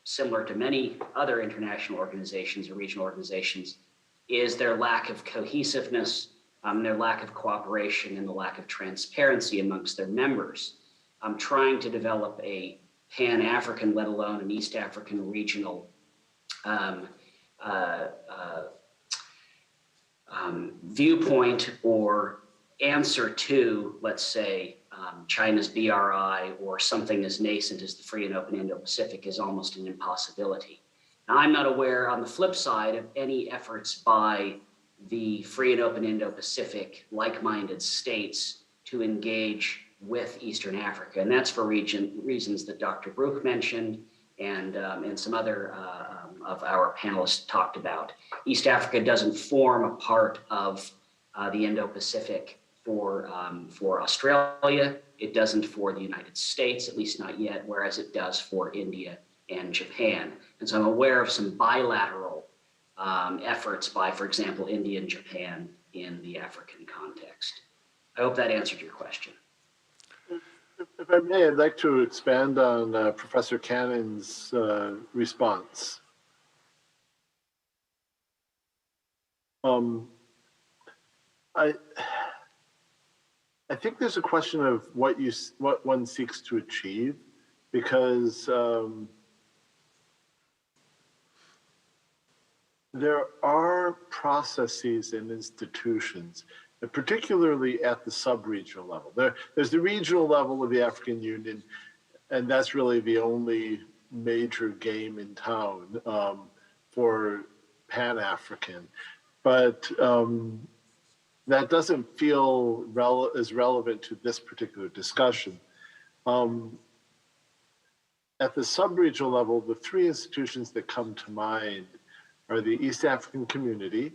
similar to many other international organizations or regional organizations, is their lack of cohesiveness, their lack of cooperation, and the lack of transparency amongst their members. Trying to develop a Pan-African, let alone an East African regional viewpoint or answer to, let's say, China's BRI or something as nascent as the Free and Open Indo-Pacific is almost an impossibility. Now, I'm not aware, on the flip side, of any efforts by the Free and Open Indo-Pacific like-minded states to engage with Eastern Africa. And that's for reasons that Dr. Brook mentioned and some other of our panelists talked about. East Africa doesn't form a part of the Indo-Pacific for Australia. It doesn't for the United States, at least not yet, whereas it does for India and Japan. And so I'm aware of some bilateral efforts by, for example, India and Japan in the African context. I hope that answered your question. If I may, I'd like to expand on Professor Cannon's response. I think there's a question of what one seeks to achieve, because there are processes and institutions, and particularly at the sub-regional level. There's the regional level of the African Union, and that's really the only major game in town for Pan-African. But that doesn't feel as relevant to this particular discussion. At the sub-regional level, the three institutions that come to mind are the East African Community,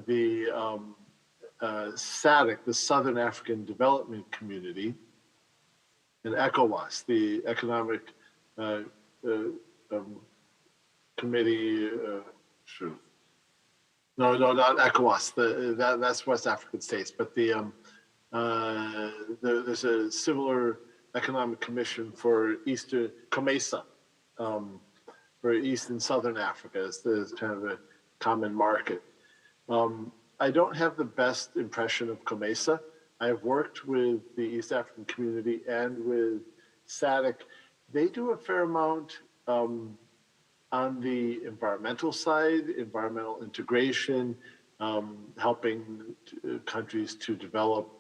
the SADC, the Southern African Development Community, and ECOWAS, the Economic Committee. No, not ECOWAS. That's West African states, but there's a similar economic commission for Eastern COMESA, for East and Southern Africa. It's kind of a common market. I don't have the best impression of COMESA. I have worked with the East African Community and with SADC. They do a fair amount on the environmental side, environmental integration, helping countries to develop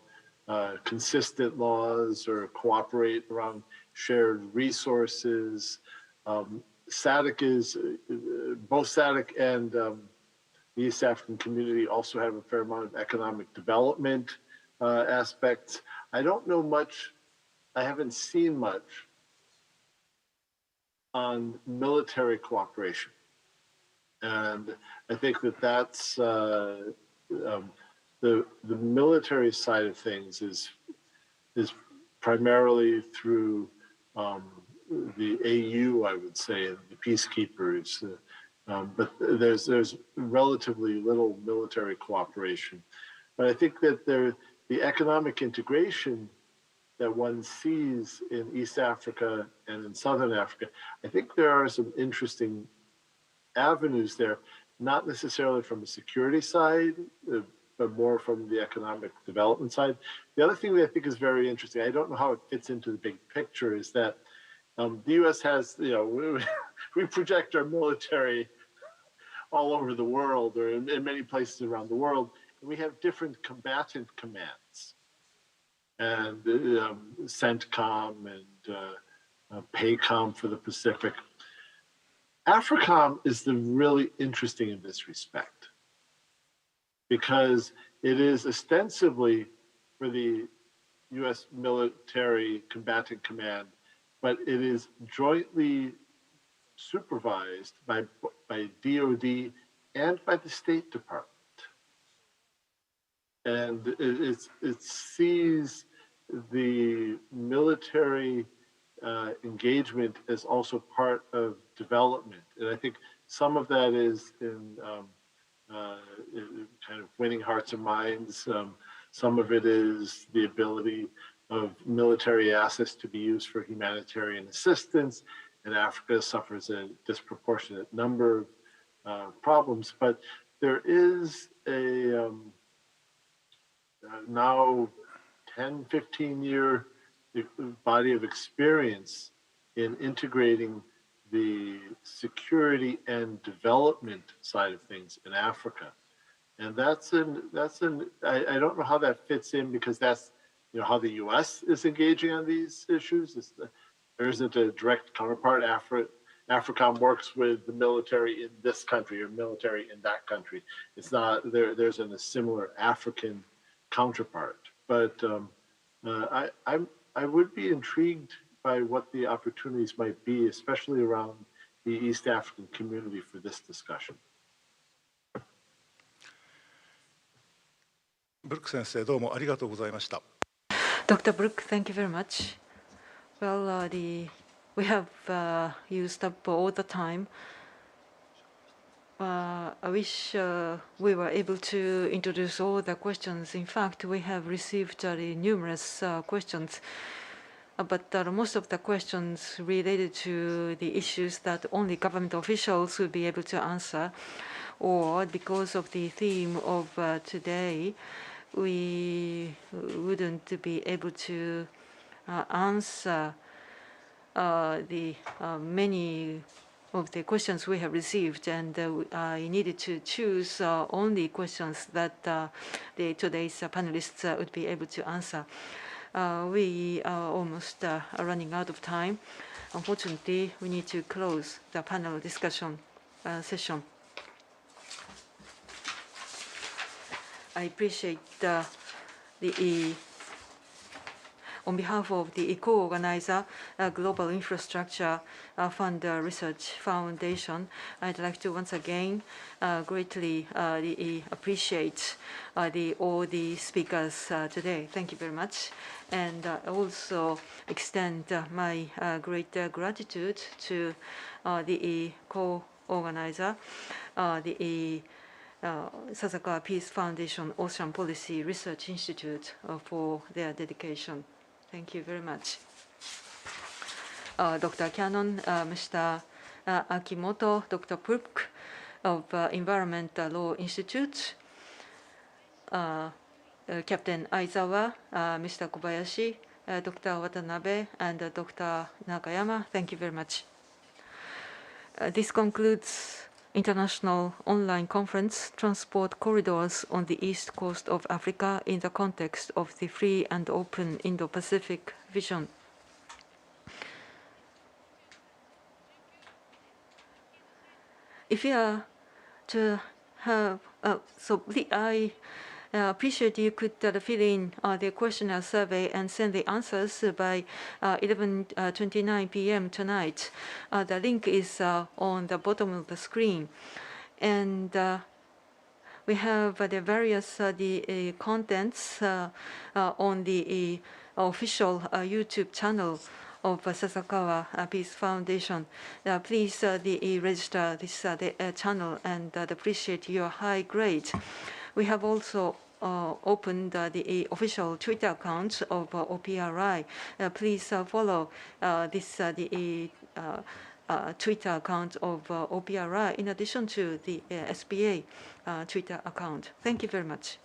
consistent laws or cooperate around shared resources. SADC is, both SADC and the East African community also have a fair amount of economic development aspects. I don't know much, I haven't seen much on military cooperation. And I think that that's the military side of things is primarily through the AU, I would say, and the peacekeepers. But there's relatively little military cooperation. But I think that the economic integration that one sees in East Africa and in Southern Africa, I think there are some interesting avenues there, not necessarily from the security side, but more from the economic development side. The other thing that I think is very interesting, I don't know how it fits into the big picture, is that the U.S. has, we project our military all over the world or in many places around the world, and we have different combatant commands. And CENTCOM and PACOM for the Pacific. AFRICOM is really interesting in this respect because it is ostensibly for the U.S. military combatant command, but it is jointly supervised by DOD and by the State Department. And it sees the military engagement as also part of development. And I think some of that is in kind of winning hearts and minds. Some of it is the ability of military assets to be used for humanitarian assistance. And Africa suffers a disproportionate number of problems. But there is a now 10, 15-year body of experience in integrating the security and development side of things in Africa. And I don't know how that fits in because that's how the US is engaging on these issues. There isn't a direct counterpart. AFRICOM works with the military in this country or military in that country. It's not, there's a similar African counterpart. But I would be intrigued by what the opportunities might be, especially around the East African community for this discussion. ブルック先生、どうもありがとうございました。Dr. Brook, thank you very much. Well, we have used up all the time. I wish we were able to introduce all the questions. In fact, we have received numerous questions, but most of the questions related to the issues that only government officials will be able to answer, or because of the theme of today, we wouldn't be able to answer the many of the questions we have received, and I needed to choose only questions that today's panelists would be able to answer. We are almost running out of time. Unfortunately, we need to close the panel discussion session. I appreciate on behalf of the co-organizer, Global Infrastructure Fund Research Foundation, I'd like to once again greatly appreciate all the speakers today. Thank you very much. And also extend my great gratitude to the co-organizer, the Sasakawa Peace Foundation Ocean Policy Research Institute for their dedication. Thank you very much. Dr. Cannon, Mr. Akimoto, Dr. Brook of Environment Law Institute, Captain Aizawa, Mr. Kobayashi, Dr. Watanabe, and Dr. Nakayama, thank you very much. This concludes International Online Conference, Transport Corridors on the East Coast of Africa in the context of the Free and Open Indo-Pacific Vision. If you are to have, I appreciate you could fill in the questionnaire survey and send the answers by 11:29 p.m. tonight. The link is on the bottom of the screen, and we have the various contents on the official YouTube channel of Sasakawa Peace Foundation. Please register this channel and appreciate your high grade. We have also opened the official Twitter account of OPRI. Please follow this Twitter account of OPRI in addition to the SBA Twitter account. Thank you very much.